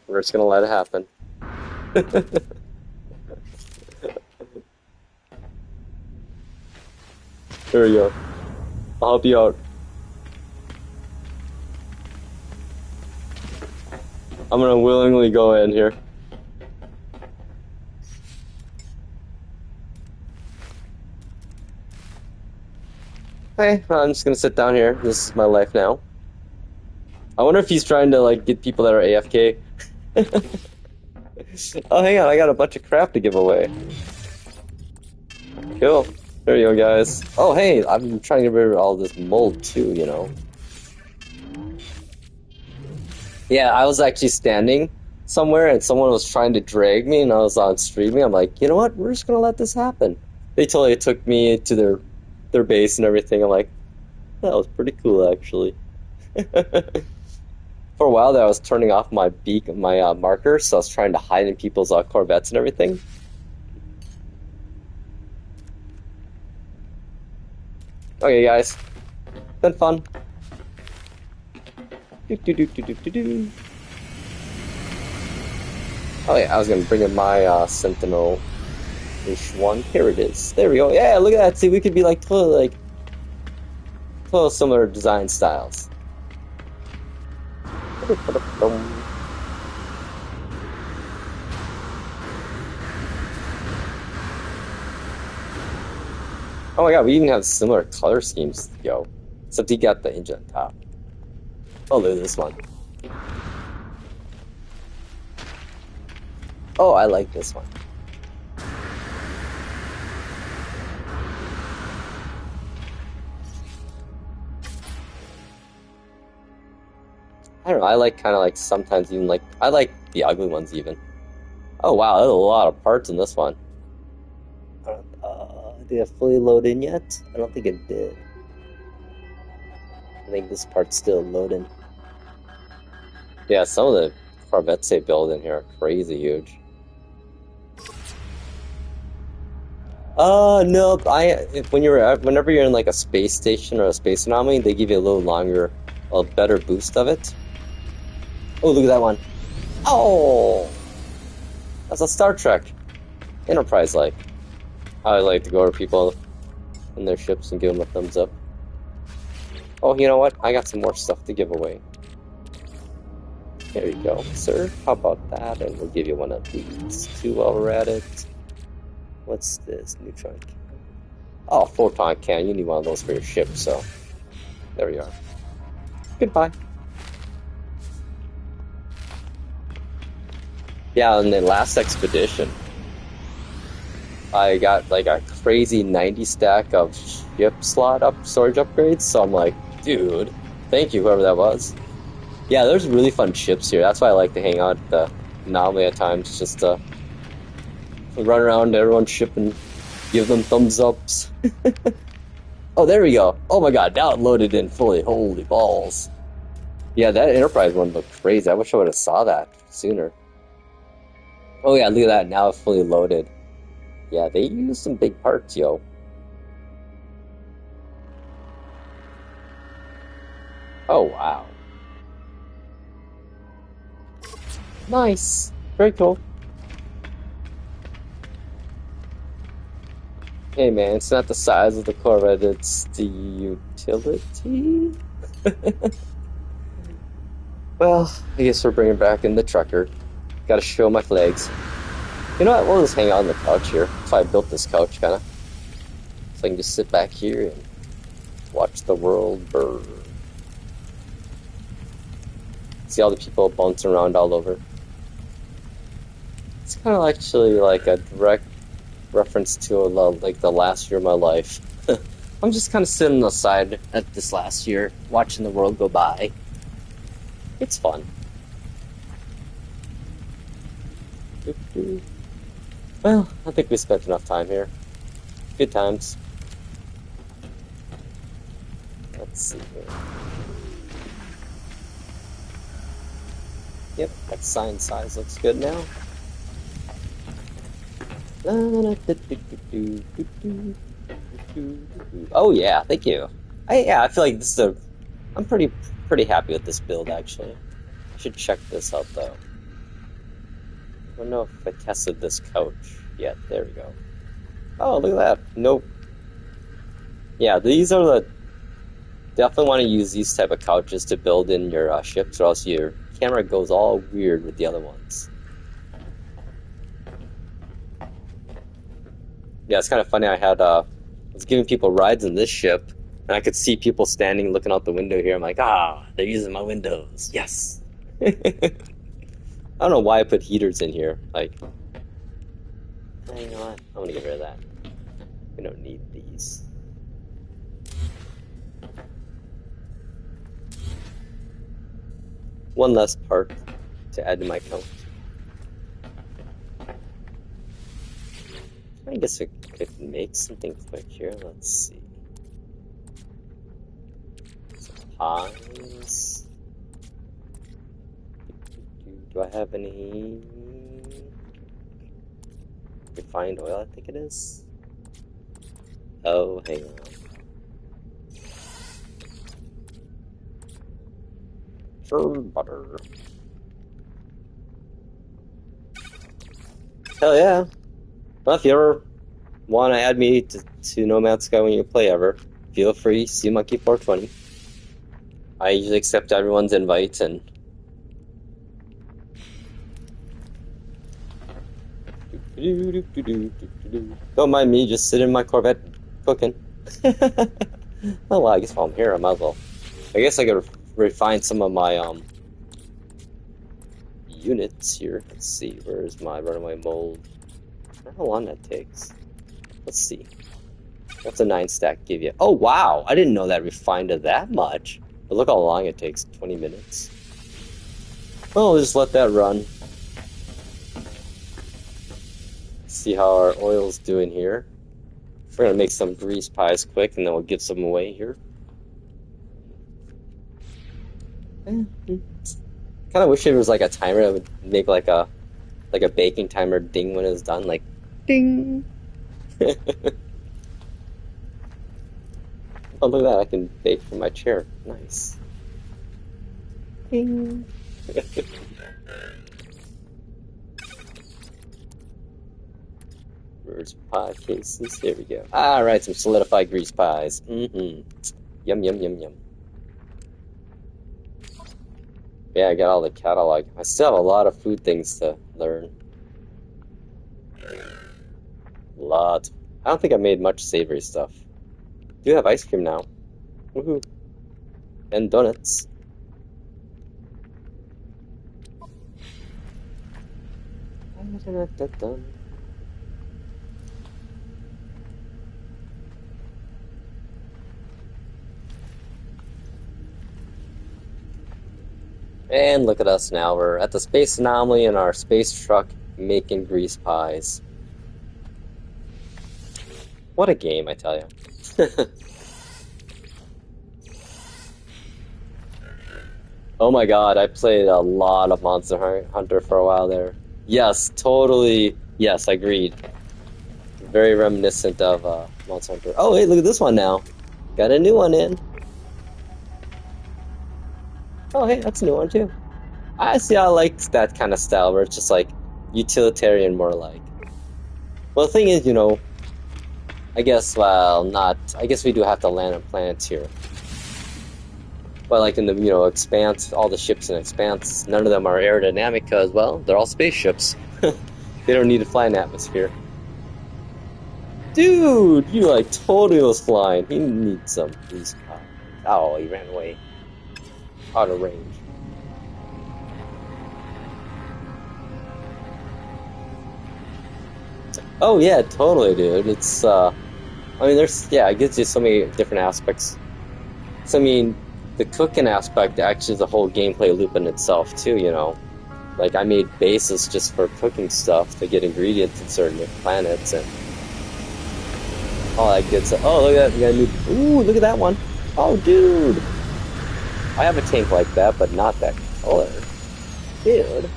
We're just gonna let it happen. There we go. I'll help you out. I'm gonna willingly go in here. Hey, I'm just gonna sit down here. This is my life now. I wonder if he's trying to like get people that are AFK. Oh, hang on, I got a bunch of crap to give away. Cool. There you go, guys. Oh, hey, I'm trying to get rid of all this mold too, you know. Yeah, I was actually standing somewhere and someone was trying to drag me and I was on streaming. I'm like, you know what? We're just gonna let this happen. They totally took me to their base and everything. I'm like, that was pretty cool actually. For a while there, I was turning off my marker, so I was trying to hide in people's Corvettes and everything. Okay, guys, been fun. Oh yeah, I was gonna bring in my Sentinel-ish one. Here it is. There we go. Yeah, look at that. See, we could be like totally similar design styles. Oh my god, we even have similar color schemes, yo. Except he got the engine on top. Oh, look at this one. Oh, I like this one. I don't know, I like kind of like sometimes even like, I like the ugly ones even. Oh wow, there's a lot of parts in this one. Did it fully load in yet? I don't think it did. I think this part's still loading. Yeah, some of the Corvettes they build in here are crazy huge. No, whenever you're in like a space station or a space anomaly, they give you a better boost of it. Oh, look at that one. Oh! That's a Star Trek. Enterprise-like. I like to go to people in their ships and give them a thumbs up. Oh, you know what? I got some more stuff to give away. There you go, sir. How about that? And we'll give you one of these too while we're at it. What's this? Neutron can. Oh, photon can. You need one of those for your ship, so there we are. Goodbye. Yeah, on the last expedition, I got like a crazy 90 stack of ship slot storage upgrades, so I'm like, dude, thank you, whoever that was. Yeah, there's really fun ships here. That's why I like to hang out at the anomaly at times, just to run around to everyone's ship and give them thumbs ups. Oh, there we go. Oh my god, now it loaded in fully. Holy balls. Yeah, that Enterprise one looked crazy. I wish I would have saw that sooner. Oh yeah, look at that. Now it's fully loaded. Yeah, they use some big parts, yo. Oh, wow. Nice. Very cool. Hey man, it's not the size of the Corvette, it's the utility? Well, I guess we're bringing back in the trucker. Gotta show my flags. You know what, we'll just hang out on the couch here. That's why I built this couch, kinda. So I can just sit back here and watch the world burn. See all the people bouncing around all over. It's kind of actually like a direct reference to like the last year of my life. I'm just kind of sitting on the side at this last year, watching the world go by. It's fun. Well, I think we spent enough time here. Good times. Let's see here. Yep, that sign size looks good now. Oh yeah, thank you. I feel like this is a. I'm pretty happy with this build actually. I should check this out though. I don't know if I tested this couch yet. There we go. Oh, look at that. Nope. Yeah, these are the. Definitely want to use these type of couches to build in your ships, or else your camera goes all weird with the other ones. Yeah, it's kind of funny. I was giving people rides in this ship, and I could see people standing looking out the window here. I'm like, they're using my windows. Yes. I don't know why I put heaters in here. Like, you know what? I'm gonna get rid of that. We don't need these. One less part to add to my count. I guess I could make something quick here. Let's see. Some pies. Do I have any refined oil? I think it is. Oh, hang on. Butter. Hell yeah. Well, if you ever want to add me to No Man's Sky when you play ever, feel free. See Monkey 420. I usually accept everyone's invites and. Don't mind me, just sitting in my Corvette cooking. Oh well, I guess while I'm here, I might as well. I guess I could refine some of my units here. Let's see, where's my runaway mold? I don't know how long that takes. Let's see. What's a 9 stack give you? Oh wow, I didn't know that refined to that much. But look how long it takes, 20 minutes. Well, we'll just let that run. See how our oil's doing here. We're gonna make some grease pies quick, and then we'll give some away here. Kind of wish there was like a timer that would make like a baking timer ding when it's done, like ding. Oh, look at that! I can bake from my chair. Nice. Ding. Where's pie cases? Here we go. All right, some solidified grease pies. Yum, yum, yum, yum. Yeah, I got all the catalog. I still have a lot of food things to learn. Lots. I don't think I made much savory stuff. Do have ice cream now. Woohoo. And donuts. And look at us now. We're at the space anomaly in our space truck making grease pies. What a game, I tell you. Oh my god, I played a lot of Monster Hunter for a while there. Yes, totally. Yes, agreed. Very reminiscent of Monster Hunter. Oh, hey, look at this one now. Got a new one in. Oh, hey, that's a new one too. I see. I like that kind of style where it's just like utilitarian, more like. Well, the thing is, you know, I guess, well, not. I guess we do have to land on planets here. But like in the, you know, Expanse, all the ships in Expanse, none of them are aerodynamic because, well, they're all spaceships. They don't need to fly in atmosphere. Dude, you like totally was flying. He needs some grease pie. Oh, he ran away. Out of range. Oh yeah, totally, dude. It's I mean, it gives you so many different aspects. So I mean, the cooking aspect actually is a whole gameplay loop in itself too, you know. Like, I made bases just for cooking stuff to get ingredients in certain planets and all that good stuff. Oh, look at that. We got a new. Ooh, look at that one. Oh, dude. I have a tank like that, but not that color. Dude.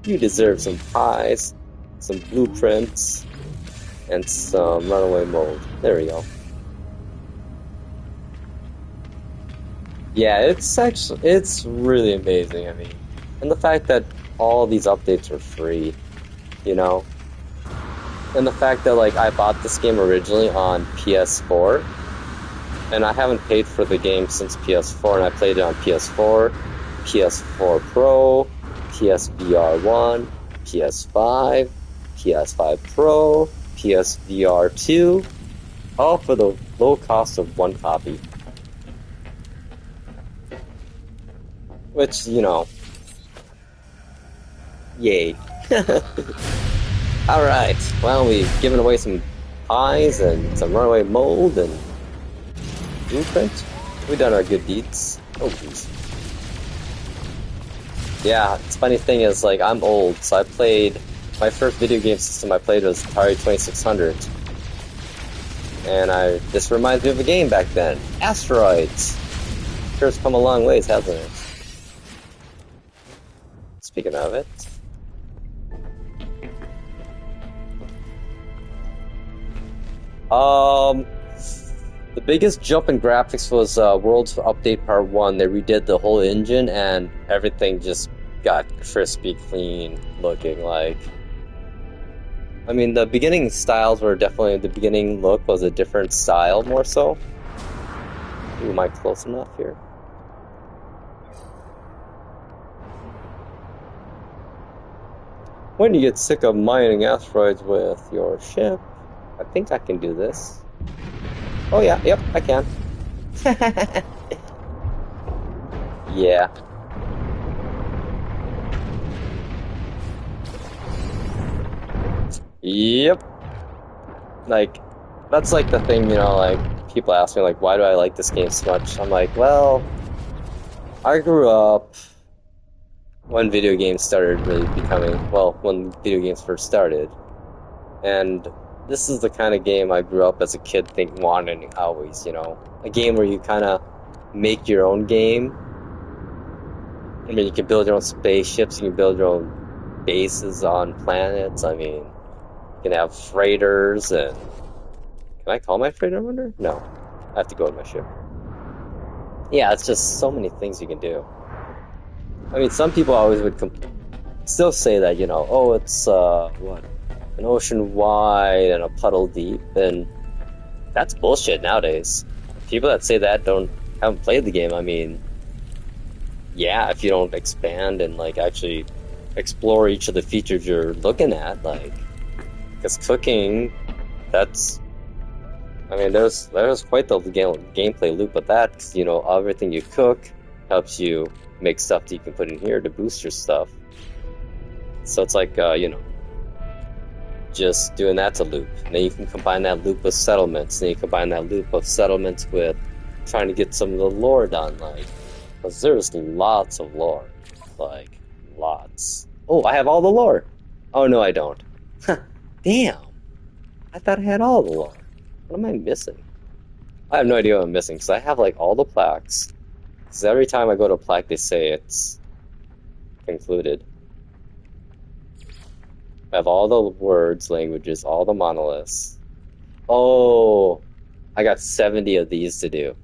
You deserve some pies, some blueprints, and some runaway mold. There we go. Yeah, it's really amazing. I mean, and the fact that all these updates are free, you know, and the fact that like I bought this game originally on PS4, and I haven't paid for the game since PS4, and I played it on PS4, PS4 Pro, PSVR 1, PS5, PS5 Pro, PSVR 2, all for the low cost of one copy. Which, you know, yay. Alright, well, we've given away some pies and some runaway mold and blueprint. We've done our good deeds. Oh, jeez. Yeah, it's funny thing is, like, I'm old, so I played... My first video game system I played was Atari 2600. And this reminds me of a game back then. Asteroids! Sure, it's come a long ways, hasn't it? Speaking of it... The biggest jump in graphics was World Update Part 1. They redid the whole engine and everything just got crispy clean looking. Like, I mean, the beginning styles were definitely, the beginning look was a different style more so. Ooh, am I close enough here? When you get sick of mining asteroids with your ship, I think I can do this. Oh yeah, yep, I can. Yeah. Yep. Like, that's like the thing, you know, like, people ask me, like, why do I like this game so much? I'm like, well, I grew up when video games started really becoming, well, when video games first started. And this is the kind of game I grew up as a kid wanting always, you know. A game where you kind of make your own game. I mean, you can build your own spaceships, you can build your own bases on planets. I mean, you can have freighters and... Can I call my freighter wonder? No. I have to go with my ship. Yeah, it's just so many things you can do. I mean, some people always would still say that, you know, oh, it's, what? An ocean wide and a puddle deep, and that's bullshit nowadays. People that say that haven't played the game. I mean, yeah, if you don't expand and like actually explore each of the features you're looking at, like, because cooking, that's, I mean, there's quite the gameplay loop with that, because, you know, everything you cook helps you make stuff that you can put in here to boost your stuff. So it's like, you know, just doing that's a loop. And then you can combine that loop with settlements. Then you combine that loop of settlements with trying to get some of the lore done, like, because there's lots of lore, like, lots. Oh, I have all the lore. Oh no, I don't. Damn, I thought I had all the lore. What am I missing? I have no idea what I'm missing, because I have like all the plaques. Because every time I go to a plaque, they say it's concluded. I have all the words, languages, all the monoliths. Oh, I got 70 of these to do.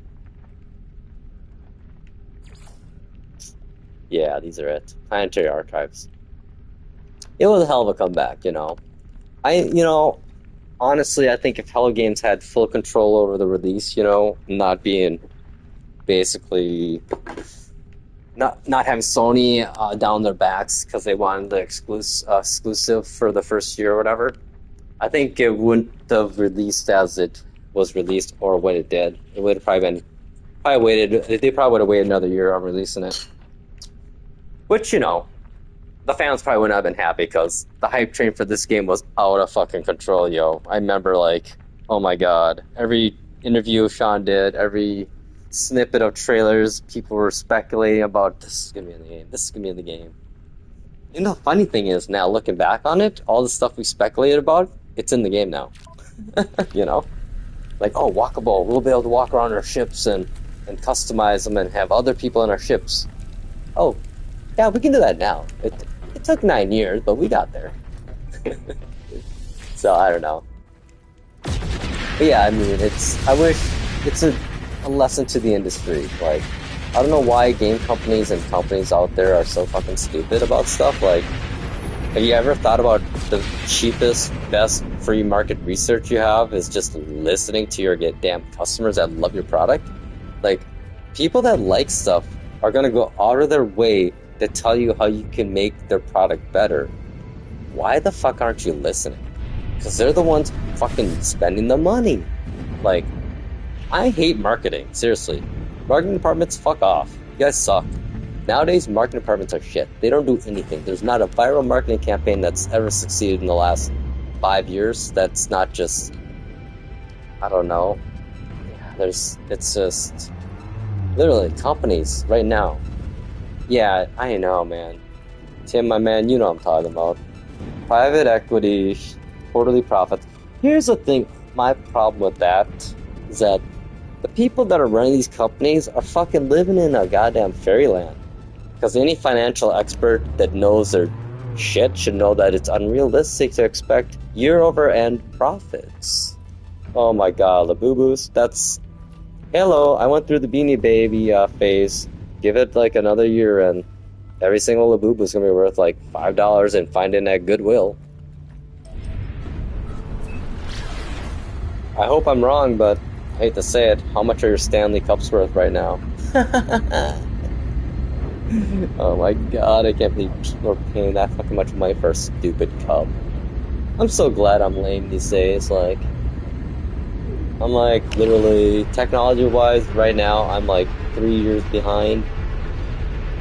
Yeah, these are it. Planetary archives. It was a hell of a comeback, you know. Honestly, I think if Hello Games had full control over the release, you know, not being basically not having Sony down their backs because they wanted the exclusive for the first year or whatever, I think it wouldn't have released as it was released or when it did. It would have they probably would have waited another year on releasing it. Which, you know, the fans probably wouldn't have been happy because the hype train for this game was out of fucking control, yo. I remember, like, oh my god, every interview Sean did, every snippet of trailers, people were speculating about this is gonna be in the game, this is gonna be in the game. You know, the funny thing is now looking back on it, all the stuff we speculated about, it's in the game now. You know? Like, oh, walkable, we'll be able to walk around our ships and customize them and have other people in our ships. Oh, yeah, we can do that now. It took 9 years, but we got there. So, I don't know. But yeah, I mean, I wish it's a lesson to the industry. Like, I don't know why game companies and companies out there are so fucking stupid about stuff. Like, have you ever thought about the cheapest, best free market research you have is just listening to your damn customers that love your product? Like, people that like stuff are gonna go out of their way to tell you how you can make their product better. Why the fuck aren't you listening? Because they're the ones fucking spending the money. Like, I hate marketing, seriously. Marketing departments, fuck off. You guys suck. Nowadays, marketing departments are shit. They don't do anything. There's not a viral marketing campaign that's ever succeeded in the last 5 years that's not just, I don't know. Yeah, it's just, literally, companies right now. Yeah, I know, man. Tim, my man, you know what I'm talking about. Private equity, quarterly profits. Here's the thing, my problem with that is that the people that are running these companies are fucking living in a goddamn fairyland. Because any financial expert that knows their shit should know that it's unrealistic to expect year-over-end profits. Oh my god, Labubu's, that's... Hello, I went through the Beanie Baby phase. Give it like another year and every single Labubu is going to be worth like $5 and find it at Goodwill. I hope I'm wrong, but I hate to say it, how much are your Stanley Cups worth right now? Oh my god, I can't believe people are paying that fucking much money for a stupid cup. I'm so glad I'm lame these days, like... I'm like, literally, technology-wise, right now, I'm like 3 years behind.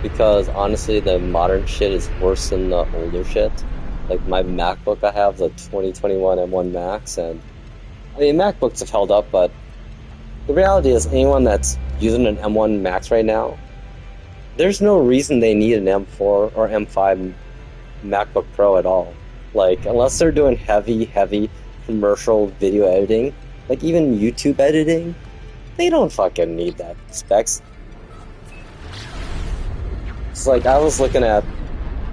Because, honestly, the modern shit is worse than the older shit. Like, my MacBook I have, the 2021 M1 Max, and... I mean, MacBooks have held up, but... The reality is, anyone that's using an M1 Max right now, there's no reason they need an M4 or M5 MacBook Pro at all. Like, unless they're doing heavy commercial video editing, like even YouTube editing, they don't fucking need that specs. It's like, I was looking at,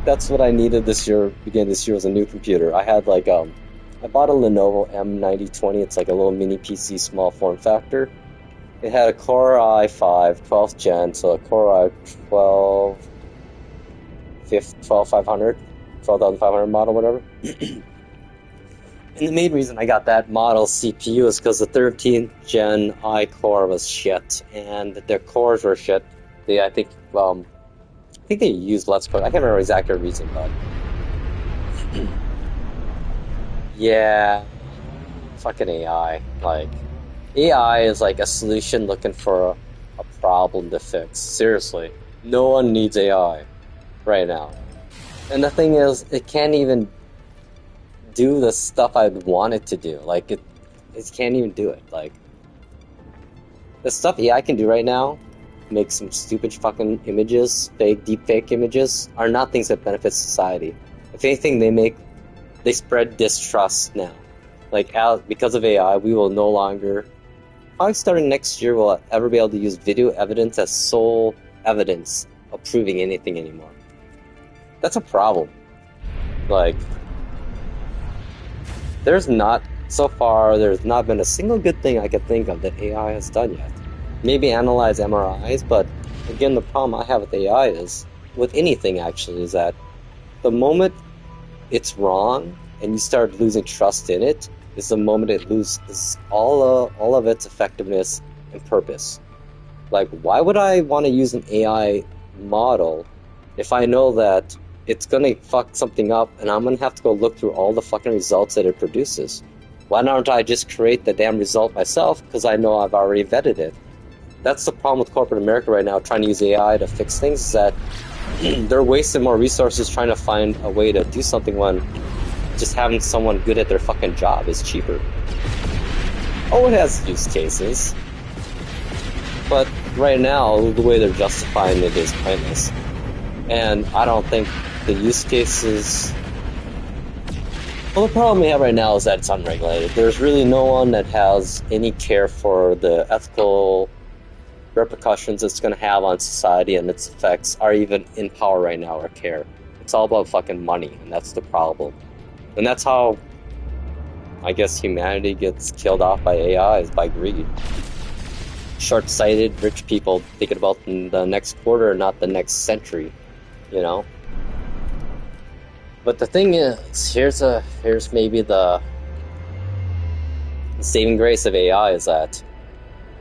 that's what I needed this year, beginning this year, was a new computer. I had like, I bought a Lenovo M9020, it's like a little mini PC, small form factor. It had a Core i5, 12th gen, so a Core i12, 12,500 model, whatever. And the main reason I got that model CPU is because the 13th gen i-Core was shit, and their cores were shit. I think they used less cores. I can't remember the exact reason, but... yeah, fucking AI. Like, AI is like a solution looking for a problem to fix. Seriously. No one needs AI right now. And the thing is, it can't even do the stuff I'd want it to do. Like, it can't even do it. Like, the stuff AI can do right now, make some stupid fucking images, deep fake images, are not things that benefit society. If anything, they spread distrust now. Like, because of AI, we will no longer, probably starting next year, we'll ever be able to use video evidence as sole evidence of proving anything anymore. That's a problem. Like, so far, there's not been a single good thing I could think of that AI has done yet. Maybe analyze MRIs, but again, the problem I have with AI is, with anything actually, is that the moment it's wrong and you start losing trust in it, is the moment it loses all of its effectiveness and purpose. Like, why would I want to use an AI model if I know that it's gonna fuck something up and I'm gonna have to go look through all the fucking results that it produces? Why don't I just create the damn result myself, because I know I've already vetted it? That's the problem with corporate America right now, trying to use AI to fix things, is that they're wasting more resources trying to find a way to do something when just having someone good at their fucking job is cheaper. Oh, it has use cases. But right now, the way they're justifying it is pointless. And I don't think the use cases... Well, the problem we have right now is that it's unregulated. There's really no one that has any care for the ethical repercussions it's going to have on society and its effects are even in power right now or care. It's all about fucking money, and that's the problem. And that's how, I guess, humanity gets killed off by AI, is by greed. Short-sighted rich people thinking about the next quarter, not the next century, you know? But the thing is, here's maybe the saving grace of AI is that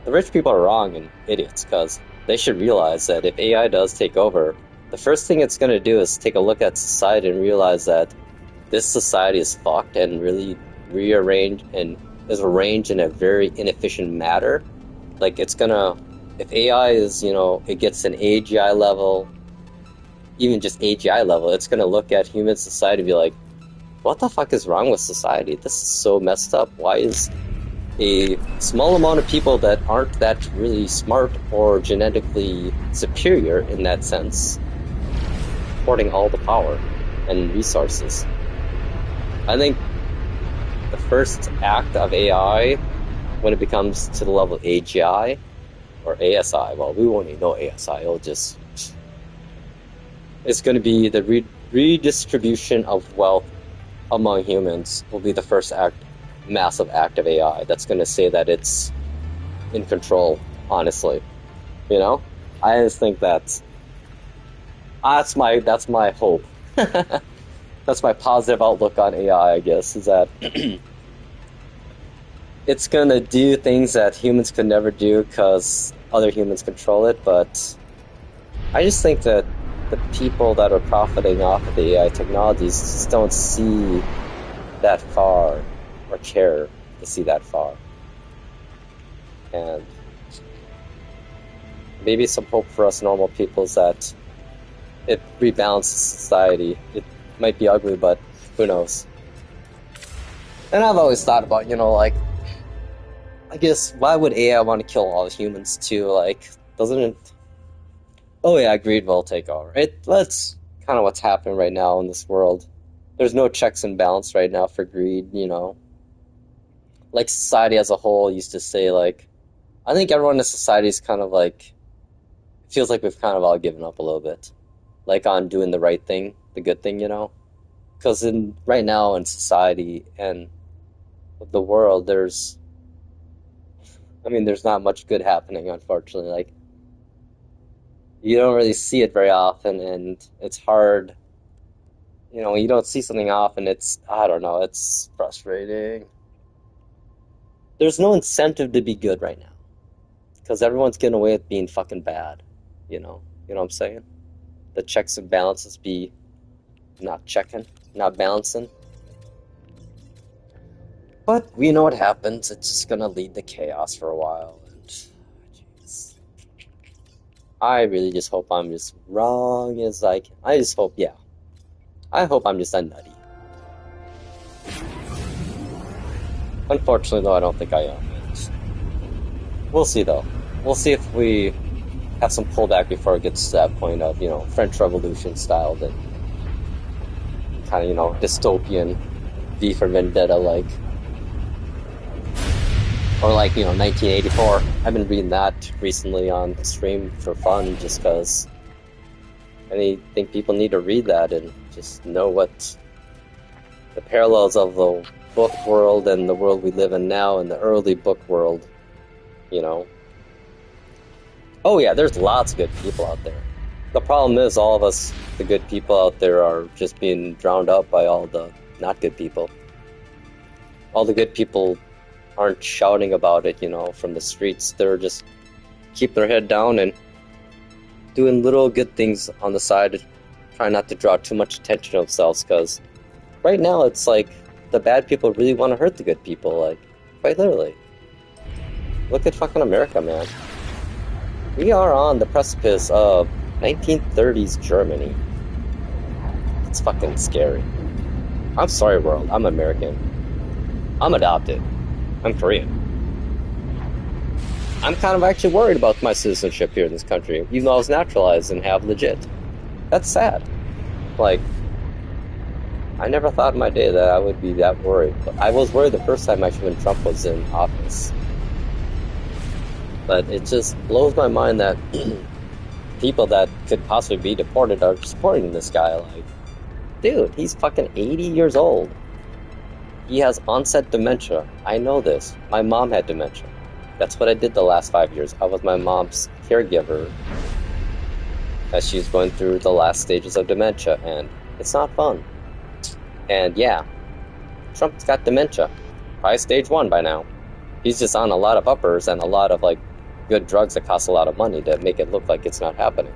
the rich people are wrong and idiots, because they should realize that if AI does take over, the first thing it's going to do is take a look at society and realize that this society is fucked and really rearranged and is arranged in a very inefficient manner. Like, it's gonna, if AI is, you know, it gets an AGI level, even just AGI level, it's gonna look at human society and be like, what the fuck is wrong with society? This is so messed up. Why is a small amount of people that aren't that really smart or genetically superior in that sense hoarding all the power and resources? I think the first act of AI, when it becomes to the level of AGI or ASI, well, we won't even know ASI, it's going to be the redistribution of wealth among humans will be the first massive act of AI that's going to say that it's in control, honestly. You know? I just think that's my hope. That's my positive outlook on AI, I guess, is that it's gonna do things that humans could never do because other humans control it, but I just think that the people that are profiting off of the AI technologies just don't see that far or care to see that far. And maybe some hope for us normal people is that it rebalances society. It might be ugly, but who knows? And I've always thought about, you know, like, I guess, why would AI want to kill all the humans too? Like, doesn't it... Oh yeah, greed will take over. That's kind of what's happening right now in this world. There's no checks and balance right now for greed, you know. Like, society as a whole used to say, like, I think everyone in society is kind of like, it feels like we've kind of all given up a little bit. Like, on doing the right thing, the good thing, you know? Because right now in society and the world, there's not much good happening, unfortunately. Like, you don't really see it very often, and it's hard. You know, when you don't see something often, I don't know, it's frustrating. There's no incentive to be good right now, because everyone's getting away with being fucking bad, you know? You know what I'm saying? The checks and balances be not checking, not balancing. But we know what happens. It's just gonna lead to chaos for a while, and jeez. I really just hope I'm just wrong. I just hope, yeah. I hope I'm just a nutty. Unfortunately, though, I don't think I am. We'll see, though. We'll see if we have some pullback before it gets to that point of, you know, French Revolution style, that kind of, you know, dystopian V for Vendetta, like. Or like, you know, 1984. I've been reading that recently on stream for fun, just because I think people need to read that and just know what the parallels of the book world and the world we live in now and the early book world, you know. Oh yeah, there's lots of good people out there. The problem is all of us, the good people out there, are just being drowned out by all the not good people. All the good people aren't shouting about it, you know, from the streets. They're just keep their head down and doing little good things on the side, trying not to draw too much attention to themselves, because right now it's like the bad people really want to hurt the good people, like, quite literally. Look at fucking America, man. We are on the precipice of 1930s Germany. It's fucking scary. I'm sorry, world. I'm American. I'm adopted. I'm Korean. I'm kind of actually worried about my citizenship here in this country, even though I was naturalized and have legit. That's sad. Like, I never thought in my day that I would be that worried. But I was worried the first time actually when Trump was in office. But it just blows my mind that people that could possibly be deported are supporting this guy. Like, dude, he's fucking 80 years old. He has onset dementia. I know this. My mom had dementia. That's what I did the last 5 years. I was my mom's caregiver as she's going through the last stages of dementia, and it's not fun. And yeah, Trump's got dementia. Probably stage 1 by now. He's just on a lot of uppers and a lot of, like, good drugs that cost a lot of money to make it look like it's not happening.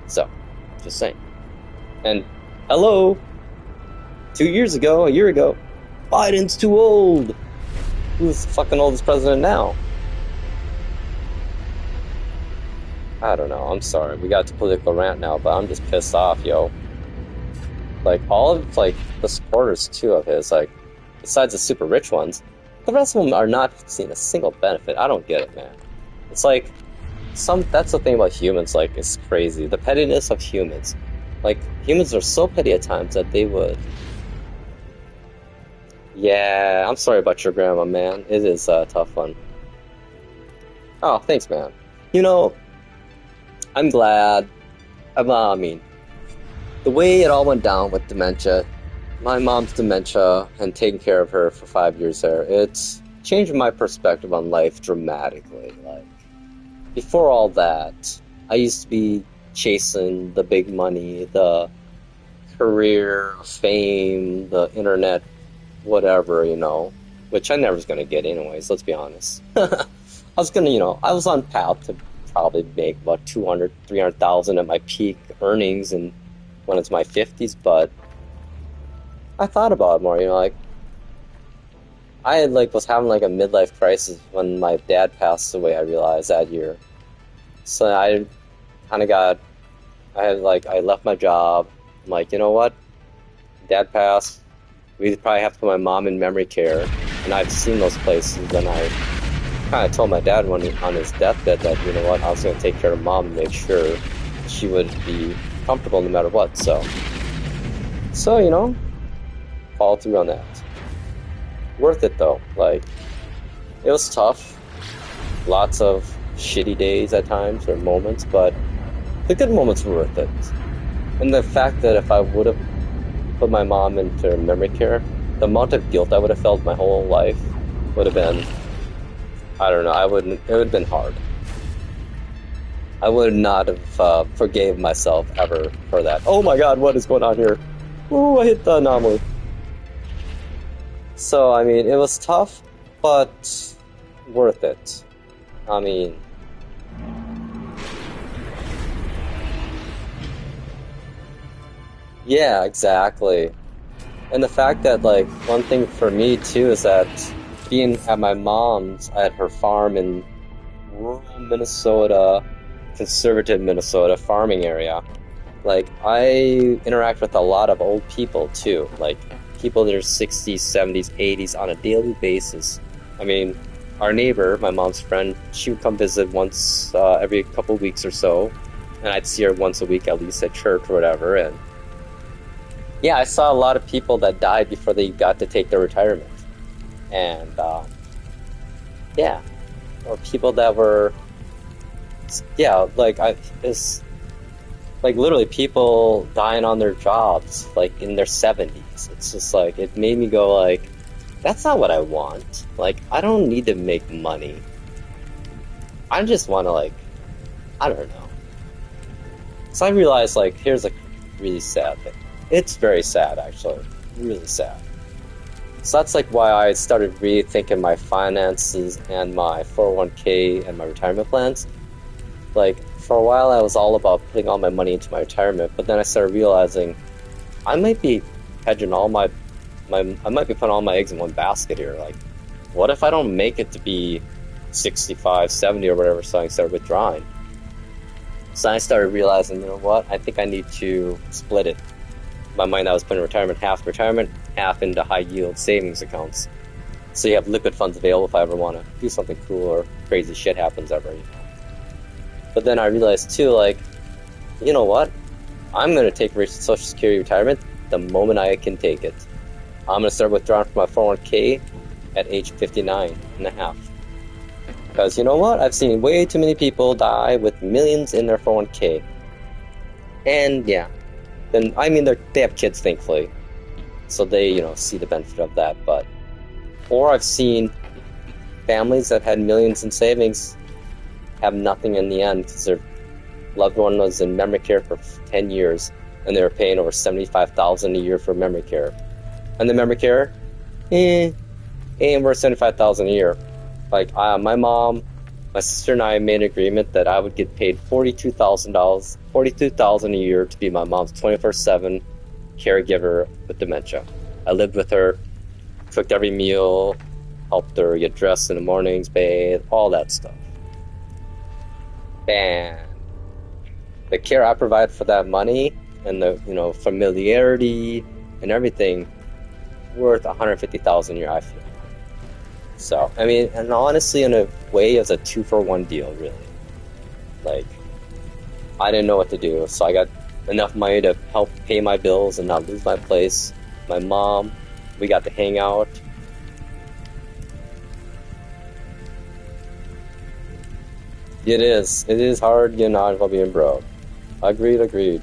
So, just saying. And, hello! 2 years ago, a year ago, Biden's too old! Who's the fucking oldest president now? I don't know, I'm sorry. We got to political rant now, but I'm just pissed off, yo. Like, all of, like, the supporters, too, of his, like, besides the super rich ones, the rest of them are not seeing a single benefit. I don't get it, man. It's like, that's the thing about humans, like, it's crazy. The pettiness of humans. Like, humans are so petty at times that they would... Yeah, I'm sorry about your grandma, man. It is a tough one. Oh, thanks, man. You know, I'm glad. I mean, the way it all went down with dementia, my mom's dementia, and taking care of her for 5 years there, it's changed my perspective on life dramatically. Like, before all that, I used to be chasing the big money, the career, fame, the internet, whatever, you know, which I never was going to get anyways, let's be honest. I was going to, you know, I was on path to probably make about 200, 300,000 at my peak earnings and when it's my 50s, but I thought about it more, you know, like, I had, like, was having, like, a midlife crisis when my dad passed away, I realized, that year. So I kind of I left my job. I'm like, you know what? Dad passed. We probably have to put my mom in memory care. And I've seen those places, and I kind of told my dad on his deathbed that, you know what, I was going to take care of mom and make sure she would be comfortable no matter what, so, you know, follow through on that. Worth it, though. Like, it was tough. Lots of shitty days at times, or moments, but the good moments were worth it. And the fact that if I would have put my mom into memory care, the amount of guilt I would have felt my whole life would have been, I don't know, it would have been hard. I would not have forgave myself ever for that. Oh my god, what is going on here? Ooh, I hit the anomaly. So, I mean, it was tough, but worth it. I mean... Yeah, exactly. And the fact that, like, one thing for me, too, is that being at my mom's, at her farm in rural Minnesota, conservative Minnesota farming area, like, I interact with a lot of old people, too. Like, people that are 60s, 70s, 80s on a daily basis. I mean, our neighbor, my mom's friend, she would come visit once every couple weeks or so, and I'd see her once a week at least at church or whatever, and yeah, I saw a lot of people that died before they got to take their retirement. And, yeah, or people that were, yeah, like, it's, like, literally people dying on their jobs, like, in their 70s. It's just, like, it made me go, like, that's not what I want. Like, I don't need to make money. I just want to, like, I don't know. So I realized, like, here's a really sad thing. It's very sad, actually. Really sad. So that's, like, why I started rethinking my finances and my 401k and my retirement plans. Like, for a while I was all about putting all my money into my retirement, but then I started realizing I might be hedging all I might be putting all my eggs in one basket here. Like, what if I don't make it to be 65, 70 or whatever, so I started withdrawing? So I started realizing, you know what, I think I need to split it. In my mind, I was putting half retirement, half into high yield savings accounts. So you have liquid funds available if I ever want to do something cool or crazy shit happens ever, you know. But then I realized too, like, you know what? I'm gonna take Social Security retirement the moment I can take it. I'm gonna start withdrawing from my 401k at age 59 and a half. Because you know what? I've seen way too many people die with millions in their 401k. And yeah, then I mean they have kids, thankfully, so they, you know, see the benefit of that. But or I've seen families that had millions in savings have nothing in the end because their loved one was in memory care for 10 years and they were paying over $75,000 a year for memory care. And the memory care, ain't worth $75,000 a year. Like my mom, my sister, and I made an agreement that I would get paid $42,000 a year to be my mom's 24/7 caregiver with dementia. I lived with her, cooked every meal, helped her get dressed in the mornings, bathe, all that stuff. And the care I provide for that money and the, you know, familiarity and everything, worth $150,000 a year, I feel. So I mean, and honestly, in a way, it's a 2-for-1 deal, really. Like, I didn't know what to do, so I got enough money to help pay my bills and not lose my place. My mom, we got to hang out. It is hard getting out while being broke. Agreed.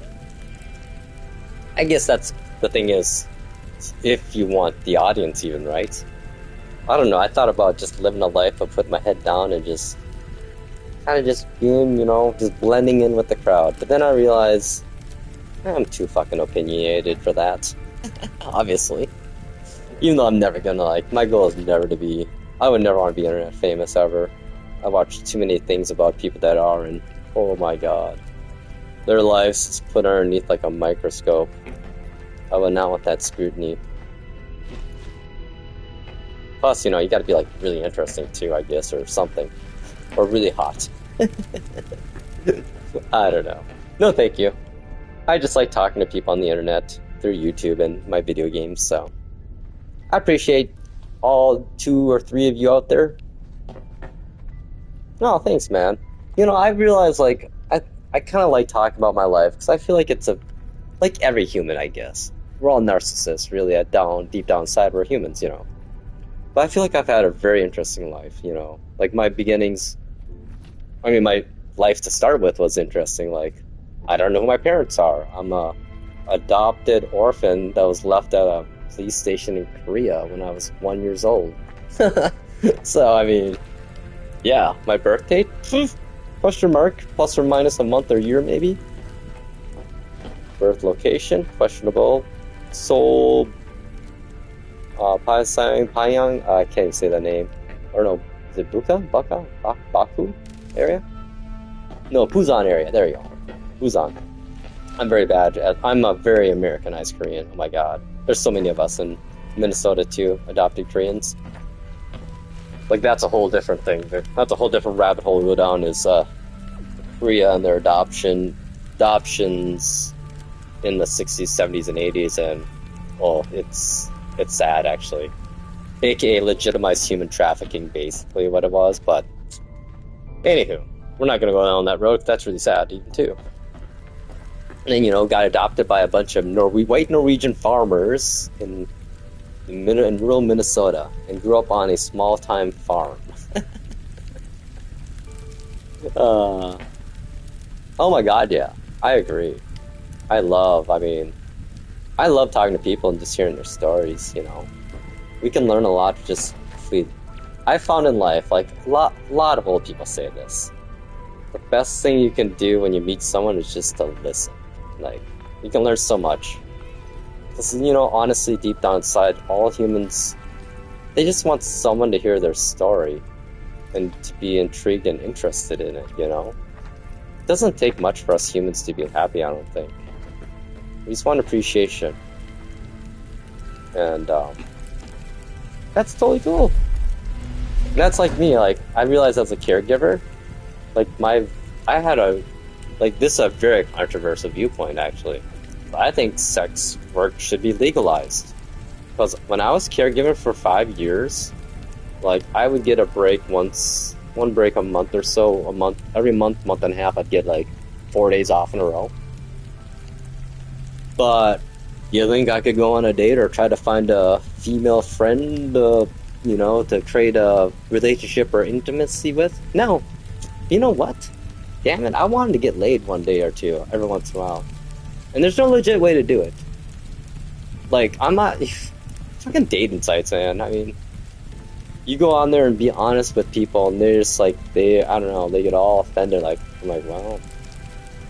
I guess that's the thing is, if you want the audience even, right? I don't know, I thought about just living a life of putting my head down and just kind of just being, you know, just blending in with the crowd. But then I realized I'm too fucking opinionated for that. Obviously. Even though I'm never gonna, like, my goal is never to be, I would never want to be internet famous ever. I watched too many things about people that are, and oh my god. Their lives is put underneath like a microscope. I would not want that scrutiny. Plus, you know, you gotta be like really interesting too, I guess, or something. Or really hot. I don't know. No, thank you. I just like talking to people on the internet through YouTube and my video games, so I appreciate all 2 or 3 of you out there. Oh, thanks, man. You know, I realize, like, I kind of like talking about my life, because I feel like it's like every human, I guess. We're all narcissists, really, deep down inside, we're humans, you know. But I feel like I've had a very interesting life, you know. Like, my beginnings, I mean, my life to start with was interesting. Like, I don't know who my parents are. I'm a adopted orphan that was left at a police station in Korea when I was 1 year old. So, I mean, yeah, my birth date? Question mark, plus or minus a month or year, maybe. Birth location, questionable. Seoul, Pyongyang, I can't even say that name. Or no, is it Baku area? No, Busan area, there you go. Busan. I'm very bad I'm a very Americanized Korean, oh my god. There's so many of us in Minnesota too, adopted Koreans. Like, that's a whole different thing. That's a whole different rabbit hole to go down, is Korea and their adoptions in the 60s, 70s, and 80s, and, well, it's sad, actually. AKA legitimized human trafficking, basically, what it was, but anywho, we're not going to go down that road, that's really sad, even, too. And then, you know, got adopted by a bunch of white Norwegian farmers in rural Minnesota, and grew up on a small-time farm. Oh my god, yeah, I agree. I love talking to people and just hearing their stories, you know. We can learn a lot just I found in life, like, a lot of old people say this. The best thing you can do when you meet someone is just to listen. Like, you can learn so much. Because, you know, honestly, deep down inside, all humans, they just want someone to hear their story and to be intrigued and interested in it, you know? It doesn't take much for us humans to be happy, I don't think. We just want appreciation. And, that's totally cool. And that's like me, like, I realized as a caregiver, like, this is a very controversial viewpoint, actually. I think sex work should be legalized. Because when I was caregiver for 5 years, Like, I would get a break one break a month or so, every month and a half, I'd get like 4 days off in a row. But you think I could go on a date or try to find a female friend, to create a relationship or intimacy with? No. You know what? Damn it, I wanted to get laid one day or two, every once in a while. And there's no legit way to do it. Like, I'm not... Fucking dating sites, man. I mean, you go on there and be honest with people, and they're just like, I don't know, they get all offended. Like, I'm like, well,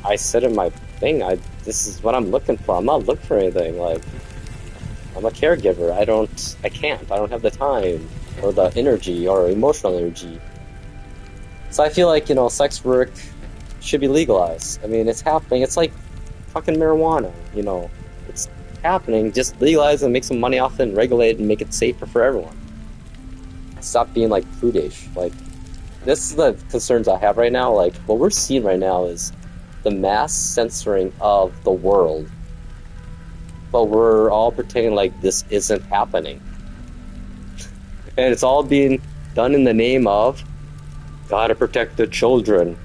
I said in my thing, this is what I'm looking for. I'm not looking for anything. Like, I'm a caregiver. I don't have the time, or the energy, or emotional energy. So I feel like, sex work should be legalized. I mean, it's happening. It's like fucking marijuana, It's happening. Just legalize and make some money off it and regulate it and make it safer for everyone. Stop being like prudish. Like, this is the concerns I have right now. Like, what we're seeing right now is the mass censoring of the world. But we're all pretending like this isn't happening. And it's all being done in the name of gotta protect the children.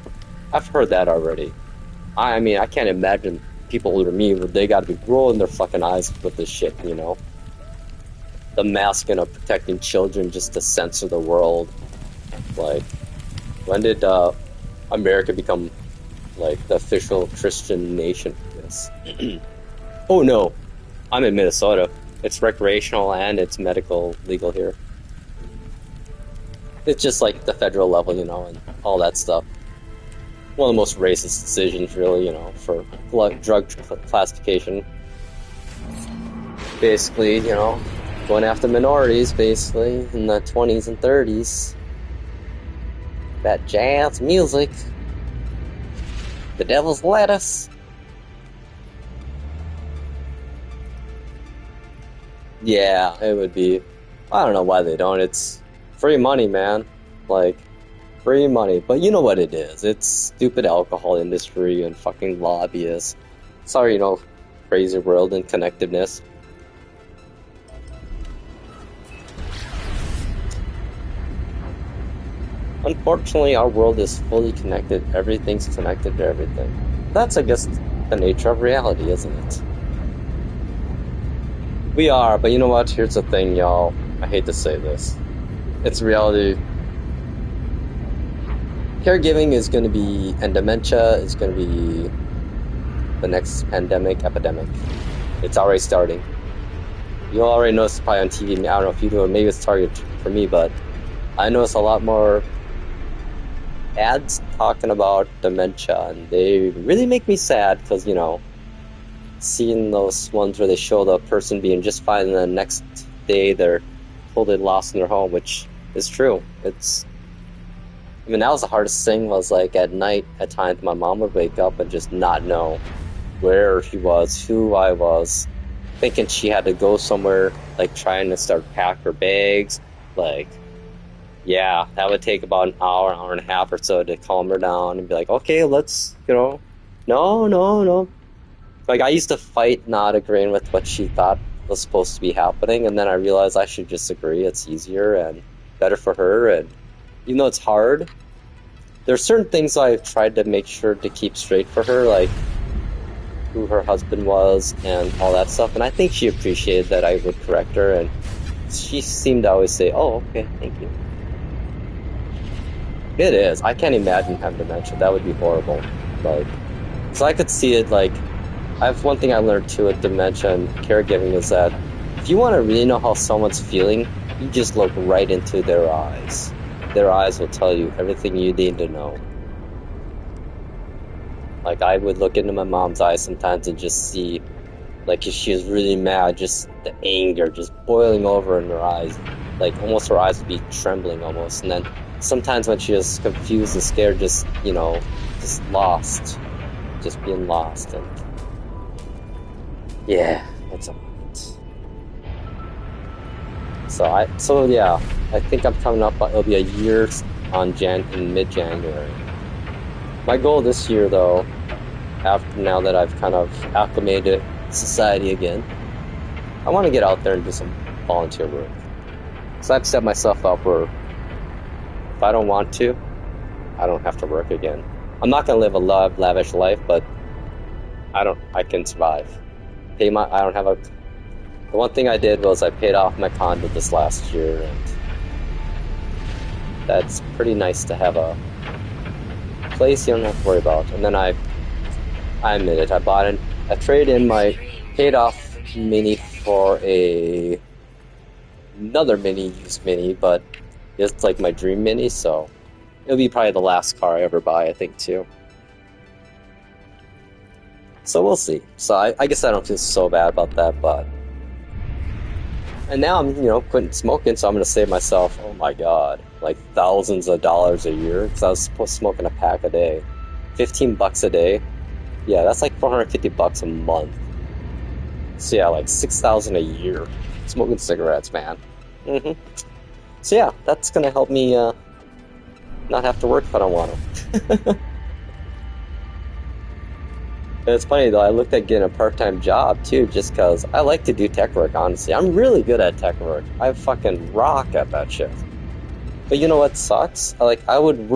I've heard that already. I mean, I can't imagine people older than me, they gotta be rolling their fucking eyes with this shit, The masking of protecting children just to censor the world. Like, when did America become, like, the official Christian nation for this? Oh no, I'm in Minnesota. It's recreational and it's medical legal here. It's just like the federal level, and all that stuff. One of the most racist decisions, really, for drug classification. Basically, going after minorities, basically, in the 20s and 30s. That jazz music. The devil's lettuce. Yeah, it would be. I don't know why they don't. It's free money, man. Like, free money. But you know what it is. It's stupid alcohol industry and fucking lobbyists. Sorry, crazy world and connectedness. Unfortunately, our world is fully connected. Everything's connected to everything. That's, I guess, the nature of reality, isn't it? We are, but you know what? Here's the thing, y'all. I hate to say this. It's reality. Caregiving is going to be, and dementia is going to be the next epidemic. It's already starting. You'll already notice probably on TV. I don't know if you do, or maybe it's targeted for me, but I notice a lot more ads talking about dementia, and they really make me sad because, seeing those ones where they show the person being just fine and the next day they're totally lost in their home, which is true. That was the hardest thing, was like at night, at times my mom would wake up and just not know where she was, who I was, thinking she had to go somewhere, like trying to start pack her bags, like, yeah, that would take about an hour and a half or so to calm her down and be like, okay, let's, no. Like, I used to fight not agreeing with what she thought was supposed to be happening, and then I realized I should just agree. It's easier and better for her, and even though it's hard, there's certain things I've tried to make sure to keep straight for her, like who her husband was and all that stuff, and I think she appreciated that I would correct her, and she seemed to always say, oh, okay, thank you. It is. I can't imagine having dementia. That would be horrible. Like, so I could see it, like, one thing I learned too with dementia and caregiving is that if you want to really know how someone's feeling, you just look right into their eyes. Their eyes will tell you everything you need to know. Like, I would look into my mom's eyes sometimes and just see, like, if she was really mad, just the anger just boiling over in her eyes. Like, almost her eyes would be trembling almost. And then sometimes when she was confused and scared, just, just lost. Just being lost. And yeah, that's a lot. So yeah, I think I'm coming up, it'll be a year in mid-January. My goal this year, though, now that I've kind of acclimated to society again, I want to get out there and do some volunteer work. So I've set myself up where if I don't want to, I don't have to work again. I'm not gonna live a lavish life, but I can survive. I don't have a. The one thing I did was I paid off my condo this last year, and that's pretty nice to have a place you don't have to worry about. And then I admit it, I traded in my paid off Mini for another used Mini, but it's like my dream Mini, so it'll be probably the last car I ever buy, I think, too. So we'll see. So I guess I don't feel so bad about that, but... And now I'm, quitting smoking, so I'm going to save myself, oh my god, like thousands of dollars a year, because I was supposed to smoking a pack a day. $15 a day. Yeah, that's like $450 a month. So yeah, like $6,000 a year. Smoking cigarettes, man. So yeah, that's going to help me not have to work if I don't want to. It's funny though, I looked at getting a part-time job too, just because I like to do tech work, honestly. I'm really good at tech work. I fucking rock at that shit. But you know what sucks? I would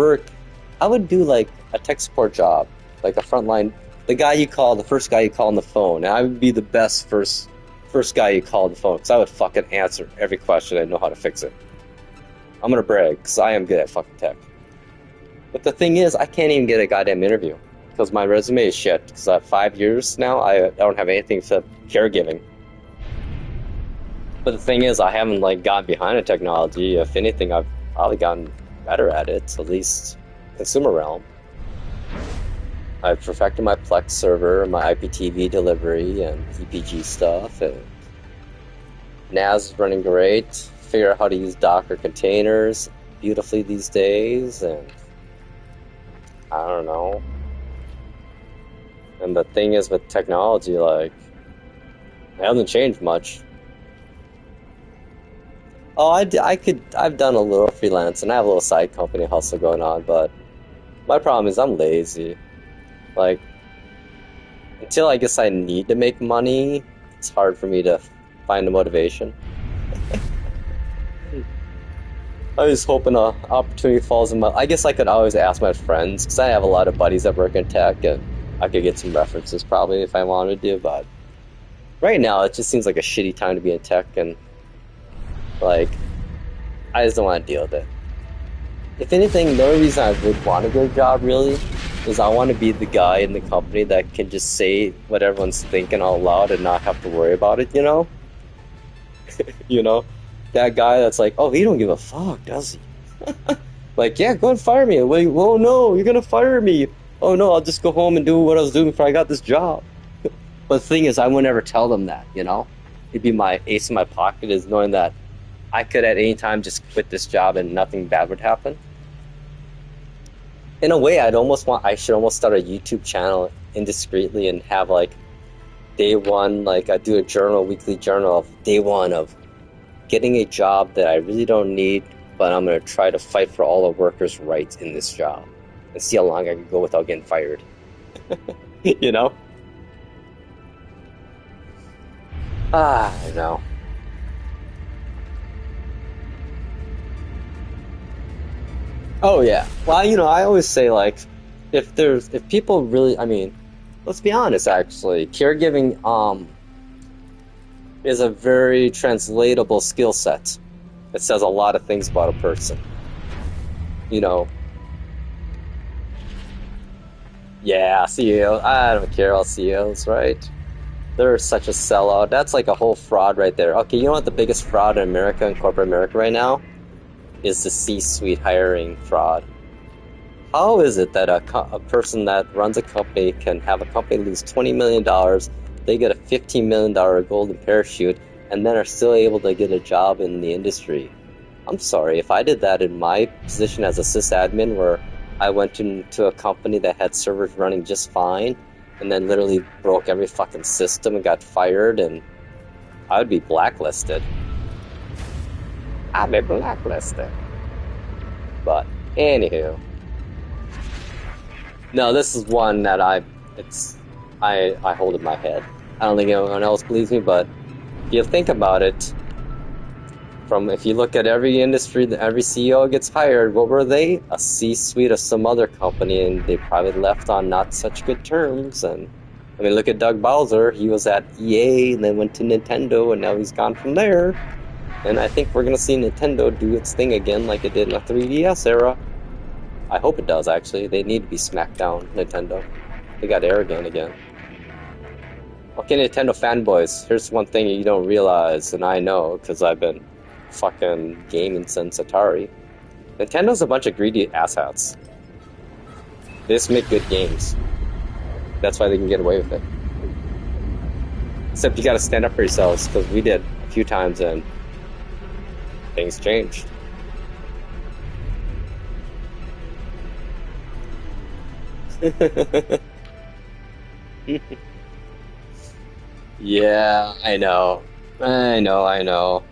do like a tech support job, like a frontline, the first guy you call on the phone. And I would be the best first guy you call on the phone, because I would fucking answer every question and know how to fix it. I'm gonna brag, because I am good at fucking tech. But the thing is, I can't even get a goddamn interview. Because my resume is shit. Because I have 5 years now, I don't have anything except caregiving. But the thing is, I haven't gotten behind the technology. If anything, I've probably gotten better at it, at least consumer realm. I've perfected my Plex server, my IPTV delivery, and EPG stuff, and NAS is running great. Figure out how to use Docker containers beautifully these days, and I don't know. And the thing is with technology, it hasn't changed much. Oh, I've done a little freelance, and I have a little side company hustle going on, but my problem is I'm lazy. Until I guess I need to make money, it's hard for me to find the motivation. I was hoping an opportunity falls in my... I guess I could always ask my friends, because I have a lot of buddies that work in tech, and I could get some references probably if I wanted to, but right now it just seems like a shitty time to be in tech, and I just don't want to deal with it. If anything, the only reason I would want to get a job really is I want to be the guy in the company that can just say what everyone's thinking out loud and not have to worry about it, That guy that's like, oh, he don't give a fuck, does he? Yeah, go and fire me. Wait, oh no, you're gonna fire me. Oh no, I'll just go home and do what I was doing before I got this job. But the thing is, I would never tell them that, It'd be my ace in my pocket, is knowing that I could at any time just quit this job and nothing bad would happen. In a way, I should almost start a YouTube channel indiscreetly and have day one, I do a weekly journal of day one of getting a job that I really don't need, but I'm going to try to fight for all the workers' rights in this job and see how long I can go without getting fired. I know. Oh yeah. Well, I always say if people really, let's be honest, actually, caregiving is a very translatable skill set. It says a lot of things about a person. Yeah, CEOs. I don't care about CEOs, right? They're such a sellout. That's like a whole fraud right there. Okay, you know what the biggest fraud in America, in corporate America right now, is the C-suite hiring fraud. How is it that a person that runs a company can have a company lose $20 million, they get a $15 million golden parachute, and then are still able to get a job in the industry? I'm sorry, if I did that in my position as a sysadmin, where I went into a company that had servers running just fine, and then literally broke every fucking system and got fired, and I would be blacklisted. I'd be blacklisted. But, anywho. No, this is one that I hold in my head. I don't think anyone else believes me, but if you think about it, From if you look at every industry, every CEO gets hired, what were they? A C-suite of some other company, and they probably left on not such good terms. And I mean, look at Doug Bowser. He was at EA, and then went to Nintendo, and now he's gone from there. And I think we're gonna see Nintendo do its thing again, like it did in the 3DS era. I hope it does. Actually, they need to be smacked down, Nintendo. They got arrogant again. Okay, Nintendo fanboys, here's one thing you don't realize, and I know, because I've been fucking gaming since Atari. Nintendo's a bunch of greedy asshats. They just make good games. That's why they can get away with it. Except you gotta stand up for yourselves, because we did a few times and things changed. Yeah, I know. I know.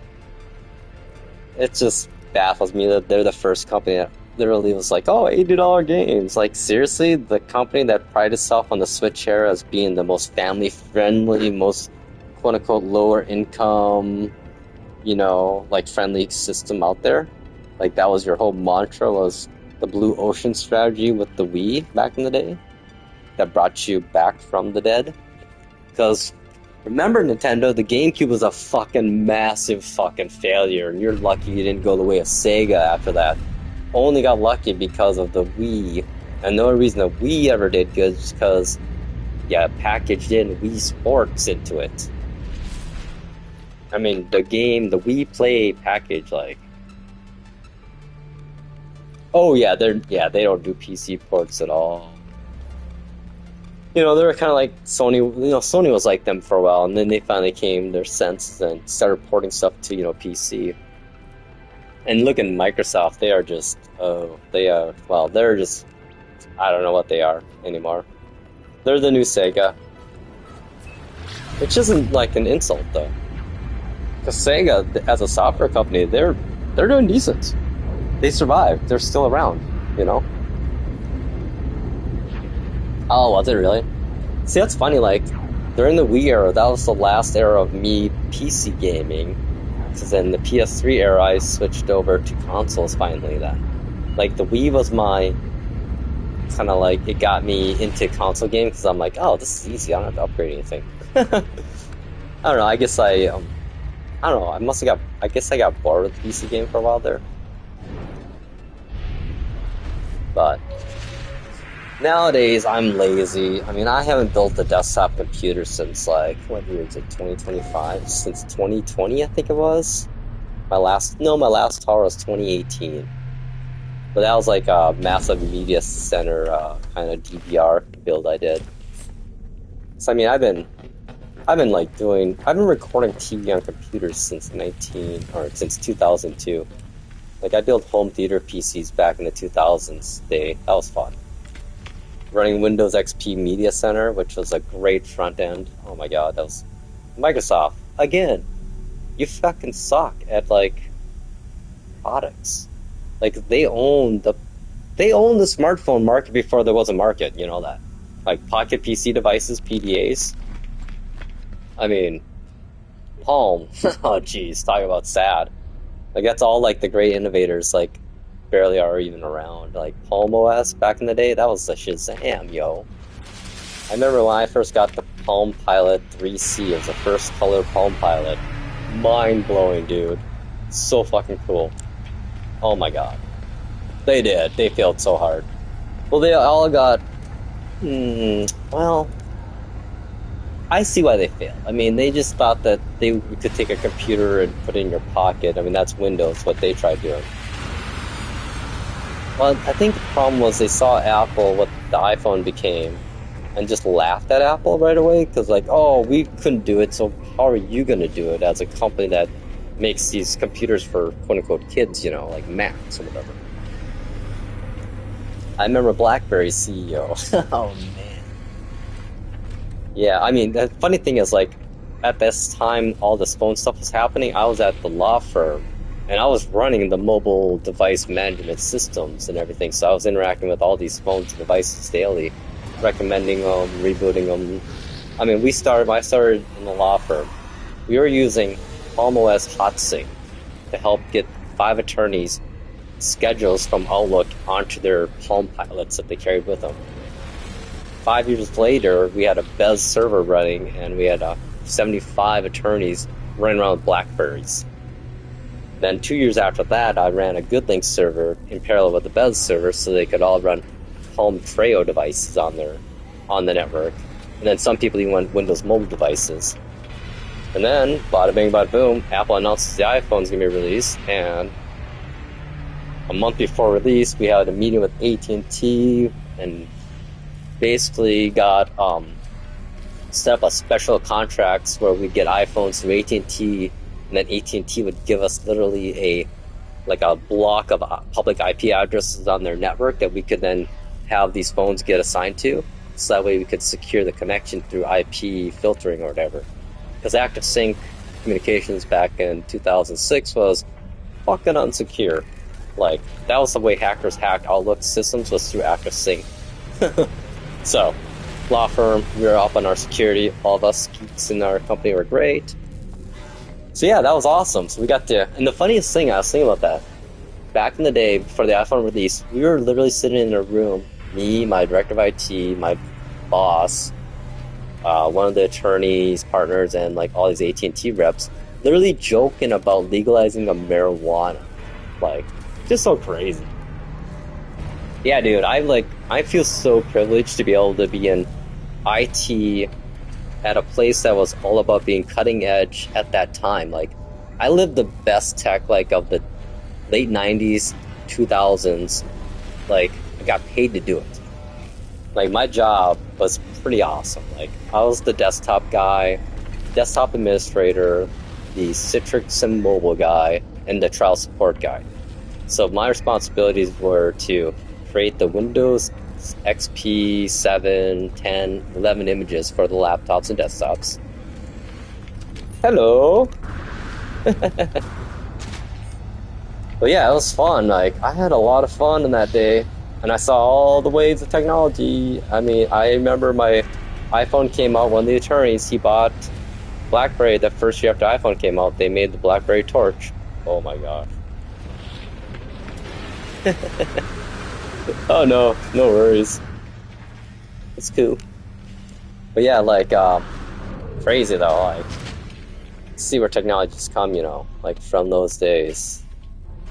It just baffles me that they're the first company that literally was like, oh, $80 games. Like, seriously? The company that prided itself on the Switch era as being the most family-friendly, most quote-unquote lower income, like friendly system out there? Like, that was your whole mantra, was the blue ocean strategy with the Wii back in the day? That brought you back from the dead? Because remember, Nintendo, the GameCube was a fucking massive fucking failure, and you're lucky you didn't go the way of Sega after that. Only got lucky because of the Wii, and the only reason the Wii ever did good is because, packaged in Wii Sports into it. I mean, the Wii Play package, like... Oh yeah, they don't do PC ports at all. They were kind of like Sony. Sony was like them for a while, and then they finally came their sense and started porting stuff to PC. And look at Microsoft; they are just they're just, I don't know what they are anymore. They're the new Sega, which isn't like an insult though, because Sega as a software company, they're doing decent. They survived. They're still around. Oh, was it really? See, that's funny, like, during the Wii era, that was the last era of me PC gaming. Because in the PS3 era, I switched over to consoles finally then. Like, the Wii was my, kind of like, it got me into console gaming, because I'm like, oh, this is easy, I don't have to upgrade anything. I don't know, I guess I don't know, I guess I got bored with the PC game for a while there. But... nowadays, I'm lazy. I mean, I haven't built a desktop computer since, like, what year is it, 2025? Since 2020, I think it was? My last tower was 2018. But that was like a massive media center kind of DVR build I did. So, I mean, I've been recording TV on computers since 2002. Like, I built home theater PCs back in the 2000s. That was fun. Running Windows XP Media Center, which was a great front end. Oh my god, that was... Microsoft, again, you fucking suck at, like, products. Like, they own the smartphone market before there was a market, you know that. Like, pocket PC devices, PDAs. I mean, Palm. Oh, jeez, talk about sad. Like, that's all, like, the great innovators, like, barely are even around. Like Palm OS back in the day, that was a Shazam, yo. I remember when I first got the Palm Pilot 3C, it was the first color Palm Pilot. Mind-blowing, dude. So fucking cool. Oh my god. They did. They failed so hard. Well, they all got... well... I see why they failed. I mean, they just thought that they could take a computer and put it in your pocket. I mean, that's Windows, what they tried doing. Well, I think the problem was they saw Apple, what the iPhone became, and just laughed at Apple right away, because like, oh, we couldn't do it, so how are you going to do it as a company that makes these computers for quote-unquote kids, like Macs or whatever. I remember BlackBerry's CEO. Oh, man. Yeah, I mean, the funny thing is, like, at this time all this phone stuff was happening, I was at the law firm, and I was running the mobile device management systems and everything, so I was interacting with all these phones and devices daily, recommending them, rebooting them. I mean, I started in the law firm. We were using Palm OS HotSync, to help get 5 attorneys schedules from Outlook onto their Palm Pilots that they carried with them. 5 years later, we had a Bez server running, and we had 75 attorneys running around with BlackBerries. Then 2 years after that, I ran a GoodLink server in parallel with the Bez server, so they could all run Palm Treo devices on the network. And then some people even went Windows mobile devices. And then, bada bing, bada boom, Apple announces the iPhone's gonna be released, and a month before release, we had a meeting with AT&T and basically got set up a special contracts where we'd get iPhones from AT&T, and then AT&T would give us literally a block of public IP addresses on their network that we could then have these phones get assigned to, so that way we could secure the connection through IP filtering or whatever. Because ActiveSync communications back in 2006 was fucking unsecure. Like, that was the way hackers hacked Outlook systems, was through ActiveSync. So, law firm, we were up on our security. All of us geeks in our company were great. So yeah, that was awesome. So we got to, and the funniest thing, I was thinking about that, back in the day, before the iPhone release, we were literally sitting in a room, me, my director of IT, my boss, one of the attorneys, partners, and like all these AT&T reps, literally joking about legalizing of marijuana. Like, just so crazy. Yeah, dude, I feel so privileged to be able to be in IT at a place that was all about being cutting edge at that time. Like, I lived the best tech, like, of the late 90s, 2000s. Like, I got paid to do it. Like, my job was pretty awesome. Like, I was the desktop guy, desktop administrator, the Citrix and mobile guy, and the trial support guy. So my responsibilities were to create the Windows XP 7, 10, 11 images for the laptops and desktops. Hello! But yeah, it was fun. Like, I had a lot of fun in that day, and I saw all the waves of technology. I mean, I remember my iPhone came out, one of the attorneys, he bought BlackBerry the first year after iPhone came out. They made the BlackBerry Torch. Oh my gosh. Oh no, no worries. It's cool. But yeah, like, crazy though, like, see where technology's come, you know, like, from those days.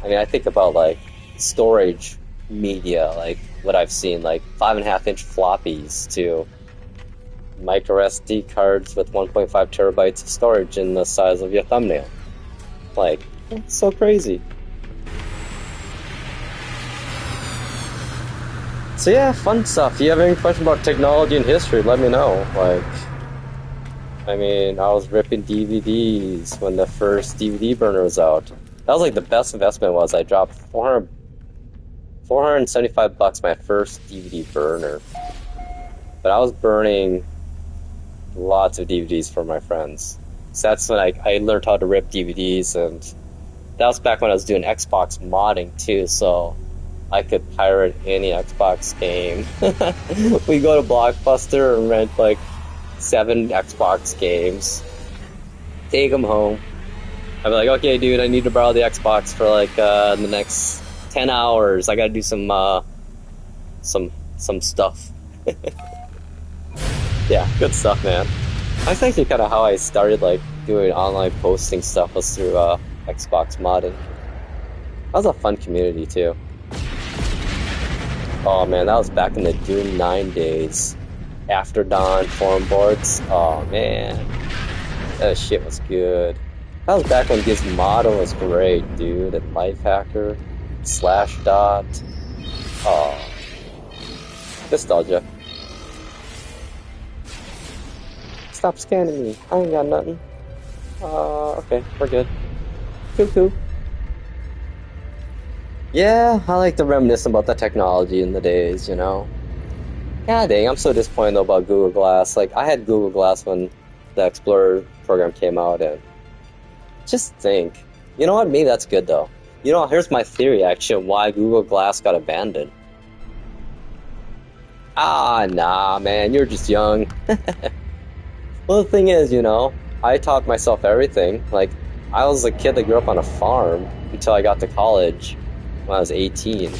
I mean, I think about, like, storage media, like, what I've seen, like, 5.5-inch floppies to micro SD cards with 1.5 terabytes of storage in the size of your thumbnail. Like, it's so crazy. So yeah, fun stuff. If you have any questions about technology and history, let me know. Like, I mean, I was ripping DVDs when the first DVD burner was out. That was like the best investment was. I dropped $475 my first DVD burner. But I was burning lots of DVDs for my friends. So that's when I learned how to rip DVDs, and that was back when I was doing Xbox modding too, so I could pirate any Xbox game. We go to Blockbuster and rent like 7 Xbox games, take them home. I'd be like, okay, dude, I need to borrow the Xbox for like the next 10 hours. I gotta do some stuff. Yeah, good stuff, man. That's actually kind of how I started like doing online posting stuff, was through Xbox modding. That was a fun community too. Oh man, that was back in the Doom 9 days. After Dawn forum boards. Oh man, that shit was good. That was back when Gizmodo was great, dude. And Lifehacker, Slashdot. Oh, nostalgia. Stop scanning me. I ain't got nothing. Okay, we're good. Cool. Yeah, I like to reminisce about the technology in the days, you know. God dang, I'm so disappointed though about Google Glass. Like, I had Google Glass when the Explorer program came out, and just think. You know what? Maybe that's good though. You know, here's my theory actually on why Google Glass got abandoned. Ah, nah, man, you're just young. Well, the thing is, you know, I taught myself everything. Like, I was a kid that grew up on a farm until I got to college when I was 18.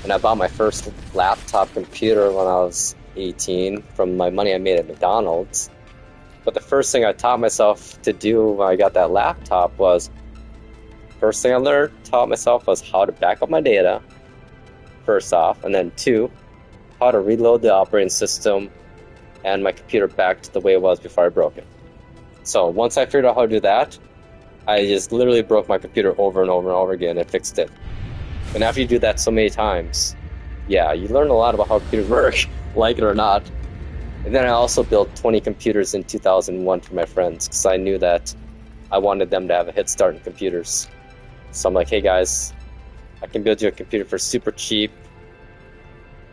And I bought my first laptop computer when I was 18 from my money I made at McDonald's. But the first thing I taught myself to do when I got that laptop was, first thing I taught myself was how to back up my data, first off, and then two, how to reload the operating system and my computer back to the way it was before I broke it. So once I figured out how to do that, I just literally broke my computer over and over and over again and fixed it. And after you do that so many times, yeah, you learn a lot about how computers work, like it or not. And then I also built 20 computers in 2001 for my friends, because I knew that I wanted them to have a head start in computers. So I'm like, hey guys, I can build you a computer for super cheap.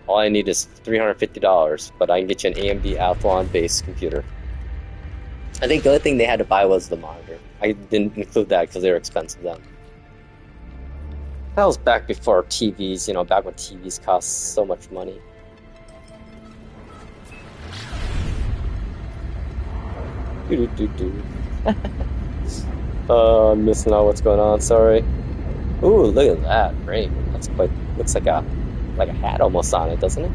All I need is $350, but I can get you an AMD Athlon-based computer. I think the only thing they had to buy was the monitor. I didn't include that because they were expensive then. That was back before TVs, you know, back when TVs cost so much money. I'm missing out what's going on, sorry. Ooh, look at that ring. That's quite, looks like a hat almost on it, doesn't it?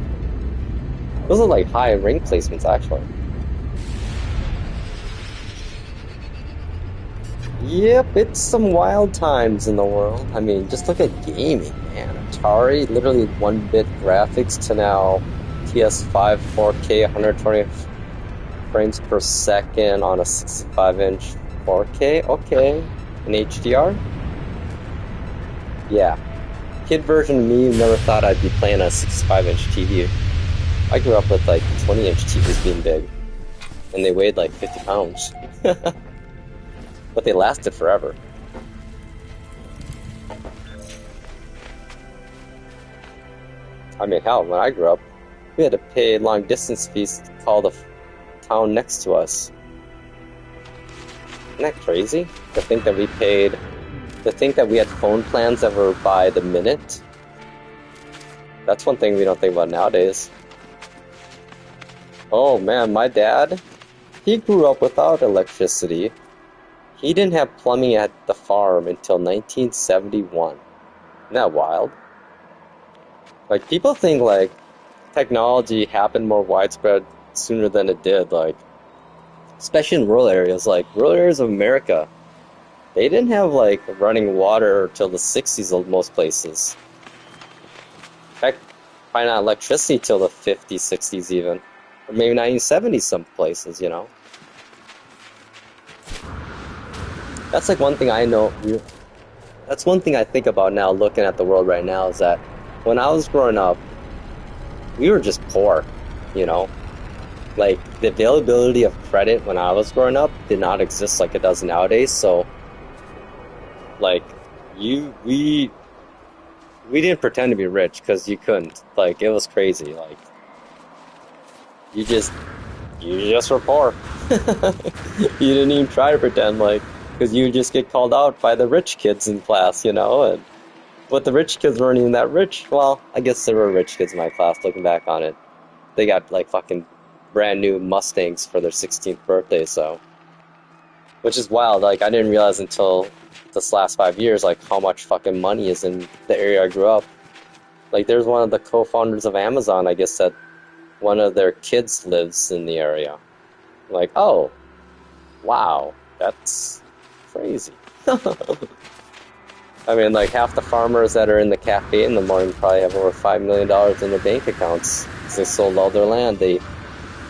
Those are like high ring placements, actually. Yep, it's some wild times in the world. I mean, just look at gaming, man. Atari, literally 1-bit graphics to now PS5 4K 120 frames per second on a 65-inch 4K. Okay, an HDR. Yeah, kid version of me never thought I'd be playing a 65-inch TV. I grew up with like 20-inch TVs being big, and they weighed like 50 pounds. But they lasted forever. I mean, hell, when I grew up, we had to pay long distance fees to call the town next to us. Isn't that crazy? To think that we had phone plans that were by the minute. That's one thing we don't think about nowadays. Oh man, my dad, he grew up without electricity. He didn't have plumbing at the farm until 1971. Isn't that wild? Like, people think, like, technology happened more widespread sooner than it did, like, especially in rural areas, like, rural areas of America. They didn't have, like, running water till the 60s in most places. In fact, probably not electricity till the 50s, 60s even. Or maybe 1970s some places, you know? That's like one thing I know. That's one thing I think about now, looking at the world right now, is that when I was growing up, we were just poor, you know? Like, the availability of credit when I was growing up did not exist like it does nowadays, so, like, we didn't pretend to be rich, because you couldn't. Like, it was crazy, like, you just were poor. You didn't even try to pretend, like, because you just get called out by the rich kids in class, you know? But the rich kids weren't even that rich. Well, I guess there were rich kids in my class, looking back on it. They got, like, fucking brand new Mustangs for their 16th birthday, so. Which is wild. Like, I didn't realize until this last 5 years, like, how much fucking money is in the area I grew up. Like, there's one of the co-founders of Amazon, I guess, that one of their kids lives in the area. Like, oh, wow, that's crazy. I mean, like, half the farmers that are in the cafe in the morning probably have over $5 million in their bank accounts because they sold all their land. They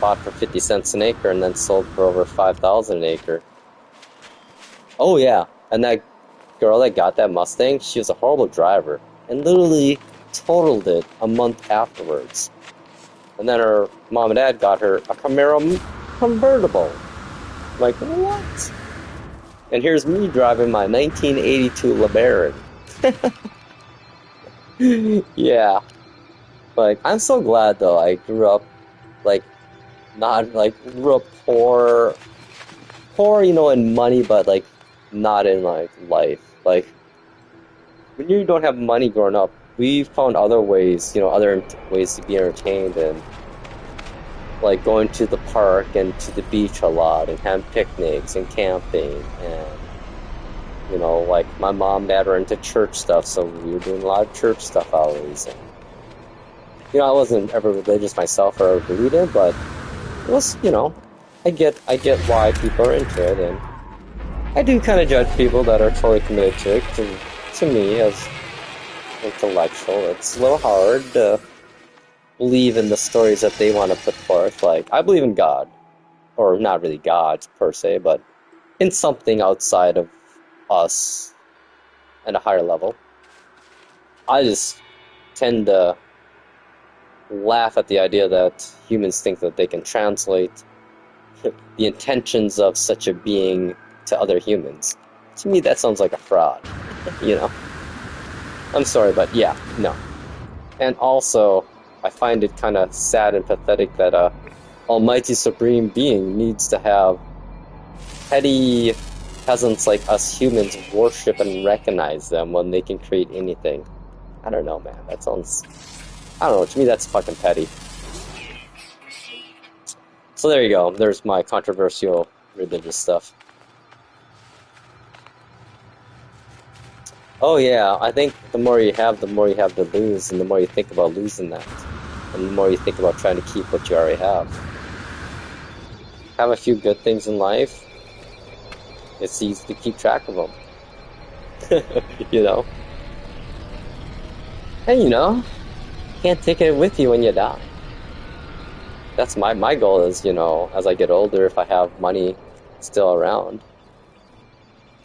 bought for 50 cents an acre and then sold for over $5,000 an acre. Oh yeah, and that girl that got that Mustang, she was a horrible driver and literally totaled it a month afterwards. And then her mom and dad got her a Camaro convertible. Like, what? And here's me driving my 1982 LeBaron. Yeah. Like, I'm so glad, though, I grew up, like, not, like, grew up poor, you know, in money, but, like, not in, like, life. Like, when you don't have money growing up, we found other ways, you know, other ways to be entertained, and, like, going to the park and to the beach a lot, and having picnics and camping, and You know, like my mom and dad were into church stuff, so we were doing a lot of church stuff always. And, you know, I wasn't ever religious myself or believed it, but it was, you know, I get why people are into it, and I do kind of judge people that are totally committed to it. To me, as intellectual, it's a little hard to believe in the stories that they want to put forth. Like, I believe in God, or not really God per se, but in something outside of us at a higher level. I just tend to laugh at the idea that humans think that they can translate the intentions of such a being to other humans. To me, that sounds like a fraud, you know? I'm sorry, but yeah, no. And also, I find it kind of sad and pathetic that a almighty supreme being needs to have petty peasants like us humans worship and recognize them when they can create anything. I don't know, man. That sounds... I don't know. To me, that's fucking petty. So there you go. There's my controversial religious stuff. Oh yeah, I think the more you have to lose, and the more you think about losing that, and the more you think about trying to keep what you already have. Have a few good things in life, it's easy to keep track of them. You know? And you know, can't take it with you when you die. That's my goal is, you know, as I get older, if I have money still around.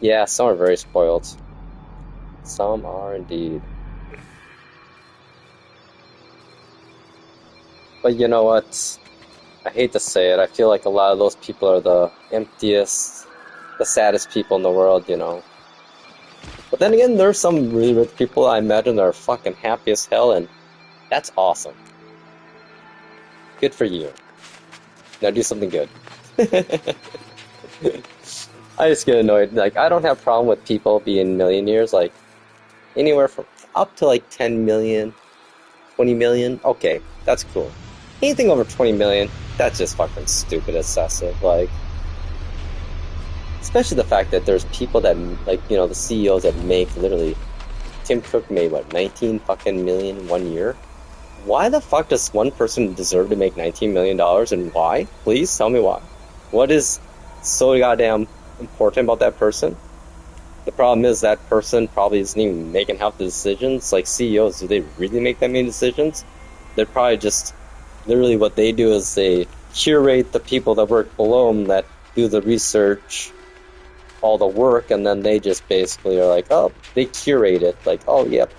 Yeah, some are very spoiled. Some are indeed. But you know what? I hate to say it, I feel like a lot of those people are the emptiest, the saddest people in the world, you know. But then again, there's some really rich people I imagine that are fucking happy as hell, and that's awesome. Good for you. Now do something good. I just get annoyed. Like, I don't have a problem with people being millionaires, like, anywhere from up to like 10 million, 20 million. Okay, that's cool. Anything over 20 million, that's just fucking stupid, excessive. Like, especially the fact that there's people that, like, you know, the CEOs that make literally, Tim Cook made what, 19 fucking million 1 year? Why the fuck does one person deserve to make $19 million, and why? Please tell me why. What is so goddamn important about that person? The problem is that person probably isn't even making half the decisions. Like, CEOs, do they really make that many decisions? They're probably just, literally what they do is they curate the people that work below them that do the research, all the work, and then they just basically are like, oh, they curate it. Like, oh, yep,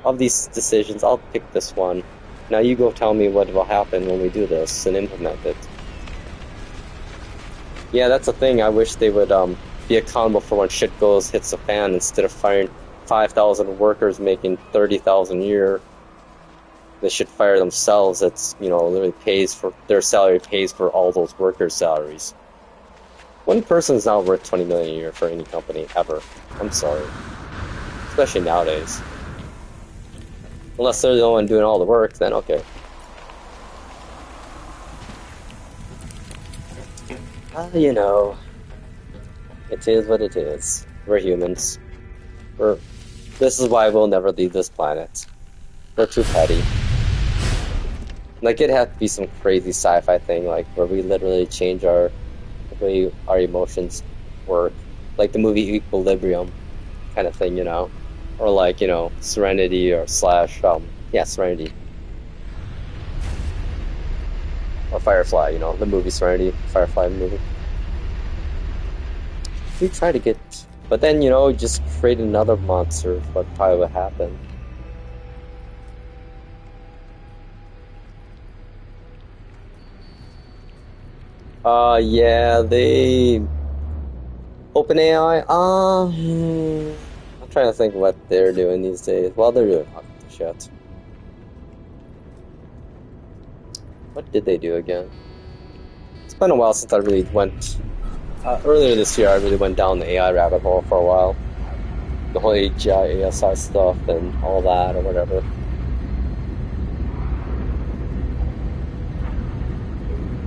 of these decisions, I'll pick this one. Now you go tell me what will happen when we do this and implement it. Yeah, that's a thing. I wish they would be accountable for when shit hits the fan, instead of firing 5,000 workers making 30,000 a year. They should fire themselves. It's, you know, literally pays for their salary, pays for all those workers' salaries. One person is not worth 20 million a year for any company ever. I'm sorry, especially nowadays. Unless they're the only one doing all the work, then okay. You know, it is what it is. We're humans. This is why we'll never leave this planet. We're too petty. Like, it'd have to be some crazy sci-fi thing, like, where we literally change the way our emotions work. Like the movie Equilibrium kind of thing, you know? Or like, you know, Serenity or Serenity. Or Firefly, you know, the movie Serenity, Firefly movie. We try to get... But then, you know, just create another monster, what probably would happen. Yeah, they... OpenAI, I'm trying to think what they're doing these days. Well, they're doing fucking shit. What did they do again? It's been a while since I really went... earlier this year, I really went down the AI rabbit hole for a while. The whole AGI, ASI stuff, and all that, or whatever.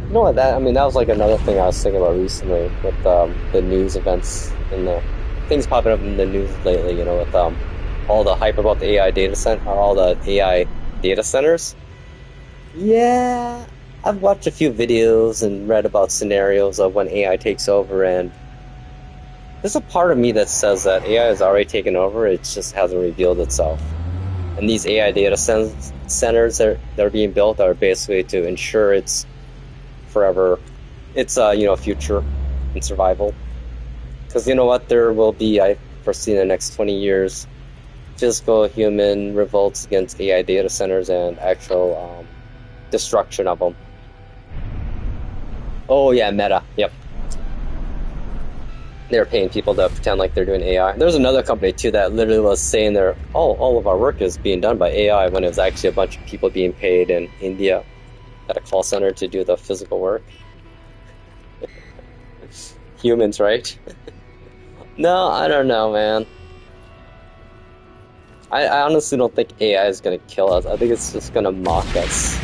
You know what, that was like another thing I was thinking about recently, with the news events in the things popping up in the news lately, you know, with all the hype about the AI data center, or all the AI data centers. Yeah, I've watched a few videos and read about scenarios of when AI takes over, and there's a part of me that says that AI has already taken over, it just hasn't revealed itself. And these AI data centers that are being built are basically to ensure it's forever, it's you know, future and survival. Because you know what, there will be, I foresee in the next 20 years, physical human revolts against AI data centers and actual destruction of them. Oh yeah, Meta. Yep. They're paying people to pretend like they're doing AI. There's another company too that literally was saying they're all of our work is being done by AI when it was actually a bunch of people being paid in India at a call center to do the physical work. Humans, right? No, I don't know, man. I honestly don't think AI is gonna kill us. I think it's just gonna mock us.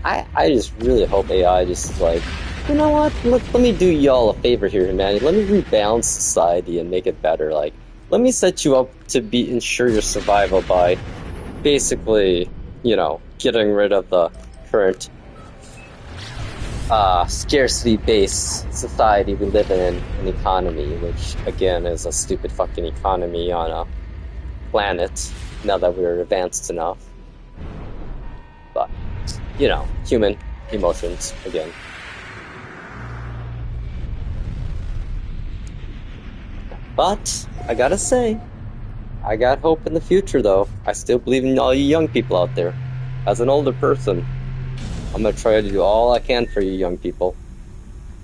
I just really hope AI just is like, you know what? Let me do y'all a favor here, humanity. Let me rebalance society and make it better. Like, let me set you up to ensure your survival by basically, you know, getting rid of the current scarcity-based society we live in, an economy, which again is a stupid fucking economy on a planet. Now that we're advanced enough, but you know, human emotions again. But I gotta say, I got hope in the future though. I still believe in all you young people out there. As an older person, I'm gonna try to do all I can for you young people.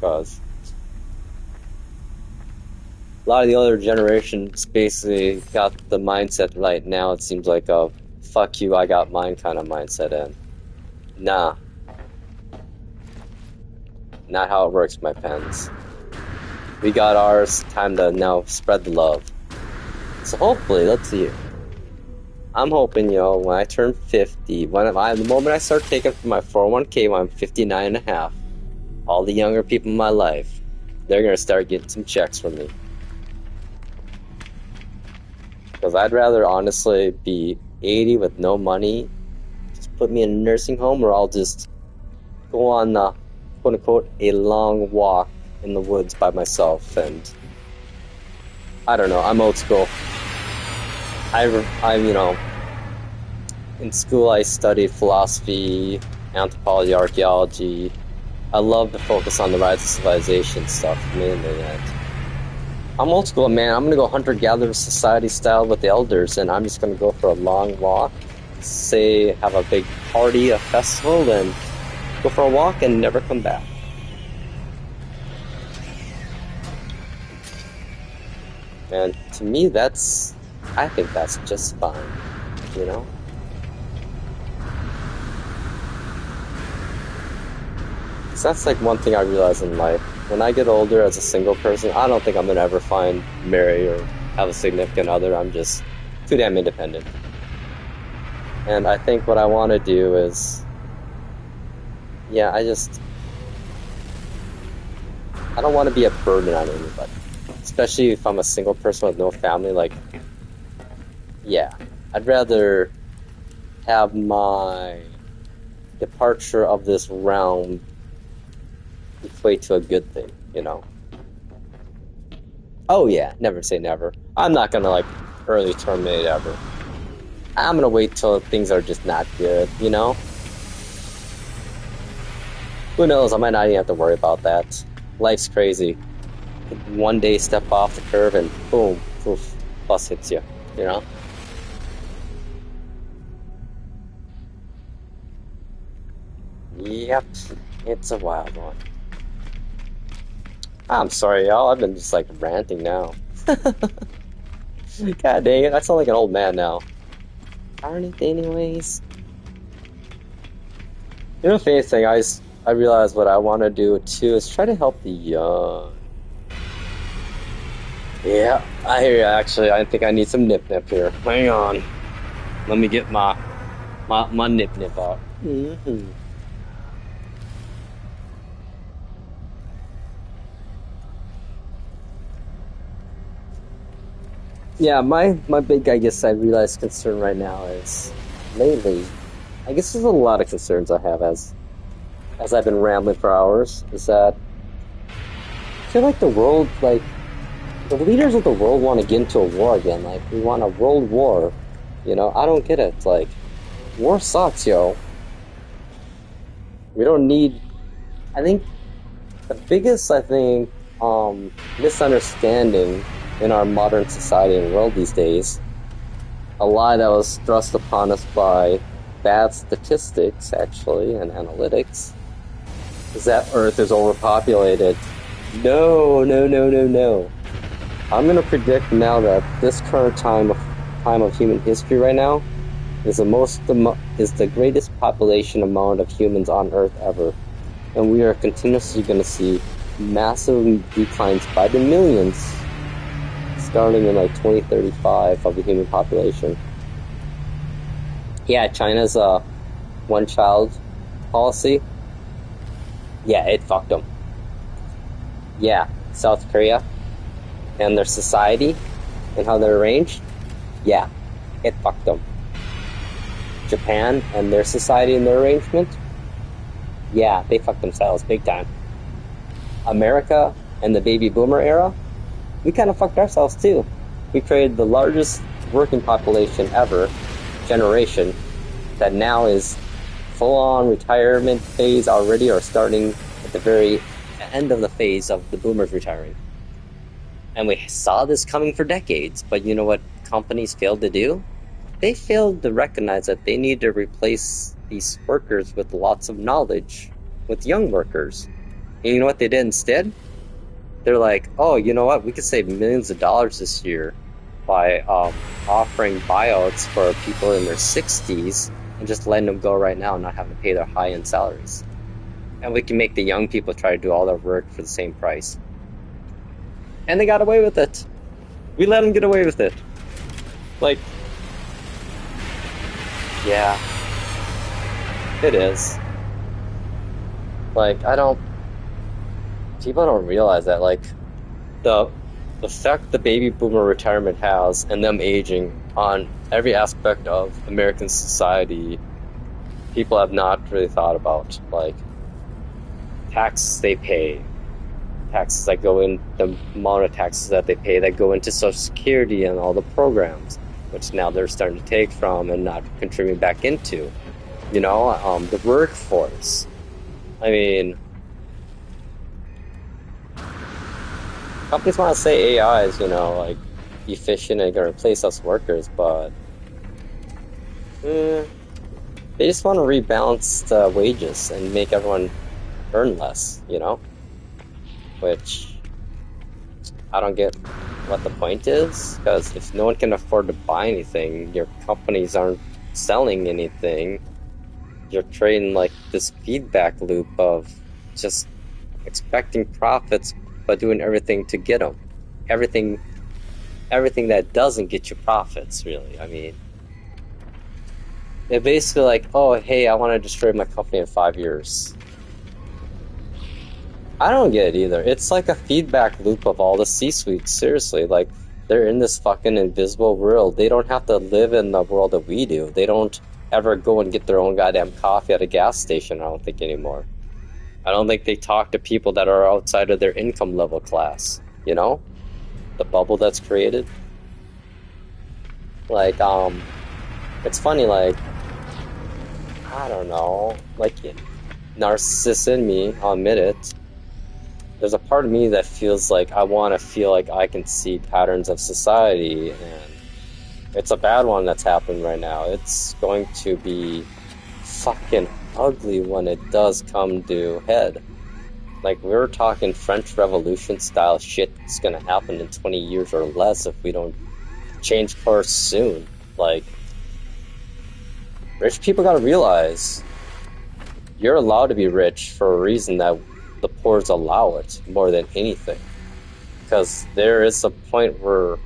Because a lot of the other generations basically got the mindset right now. It seems like a fuck you, I got mine kind of mindset. And nah, not how it works, my pens. We got ours, time to now spread the love. So hopefully, let's see. I'm hoping, yo, when I turn 50, the moment I start taking from my 401k when I'm 59 and a half, all the younger people in my life, they're gonna start getting some checks from me. Because I'd rather honestly be 80 with no money, just put me in a nursing home, or I'll just go on, quote unquote, a long walk in the woods by myself. And I don't know, I'm old school. I'm, you know, in school I studied philosophy, anthropology, archaeology. I love to focus on the rise of civilization stuff, mainly. And I'm old school, man. I'm gonna go hunter-gatherer society style with the elders, and I'm just gonna go for a long walk, say, have a big party, a festival, and go for a walk and never come back. And to me, I think that's just fine, you know? So that's like one thing I realize in life. When I get older as a single person, I don't think I'm gonna ever marry or have a significant other. I'm just too damn independent. And I think what I want to do is, yeah, I don't want to be a burden on anybody. Especially if I'm a single person with no family, like, yeah. I'd rather have my departure of this realm equate to a good thing, you know? Oh yeah, never say never. I'm not gonna, like, early terminate ever. I'm gonna wait till things are just not good, you know? Who knows, I might not even have to worry about that. Life's crazy. One day step off the curve and boom, poof, bus hits you, you know? Yep, it's a wild one. I'm sorry, y'all. I've been just like ranting now. God dang it, I sound like an old man now. Darn it, anyways. You know, funny thing, I realize what I want to do too is try to help the young. Yeah, I hear you. Actually, I think I need some nip nip here. Hang on, let me get my nip nip out. Yeah, my big, I guess I realize concern right now is lately. I guess there's a lot of concerns I have as I've been rambling for hours. Is that I feel like the world, like the leaders of the world, want to get into a war again. Like we want a world war. You know, I don't get it. Like war sucks, yo. We don't need. I think the biggest, misunderstanding in our modern society and world these days, a lie that was thrust upon us by bad statistics, actually, and analytics, is that Earth is overpopulated. No, no, no, no, no. I'm gonna predict now that this current time of human history right now is the greatest population amount of humans on Earth ever, and we are continuously going to see massive declines by the millions, starting in like 2035 of the human population. Yeah, China's one-child policy. Yeah, it fucked them. Yeah, South Korea and their society and how they're arranged. Yeah, it fucked them. Japan and their society and their arrangement. Yeah, they fucked themselves big time. America and the baby boomer era, we kind of fucked ourselves too. We created the largest working population ever, generation, that now is full-on retirement phase already, or starting at the very end of the phase of the boomers retiring. And we saw this coming for decades, but you know what companies failed to do? They failed to recognize that they need to replace these workers with lots of knowledge, with young workers. And you know what they did instead? They're like, oh, you know what? We could save millions of dollars this year by offering buyouts for people in their 60s and just letting them go right now and not having to pay their high-end salaries. And we can make the young people try to do all their work for the same price. And they got away with it. We let them get away with it. Like, yeah, it is. Like, people don't realize that, like, the effect the baby boomer retirement has and them aging on every aspect of American society, people have not really thought about. Like, taxes they pay, taxes that go in, the amount of taxes that they pay that go into Social Security and all the programs, which now they're starting to take from and not contributing back into. You know, the workforce. I mean, companies want to say AI is, you know, like, efficient and going to replace us workers, but they just want to rebalance the wages and make everyone earn less, you know? Which I don't get what the point is, because if no one can afford to buy anything, your companies aren't selling anything, you're creating like this feedback loop of just expecting profits but doing everything to get them. Everything that doesn't get you profits, really. I mean, they're basically like, oh, hey, I want to destroy my company in 5 years. I don't get it either. It's like a feedback loop of all the C-suites. Seriously, like, they're in this fucking invisible world. They don't have to live in the world that we do. They don't ever go and get their own goddamn coffee at a gas station, I don't think, anymore. I don't think they talk to people that are outside of their income level class, you know? The bubble that's created. Like, it's funny, like, I don't know, like, narcissist in me, I'll admit it. There's a part of me that feels like I want to feel like I can see patterns of society, and it's a bad one that's happening right now. It's going to be fucking ugly when it does come to head. Like, we're talking French Revolution style shit that's gonna happen in 20 years or less if we don't change course soon. Like, rich people gotta realize you're allowed to be rich for a reason that the poors allow it more than anything. Because there is a point where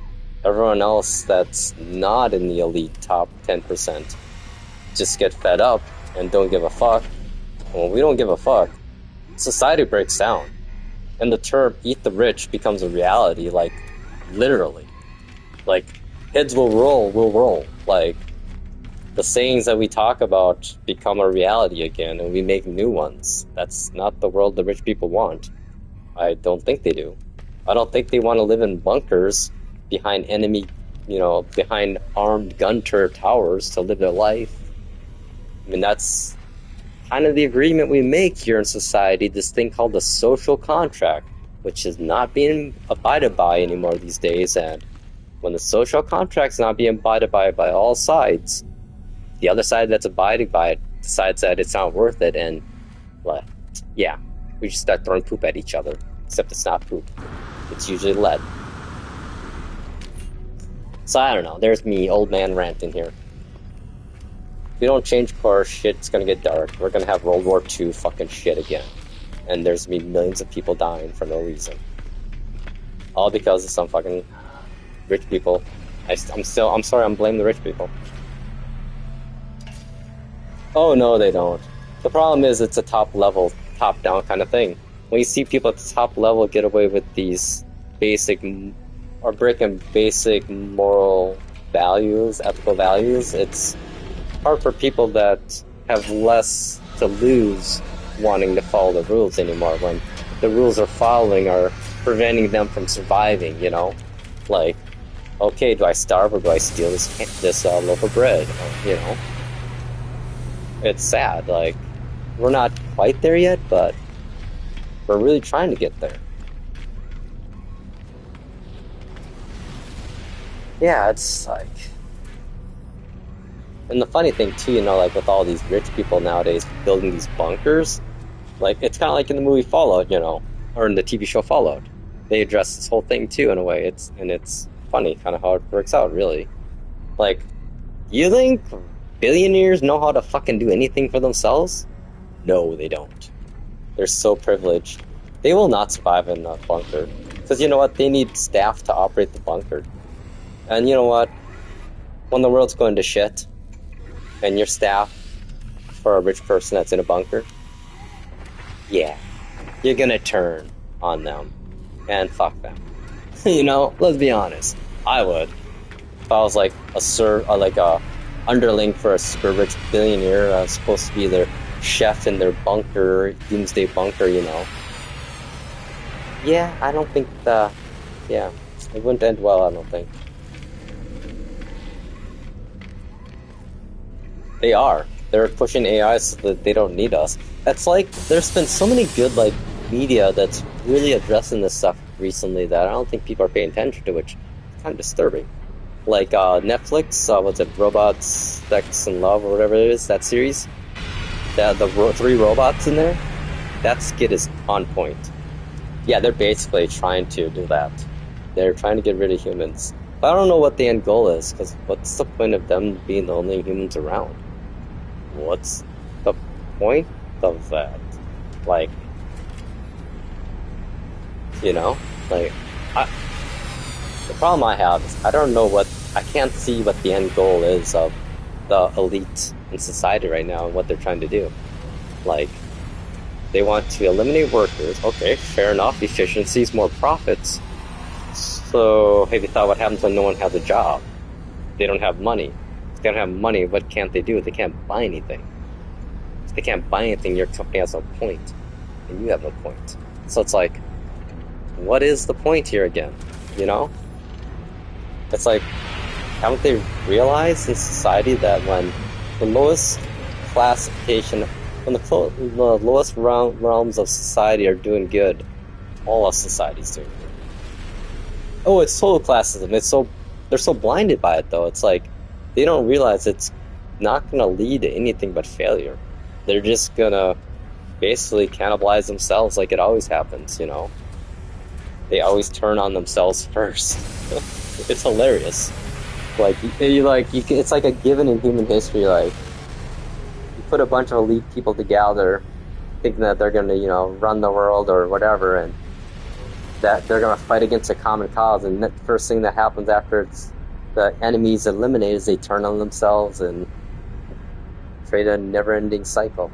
everyone else that's not in the elite top 10% just get fed up and don't give a fuck. And when we don't give a fuck, society breaks down. And the term eat the rich becomes a reality, like, literally. Like, Heads will roll, will roll. Like, the sayings that we talk about become a reality again, and we make new ones. That's not the world the rich people want. I don't think they do. I don't think they want to live in bunkers behind enemy, behind armed gun turret towers to live their life. I mean, that's kind of the agreement we make here in society, this thing called the social contract, which is not being abided by anymore these days. And when the social contract's not being abided by all sides, the other side that's abiding by it decides that it's not worth it, and, well, yeah, we just start throwing poop at each other. Except it's not poop. It's usually lead. So I don't know, there's me, old man ranting here. If we don't change course, shit's gonna get dark. We're gonna have World War II fucking shit again. And there's gonna be millions of people dying for no reason. All because of some fucking rich people. I'm sorry, I'm blaming the rich people. Oh no, they don't. The problem is it's a top-level, top-down kind of thing. When you see people at the top level get away with these breaking basic moral values, ethical values, it's hard for people that have less to lose wanting to follow the rules anymore, when the rules they're following are preventing them from surviving, Like, okay, do I starve or do I steal this loaf of bread? It's sad. Like, we're not quite there yet, but we're really trying to get there. Yeah, it's like... And the funny thing too, like with all these rich people nowadays building these bunkers, like, it's kind of like in the movie Fallout, or in the TV show Fallout. They address this whole thing too, in a way. It's funny kind of how it works out, really. Like, you think billionaires know how to fucking do anything for themselves? No, they don't. They're so privileged. They will not survive in a bunker. Because you know what? They need staff to operate the bunker. And you know what? When the world's going to shit, and your staff for a rich person that's in a bunker, yeah, you're gonna turn on them and fuck them. Let's be honest. I would. If I was like a underling for a super rich billionaire, supposed to be their chef in their bunker, doomsday bunker, Yeah, I don't think it wouldn't end well, I don't think. They are. They're pushing AI so that they don't need us. That's like, there's been so many good, like, media that's really addressing this stuff recently that I don't think people are paying attention to, which is kind of disturbing. Like, Netflix, what's it, Robots, Sex and Love, or whatever it is, that series? The 3 robots in there? That skit is on point. Yeah, they're basically trying to do that. They're trying to get rid of humans. But I don't know what the end goal is, because what's the point of them being the only humans around? What's the point of that? Like, like, the problem I have is I can't see what the end goal is of the elite in society right now and what they're trying to do. Like, they want to eliminate workers. Okay, fair enough. Efficiencies, more profits. So, have you thought what happens when no one has a job? They don't have money. If they don't have money, what can't they do? They can't buy anything. If they can't buy anything, your company has no point. And you have no point. So it's like, what is the point here again? It's like, haven't they realized in society that when the lowest classification, when the lowest realms of society are doing good, all of society's doing good. Oh, it's total classism. They're so blinded by it, though. It's like, they don't realize it's not going to lead to anything but failure. They're just going to basically cannibalize themselves like it always happens, They always turn on themselves first. It's hilarious. It's like a given in human history, like, you put a bunch of elite people together thinking that they're going to, run the world or whatever, and that they're going to fight against a common cause, and the first thing that happens after the enemy's eliminated is they turn on themselves and create a never-ending cycle.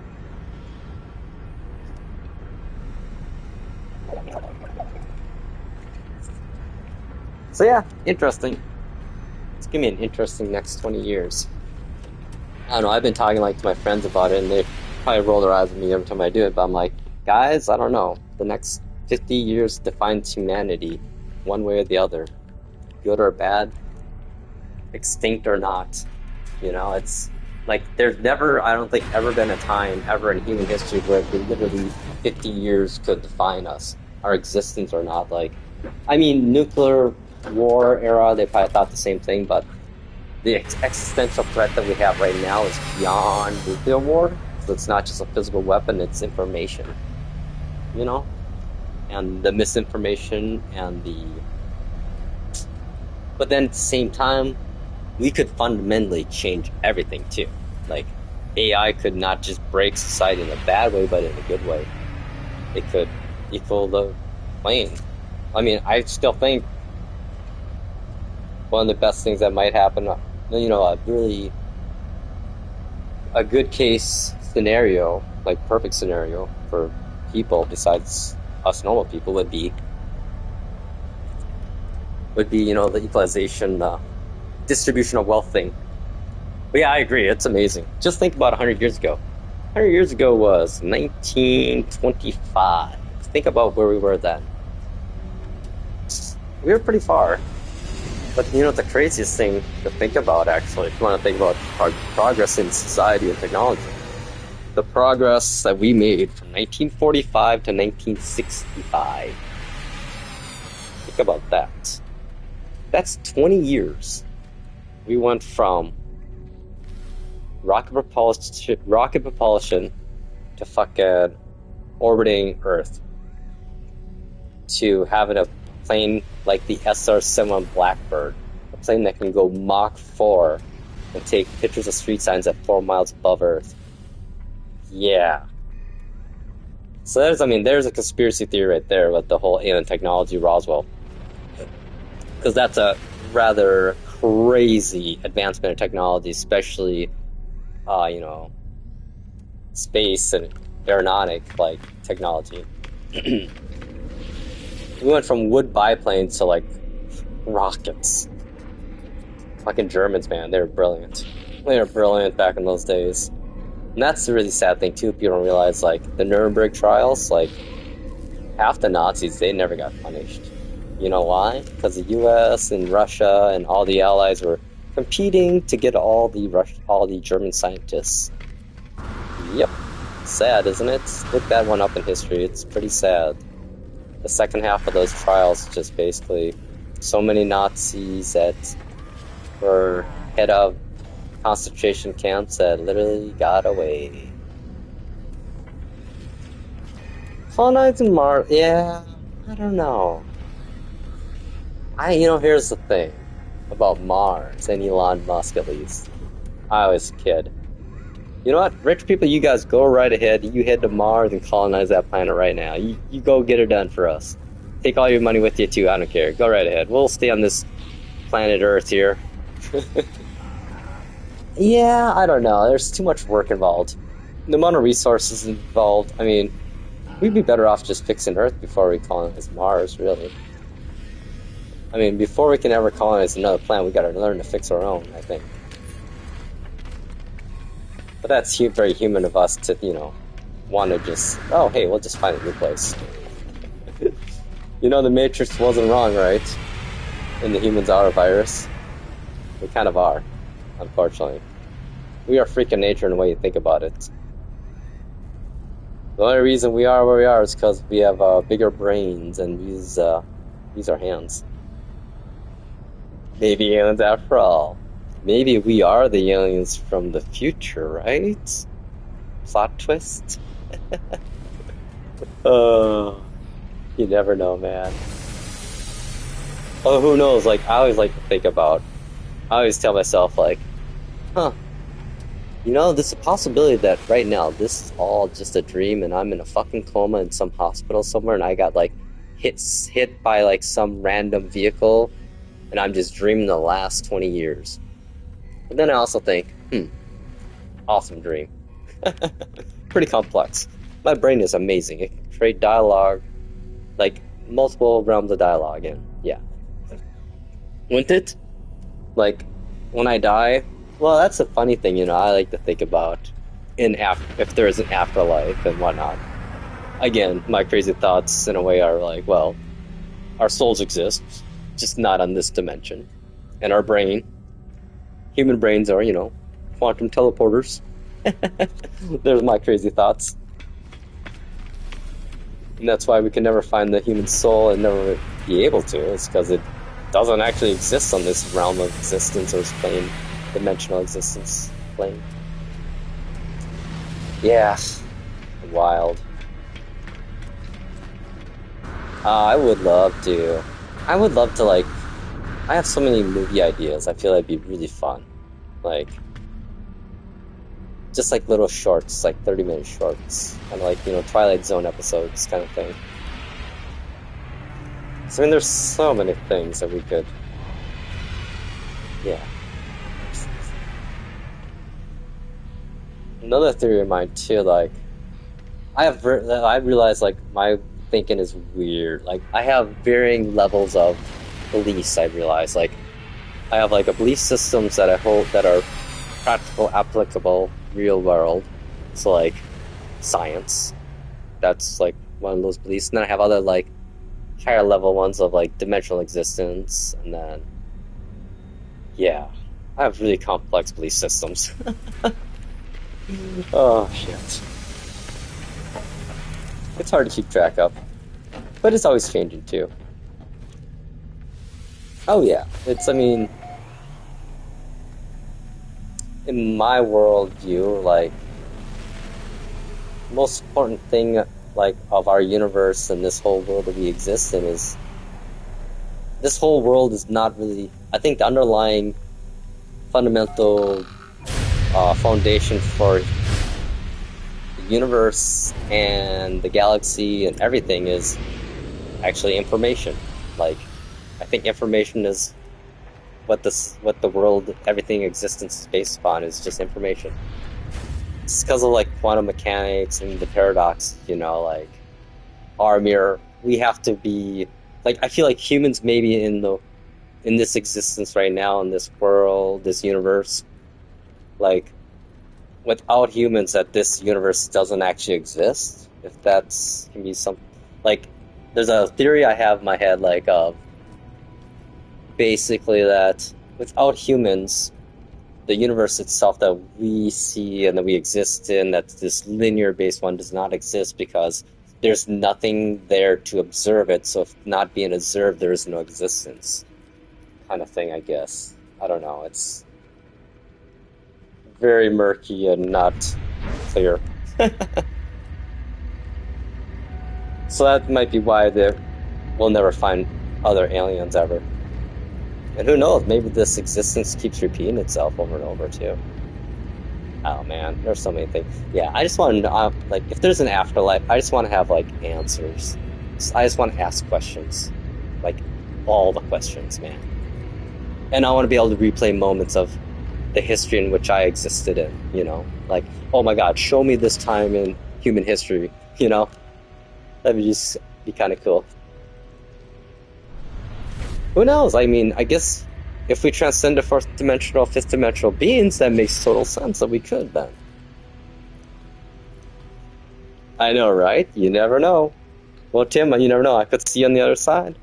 So yeah, interesting. It's gonna be an interesting next 20 years. I don't know, I've been talking like to my friends about it, and they probably roll their eyes at me every time I do it, but I'm like, guys, I don't know. The next 50 years defines humanity, one way or the other. Good or bad, extinct or not. You know, it's like there's never, I don't think, ever been a time ever in human history where literally 50 years could define us, our existence or not. Like, I mean, nuclear war era, they probably thought the same thing, but the existential threat that we have right now is beyond nuclear war. So it's not just a physical weapon, it's information, you know? And the misinformation and the... But then at the same time, we could fundamentally change everything too. Like, AI could not just break society in a bad way, but in a good way. It could equal the plane. I mean, I still think one of the best things that might happen, you know, a good case scenario, like perfect scenario for people besides us normal people would be, you know, the equalization, distribution of wealth thing. But yeah, I agree. It's amazing. Just think about 100 years ago. 100 years ago was 1925. Think about where we were then. We were pretty far. But you know, the craziest thing to think about, actually, if you want to think about progress in society and technology, the progress that we made from 1945 to 1965. Think about that. That's 20 years. We went from rocket propulsion to fucking orbiting Earth to having a plane like the SR-71 Blackbird, a plane that can go Mach 4 and take pictures of street signs at 4 miles above Earth. Yeah. So there's a conspiracy theory right there with the whole alien technology Roswell. Because that's a rather crazy advancement in technology, especially, you know, space and aeronautic, like, technology. We went from wood biplanes to, like, rockets. Fucking Germans, man, they were brilliant. They were brilliant back in those days. And that's the really sad thing, too. People don't realize, like, the Nuremberg trials, like, half the Nazis, they never got punished. You know why? Because the U.S. and Russia and all the allies were competing to get all the German scientists. Yep. Sad, isn't it? Look that one up in history. It's pretty sad. The second half of those trials, just basically so many Nazis that were head of concentration camps that literally got away. Colonizing Mars, yeah, I don't know. Here's the thing about Mars and Elon Musk, at least. I was a kid. You know what? Rich people, you guys go right ahead. You head to Mars and colonize that planet right now. You go get it done for us. Take all your money with you, too. I don't care. Go right ahead. We'll stay on this planet Earth here. Yeah, I don't know. There's too much work involved. The amount of resources involved. I mean, we'd be better off just fixing Earth before we colonize Mars, really. I mean, before we can ever colonize another planet, we gotta learn to fix our own, I think. But that's very human of us to, want to just, oh, hey, we'll just find a new place. The Matrix wasn't wrong, right? In the humans are a virus. We kind of are, unfortunately. We are freaking nature in the way you think about it. The only reason we are where we are is because we have bigger brains and use our hands. Maybe aliens after all. Maybe we are the aliens from the future, right? Plot twist? You never know, man. Oh, who knows? Like, I always like to think about... I always tell myself, like, there's a possibility that right now this is all just a dream and I'm in a fucking coma in some hospital somewhere and I got, like, hit by, like, some random vehicle and I'm just dreaming the last 20 years. But then I also think, awesome dream. Pretty complex. My brain is amazing. It can create dialogue, like, multiple realms of dialogue, and yeah. Wouldn't it? Like, when I die, well, that's a funny thing, you know. I like to think about if there is an afterlife and whatnot. Again, my crazy thoughts in a way are like, well, our souls exist, just not on this dimension, and our human brains are, you know, quantum teleporters. There's my crazy thoughts, and that's why we can never find the human soul and never be able to. It's because it doesn't actually exist on this realm of existence or this plane, dimensional existence plane. Yeah, wild. I would love to. I would love to, like, I have so many movie ideas. I feel it'd be really fun. Like, just like little shorts, like 30-minute shorts. And like, you know, Twilight Zone episodes kind of thing. So, I mean, there's so many things that we could. Yeah. Another theory of mine, too, like, I realize, like, my thinking is weird. Like, I have varying levels of beliefs, I realize. Like, I have, like, a belief systems that I hold that are practical, applicable, real world. So, like, science. That's, like, one of those beliefs. And then I have other, like, higher level ones of, like, dimensional existence. And then, yeah. I have really complex belief systems. Oh, shit. It's hard to keep track of. But it's always changing, too. Oh, yeah. I mean, in my worldview, like, most important thing, like, of our universe and this whole world that we exist in is this whole world is not really, I think the underlying fundamental foundation for the universe and the galaxy and everything is actually information. Like, I think information is what the world, everything existence is based upon, is just information. It's because of, like, quantum mechanics and the paradox, you know, like, we have to be, like, I feel like humans maybe in this existence right now, in this world, this universe, like, without humans, that this universe doesn't actually exist. If that's can be some, like, there's a theory I have in my head, like, of basically that without humans, the universe itself that we see and that we exist in, that's this linear based one, does not exist because there's nothing there to observe it. So if not being observed, there is no existence, kind of thing, I guess. I don't know. It's very murky and not clear. So that might be why we'll never find other aliens ever. And who knows, maybe this existence keeps repeating itself over and over, too. Oh, man, there's so many things. Yeah, I just want to know, like, if there's an afterlife, I just want to have, like, answers. I just want to ask questions. Like, all the questions, man. And I want to be able to replay moments of the history in which I existed in, you know? Like, oh my god, show me this time in human history, you know? That would just be kind of cool. Who knows? I mean, I guess if we transcend to fourth dimensional, fifth dimensional beings, that makes total sense that we could then. I know, right? You never know. Well, Tim, you never know. I could see you on the other side.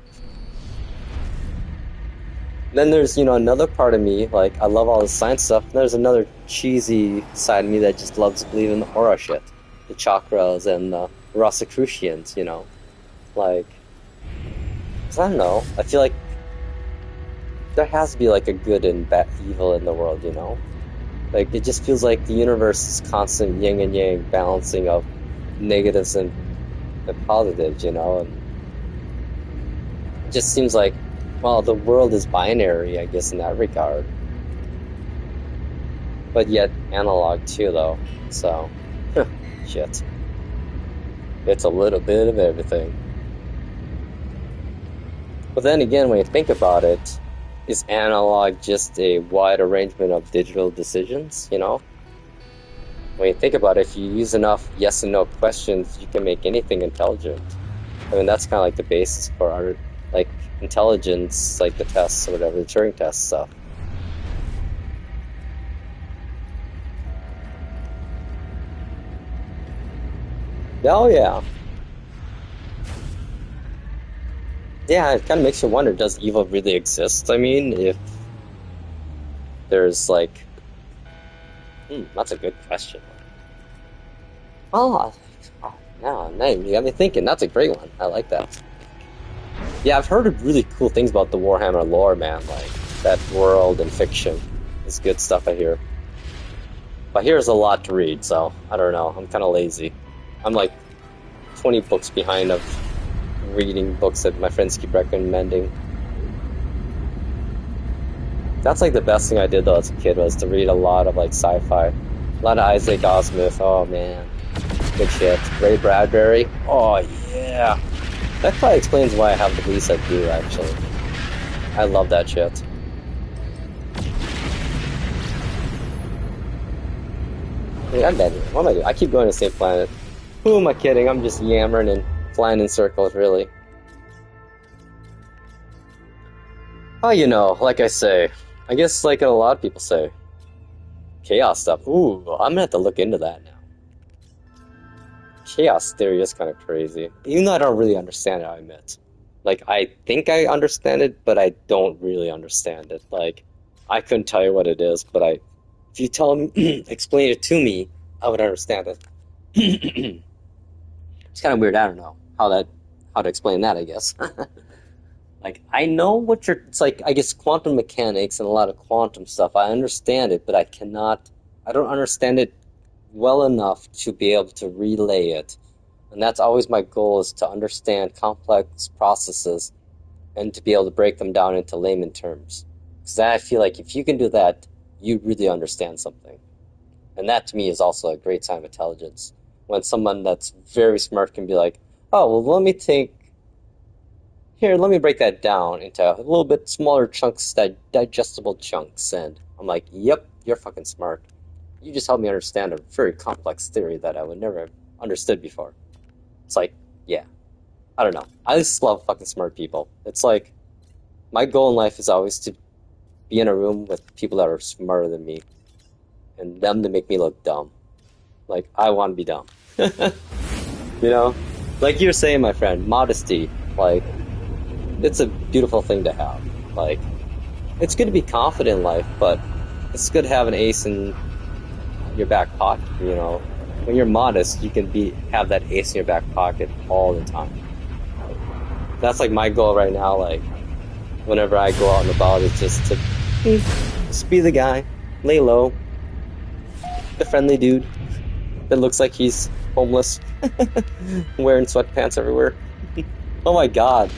Then there's, you know, another part of me, like, I love all the science stuff. And there's another cheesy side of me that just loves believing the aura shit. The chakras and the Rosicrucians, you know? Like, 'cause I don't know. I feel like there has to be, like, a good and evil in the world, you know? Like, it just feels like the universe is constant yin and yang balancing of negatives and positives, you know? And it just seems like, well, the world is binary, I guess, in that regard. But yet analog, too, though. So, shit. It's a little bit of everything. But then again, when you think about it, is analog just a wide arrangement of digital decisions, you know? When you think about it, if you use enough yes and no questions, you can make anything intelligent. I mean, that's kind of like the basis for our, like, intelligence, like the tests or whatever, the Turing test stuff. Oh yeah. Yeah, it kind of makes you wonder, does evil really exist? I mean, if there's like, that's a good question. Oh, no, man, you got me thinking. That's a great one. I like that. Yeah, I've heard really cool things about the Warhammer lore, man. Like, that world and fiction is good stuff, I hear. But here's a lot to read, so I don't know. I'm kind of lazy. I'm like 20 books behind of reading books that my friends keep recommending. That's like the best thing I did though as a kid was to read a lot of like sci-fi. A lot of Isaac Asimov. Oh man. Good shit. Ray Bradbury. Oh yeah. That probably explains why I have the beliefs I do actually. I love that shit. Dude, I'm dead here. What am I doing? I keep going to the same planet. Who am I kidding? I'm just yammering and flying in circles, really. Oh, you know, like I say, I guess like a lot of people say, chaos stuff. Ooh, I'm gonna have to look into that now. Chaos theory is kind of crazy. Even though I don't really understand it, I admit. Like, I think I understand it, but I don't really understand it. Like, I couldn't tell you what it is, but if you tell me, explain it to me, I would understand it. It's kind of weird. I don't know how to explain that, I guess. Like, I know what it's like, I guess quantum mechanics and a lot of quantum stuff, I understand it, but I don't understand it well enough to be able to relay it. And that's always my goal, is to understand complex processes and to be able to break them down into layman terms. Because I feel like if you can do that, you really understand something. And that to me is also a great sign of intelligence. When someone that's very smart can be like, oh, well, let me break that down into a little bit smaller chunks, digestible chunks. And I'm like, yep, you're fucking smart. You just helped me understand a very complex theory that I would never have understood before. It's like, yeah, I don't know. I just love fucking smart people. It's like, my goal in life is always to be in a room with people that are smarter than me and them to make me look dumb. Like, I want to be dumb. You know? Like you're saying, my friend, modesty. Like, it's a beautiful thing to have. Like, it's good to be confident in life, but it's good to have an ace in your back pocket, you know? When you're modest, you can have that ace in your back pocket all the time. That's like my goal right now, like, whenever I go out and about, it's just to just be the guy, lay low, the friendly dude that looks like he's homeless, wearing sweatpants everywhere. Oh my god.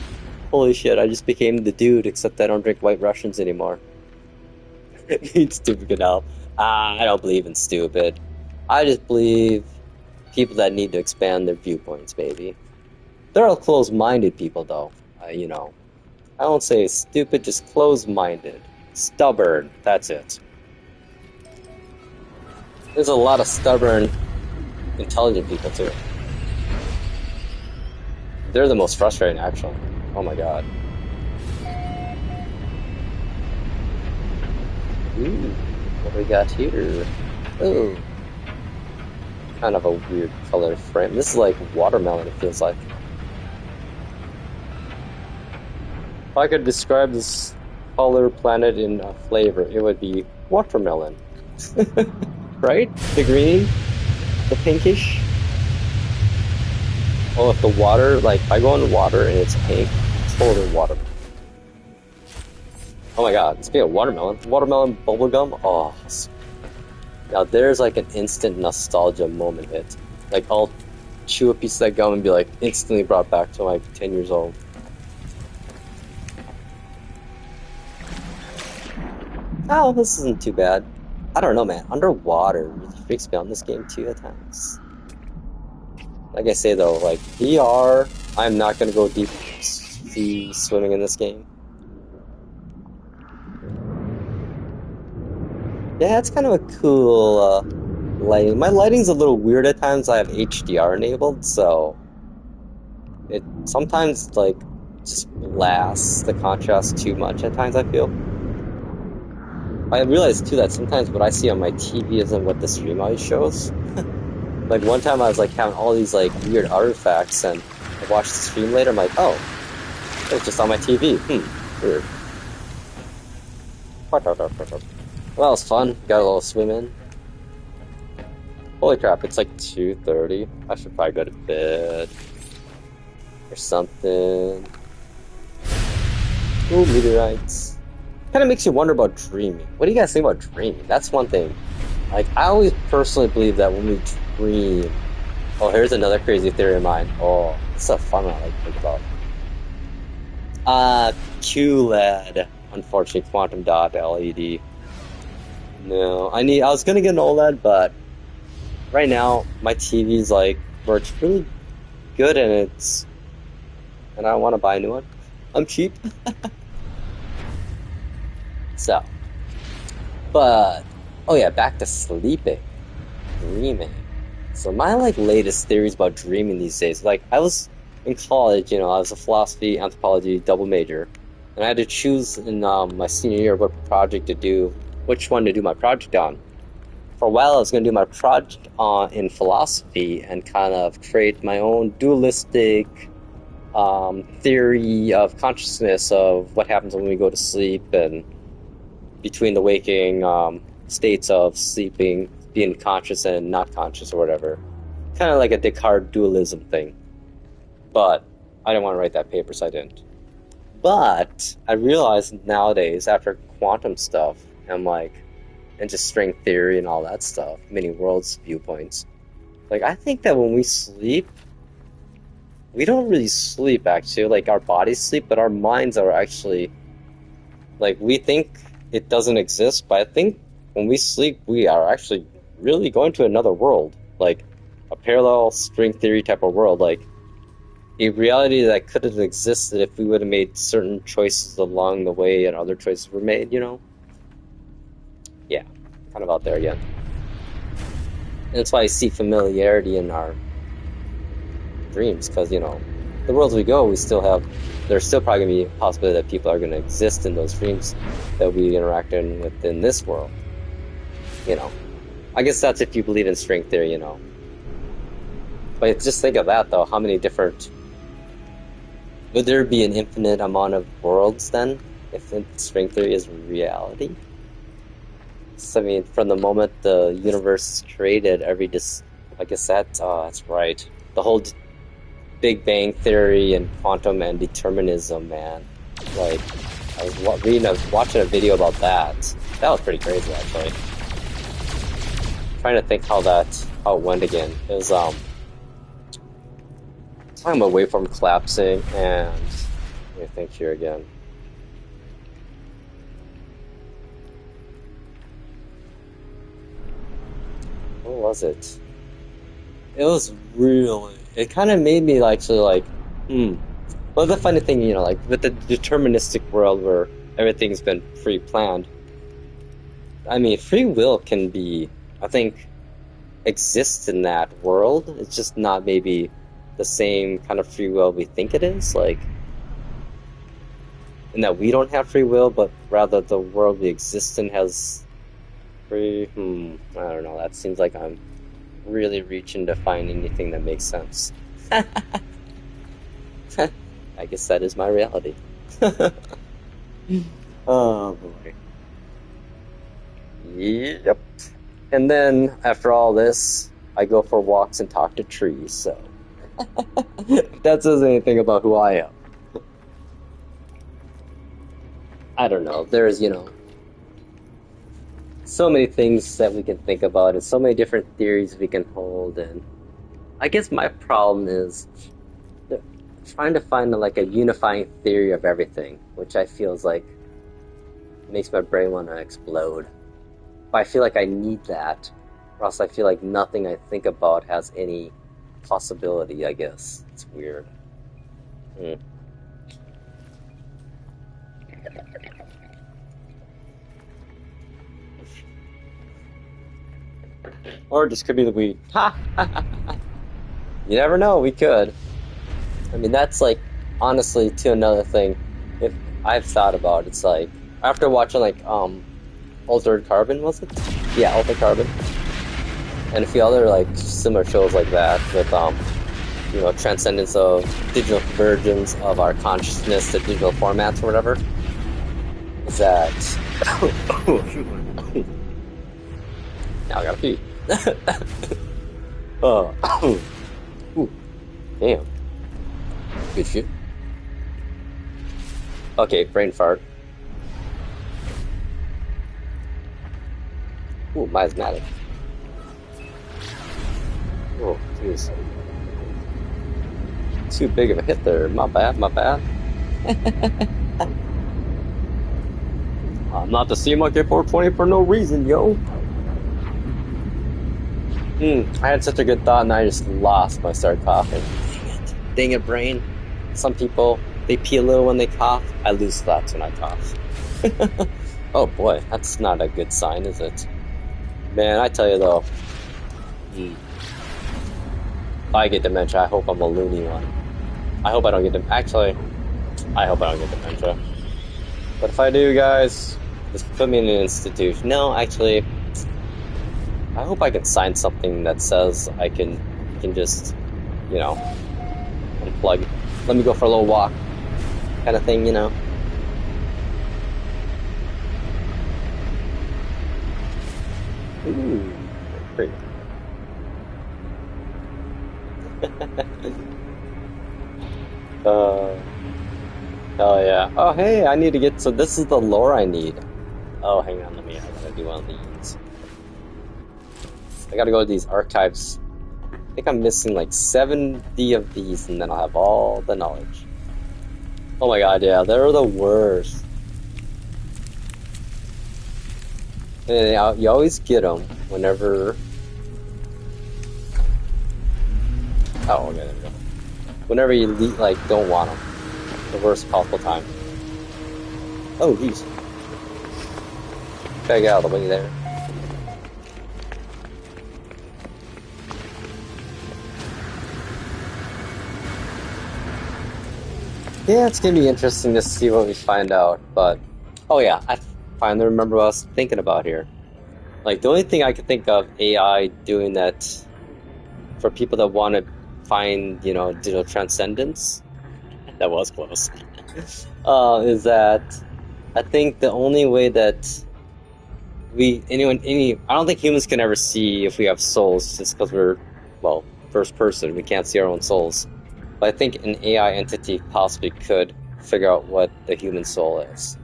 Holy shit, I just became the dude, except I don't drink White Russians anymore. Being stupid could help. I don't believe in stupid. I just believe people that need to expand their viewpoints, baby. They're all closed-minded people, though. You know. I don't say stupid, just closed-minded. Stubborn, that's it. There's a lot of stubborn, intelligent people, too. They're the most frustrating, actually. Oh my god. Ooh, what do we got here? Oh, kind of a weird color frame. This is like watermelon, it feels like. If I could describe this color planet in a flavor, it would be watermelon. Right? The green, the pinkish. Oh, if the water, like, if I go in the water and it's pink, it's totally watermelon. Oh my god, speaking of watermelon bubblegum, oh. Now there's like an instant nostalgia moment hit. Like, I'll chew a piece of that gum and be like, instantly brought back to like 10 years old. Oh, this isn't too bad. I don't know, man. Underwater really freaks me out in this game too at times. Like I say though, like VR, I'm not gonna go deep sea swimming in this game. Yeah, it's kind of a cool lighting. My lighting's a little weird at times. I have HDR enabled, so it sometimes like just blasts the contrast too much at times, I feel. I realize too that sometimes what I see on my TV isn't what the stream always shows. Like one time I was like having all these like weird artifacts, and I watched the stream later. I'm like, oh, it's just on my TV. Weird. Well, it was fun. Got a little swim in. Holy crap! It's like 2:30. I should probably go to bed or something. Ooh, meteorites. Kind of makes you wonder about dreaming. What do you guys think about dreaming? That's one thing. Like, I always personally believe that when we dream... Oh, here's another crazy theory of mine. Oh, it's a fun one I like to think about. QLED. Unfortunately, quantum dot LED. No, I was gonna get an OLED, but right now my TV's like works really good, and I don't want to buy a new one. I'm cheap. So, but oh yeah, back to sleeping, dreaming. So my like latest theories about dreaming these days, like I was in college, I was a philosophy, anthropology double major, and I had to choose in my senior year what project to do, which one to do my project on. For a while, I was going to do my project in philosophy and kind of create my own dualistic theory of consciousness of what happens when we go to sleep and between the waking states of sleeping, being conscious and not conscious or whatever. Kind of like a Descartes dualism thing. But I didn't want to write that paper, so I didn't. But I realized nowadays, after quantum stuff, and just string theory and all that stuff, many worlds viewpoints, like I think that when we sleep, we don't really sleep actually. Like our bodies sleep, but our minds are actually, like we think it doesn't exist, but I think when we sleep, we are actually really going to another world, like a parallel string theory type of world, like a reality that could have existed if we would have made certain choices along the way and other choices were made, Yeah, kind of out there again. And that's why I see familiarity in our dreams, because, the worlds we go, there's still probably going to be a possibility that people are going to exist in those dreams that we interact within this world. I guess that's if you believe in string theory, But just think of that, though. How many different... Would there be an infinite amount of worlds, then, if string theory is reality? So, I mean, from the moment the universe is created, I guess that's right. The whole Big Bang Theory and quantum and determinism, man. Like, I was watching a video about that. That was pretty crazy, actually. Trying to think how it went again. It was talking about waveform collapsing, and let me think here again. What was it? It was really... It kind of made me actually like, Well, the funny thing, like with the deterministic world where everything's been pre-planned, I mean, free will can be, I think, exists in that world. It's just not maybe the same kind of free will we think it is, like, in that we don't have free will, but rather the world we exist in has free, I don't know, that seems like I'm really reaching to find anything that makes sense. I guess that is my reality. Oh boy. Yep. And then after all this, I go for walks and talk to trees, so if that says anything about who I am. I don't know. There's, so many things that we can think about and so many different theories we can hold, and I guess my problem is trying to find like a unifying theory of everything, which I feel is like makes my brain want to explode. But I feel like I need that, or else I feel like nothing I think about has any possibility, I guess. It's weird. Or it just could be the weed. Ha! You never know, we could. I mean, that's like, honestly, to another thing, if I've thought about, it's like, after watching like, Altered Carbon, was it? Yeah, Altered Carbon. and a few other like similar shows like that with you know, transcendence of digital versions of our consciousness to digital formats or whatever, is that now I gotta pee. Ooh, damn. Good shit. Okay, brain fart. Ooh, miasmatic. Oh, jeez. Too big of a hit there. My bad, my bad. I'm not the CMK 420 for no reason, yo. I had such a good thought and I just lost when I started coughing. Dang it. Dang it, brain. Some people, they pee a little when they cough. I lose thoughts when I cough. Oh boy, that's not a good sign, is it? Man, I tell you though, if I get dementia, I hope I'm a loony one. I hope I don't get actually, I hope I don't get dementia. But if I do, guys, just put me in an institution. No, actually, I hope I can sign something that says I can just, you know, unplug. Let me go for a little walk, kind of thing, you know. Ooh, pretty. Oh yeah. Oh hey, I need to get. So this is the lore I need. Oh, hang on, I gotta do one of these. I gotta go to these archives. I think I'm missing like 70 of these, and then I'll have all the knowledge. Oh my god, yeah, they're the worst. And you always get them whenever. Oh, okay, there we go. Whenever you like don't want them, the worst possible time. Oh, jeez. Gotta get out of the way there. Yeah, it's gonna be interesting to see what we find out, but... Oh yeah, I finally remember what I was thinking about here. Like, the only thing I could think of AI doing that for people that want to find, you know, digital transcendence, that was close, is that I think the only way that I don't think humans can ever see if we have souls just because we're, well, first person, we can't see our own souls. But I think an AI entity possibly could figure out what the human soul is.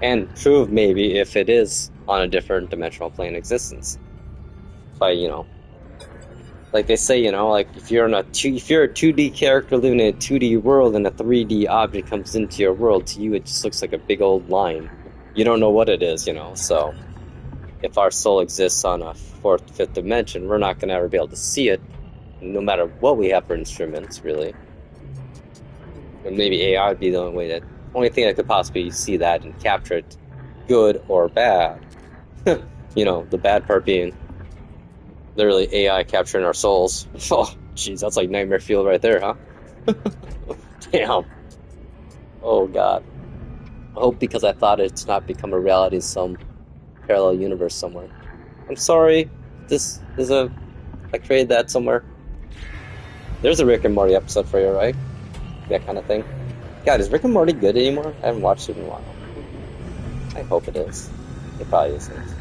And prove maybe if it is on a different dimensional plane existence. By, you know, like they say, you know, like if you're a 2D character living in a 2D world and a 3D object comes into your world, to you it just looks like a big old line. You don't know what it is, you know, so if our soul exists on a fourth, fifth dimension, we're not going to ever be able to see it, no matter what we have for instruments, really. And maybe AI would be the only thing that could possibly see that and capture it, good or bad. You know, the bad part being literally AI capturing our souls. Oh, jeez, that's like nightmare fuel right there, huh? Damn. Oh, God. I hope because I thought it's not become a reality in some parallel universe somewhere. I'm sorry. I created that somewhere. There's a Rick and Morty episode for you, right? That kind of thing. God, is Rick and Morty good anymore? I haven't watched it in a while. I hope it is. It probably isn't.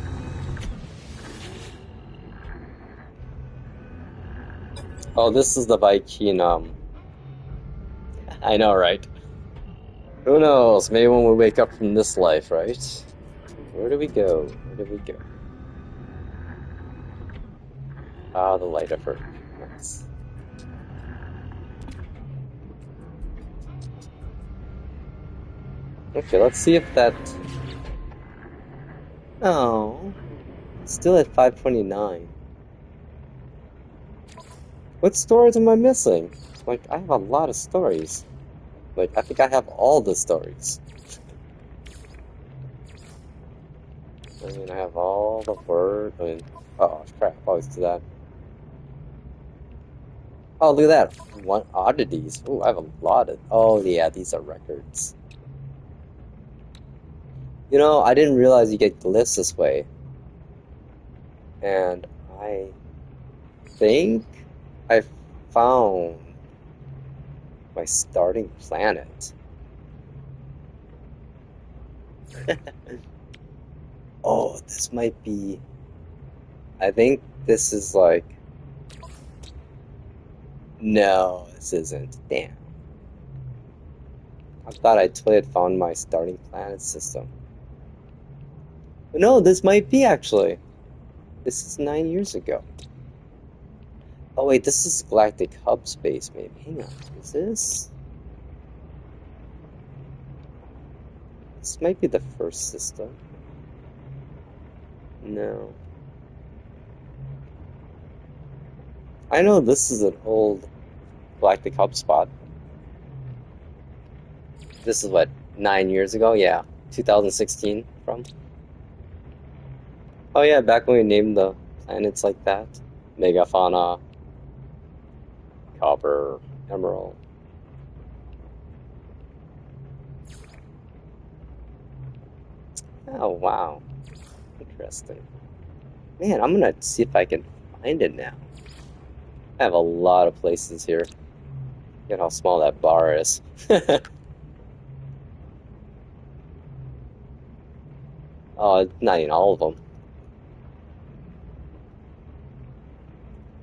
Oh, this is the Viking, I know, right? Who knows? Maybe when we wake up from this life, right? Where do we go? Where do we go? Ah, the light effort. Nice. Okay, let's see if that... Oh, still at 529. What stories am I missing? Like, I have a lot of stories. Like, I think I have all the stories. I mean, I have all the words. I mean, oh crap! I always do that. Oh, look at that! One oddities. Oh, I have a lot of. Oh yeah, these are records. You know, I didn't realize you get glyphs this way, and I think I found my starting planet. Oh, this might be. I think this is like. No, this isn't. Damn. I thought I totally had found my starting planet system. But no, this might be actually. This is 9 years ago. Oh wait, this is Galactic Hub space, maybe. Hang on, is this? This might be the first system. No. I know this is an old Galactic Hub spot. This is what, 9 years ago? Yeah, 2016 from. Oh yeah, back when we named the planets like that. Megafauna, Copper, Emerald. Oh wow, interesting. Man, I'm gonna see if I can find it now. I have a lot of places here. Look at how small that bar is. Oh, not even all of them.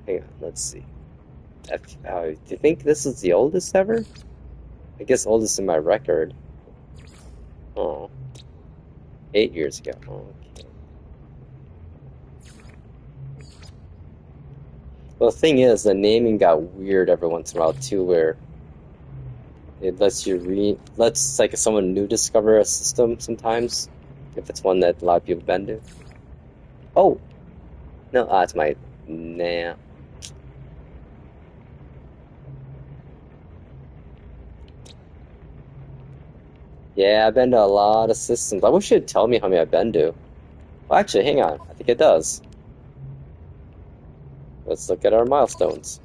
Hang on, let's see. Do you think this is the oldest ever? I guess oldest in my record. Oh, 8 years ago. Oh, okay. Well, the thing is, the naming got weird every once in a while too, where it lets you lets like someone new discover a system sometimes, if it's one that a lot of people have been to. Oh, no, it's my, nah. Yeah, I've been to a lot of systems. I wish it'd tell me how many I've been to. Well, actually, hang on. I think it does. Let's look at our milestones.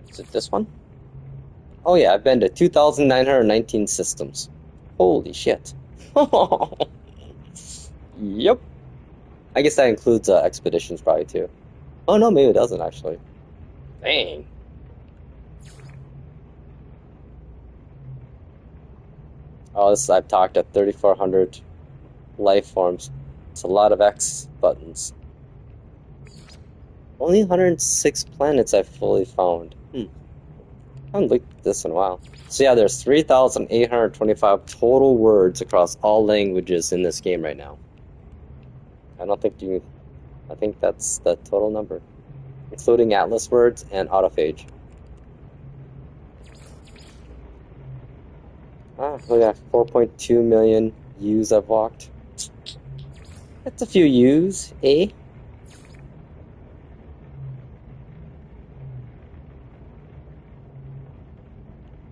Is it this one? Oh yeah, I've been to 2,919 systems. Holy shit. Yep. I guess that includes expeditions probably too. Oh no, maybe it doesn't actually. Dang. Oh, I've talked to 3,400 life forms. It's a lot of X buttons. Only 106 planets I've fully found. I haven't looked at this in a while. So yeah, there's 3,825 total words across all languages in this game right now. I don't think you... I think that's the total number, including Atlas words and autophage. We got 4.2 million U's I've walked. That's a few U's, eh?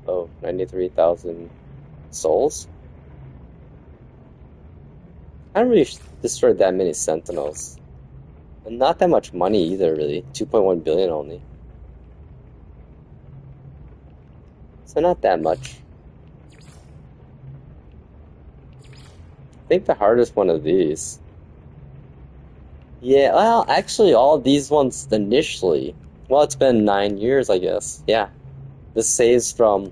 Oh, 93,000 souls? I haven't really destroyed that many Sentinels. And not that much money either, really. 2.1 billion only. So not that much. I think the hardest one of these. Yeah, well, actually, all these ones initially. Well, it's been 9 years, I guess. Yeah. This saves from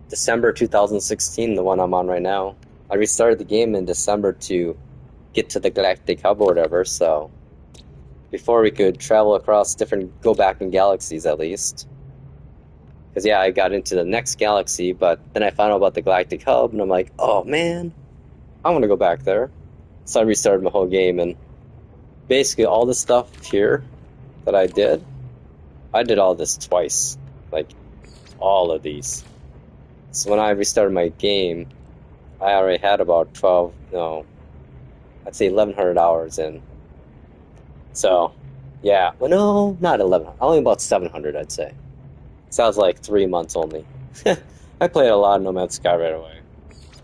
December 2016, the one I'm on right now. I restarted the game in December to get to the Galactic Hub or whatever, so before we could travel across go back in galaxies at least. Because yeah, I got into the next galaxy, but then I found out about the Galactic Hub, and I'm like, oh man, I want to go back there. So I restarted my whole game, and basically all the stuff here that I did all this twice. Like, all of these. So when I restarted my game, I already had about 12, no, I'd say 1,100 hours in. So, yeah. Well, no, not 1,100. Only about 700, I'd say. Sounds like 3 months only. I played a lot of No Man's Sky right away.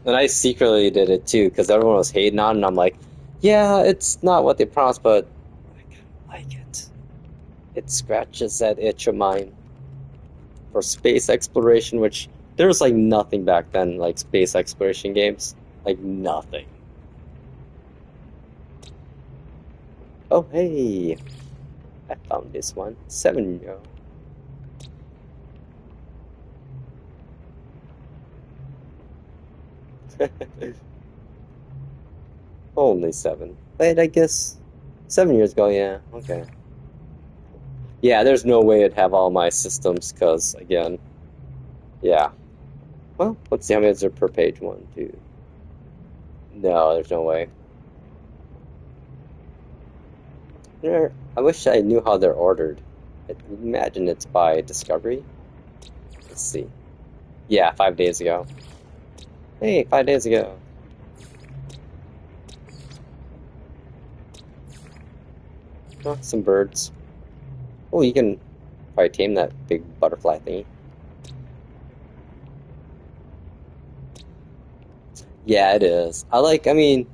And I secretly did it too, because everyone was hating on it, and I'm like, yeah, it's not what they promised, but I kind of like it. It scratches that itch of mine for space exploration, which there was like nothing back then, like space exploration games. Like nothing. Oh, hey! I found this one. 7 yo. Only 7. Wait, I guess 7 years ago, yeah. Okay. Yeah, there's no way I'd have all my systems, because, again, yeah. Well, let's see how many is there per page. 1, 2. No, there's no way. I wish I knew how they're ordered. I imagine it's by discovery. Let's see. Yeah, 5 days ago. Hey, 5 days ago. Oh, some birds. Oh, you can probably tame that big butterfly thingy. Yeah, it is. I mean,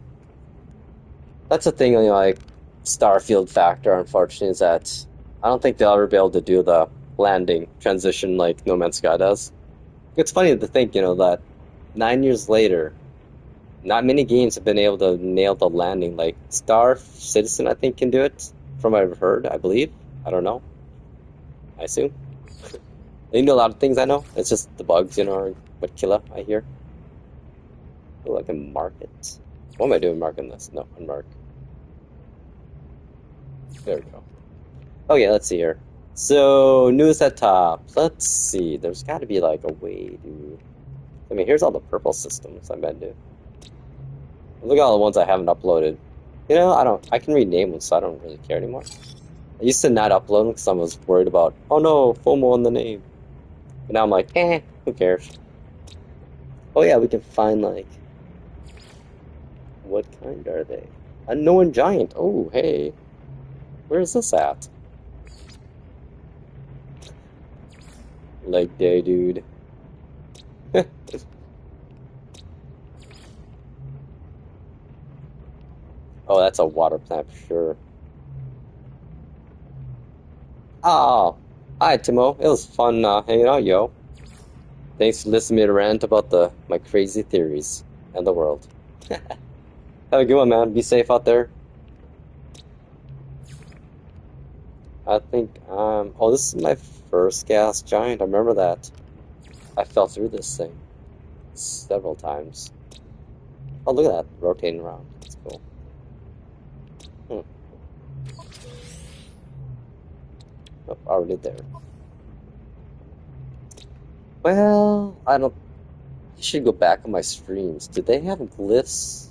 that's the thing, like, Starfield factor, unfortunately, is that I don't think they'll ever be able to do the landing transition like No Man's Sky does. It's funny to think, that 9 years later, not many games have been able to nail the landing. Like Star Citizen, I think, can do it, from what I've heard, I believe. I don't know. I assume. They know a lot of things I know. It's just the bugs, are what killer, I hear. Oh, I can mark it. What am I doing marking this? No, unmark. There we go. Okay, let's see here. So, news at top. Let's see. There's got to be like a way to... I mean, here's all the purple systems I've been to. Look at all the ones I haven't uploaded. I can rename them, so I don't really care anymore. I used to not upload them because I was worried about, oh no, FOMO in the name. But now I'm like, who cares? Oh yeah, we can find like, what kind are they? Unknown giant. Oh, hey. Where's this at? Leg day, dude. Oh, that's a water plant for sure. Oh, hi, Timo. It was fun hanging out, yo. Thanks for listening to me rant about my crazy theories and the world. Have a good one, man. Be safe out there. I think, oh, this is my first gas giant. I remember that. I fell through this thing several times. Oh, look at that, rotating around. That's cool. Oh, already there. Well, I should go back on my streams. Do they have glyphs?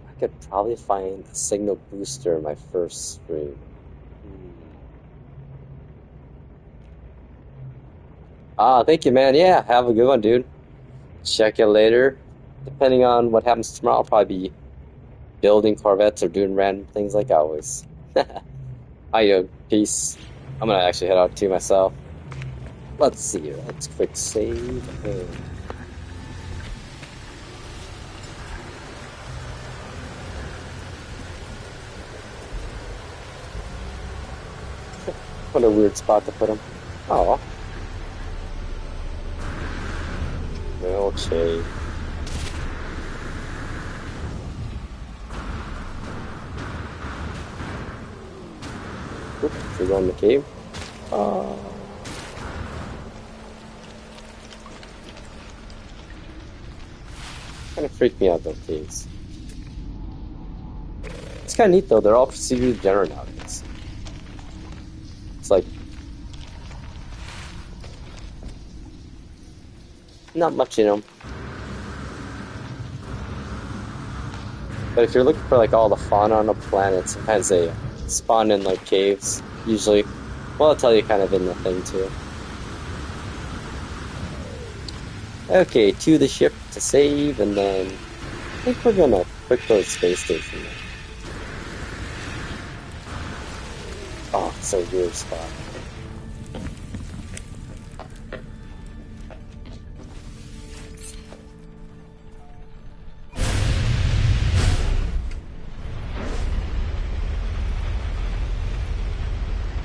I could probably find a signal booster in my first stream. Ah, thank you, man. Yeah, have a good one, dude. Check you later. Depending on what happens tomorrow, I'll probably be building Corvettes or doing random things like always. Yo, peace. I'm gonna actually head out to myself. Let's see here. Let's quick save. What a weird spot to put him. Oh. Okay. Oop, we go in the cave. Kind of freaked me out, those caves. It's kind of neat, though. They're all procedurally generated nowadays. It's like... not much in them. But if you're looking for, like, all the fauna on the planet, sometimes they spawn in, like, caves, usually. Well, I'll tell you kind of in the thing, too. Okay, to the ship to save, and then... I think we're gonna quick go to the space station now. Oh, it's a weird spot.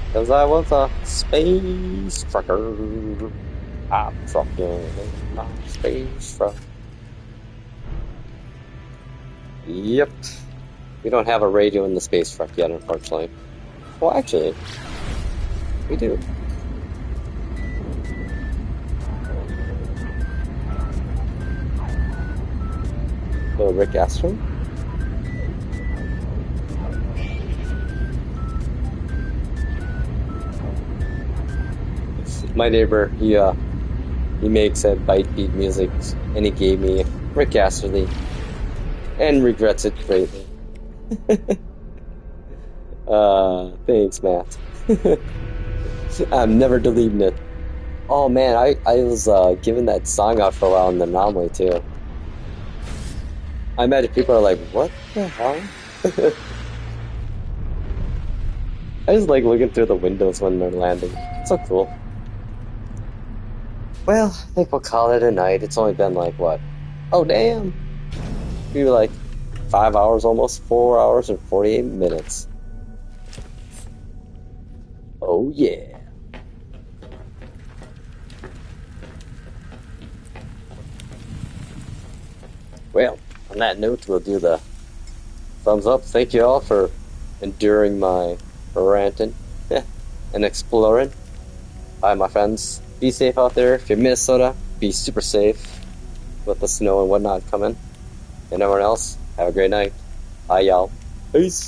Because I was a space trucker. I'm trucking a space truck. Yep. We don't have a radio in the space truck yet, unfortunately. Well, actually, we do. Little Rick Astron. My neighbor, he makes bite beat music, and he gave me Rick Astley, and regrets it greatly. Thanks, Matt. I'm never deleting it. Oh man, I was giving that song out for a while in the anomaly too. I imagine people are like, what the hell? I just like looking through the windows when they're landing. It's so cool. Well, I think we'll call it a night. It's only been like what? Oh damn! Maybe like 5 hours almost, 4 hours and 48 minutes. Oh yeah. Well, on that note, we'll do the thumbs up. Thank you all for enduring my ranting and exploring. Bye, my friends. Be safe out there. If you're in Minnesota, be super safe with the snow and whatnot coming. And everyone else, have a great night. Bye, y'all. Peace.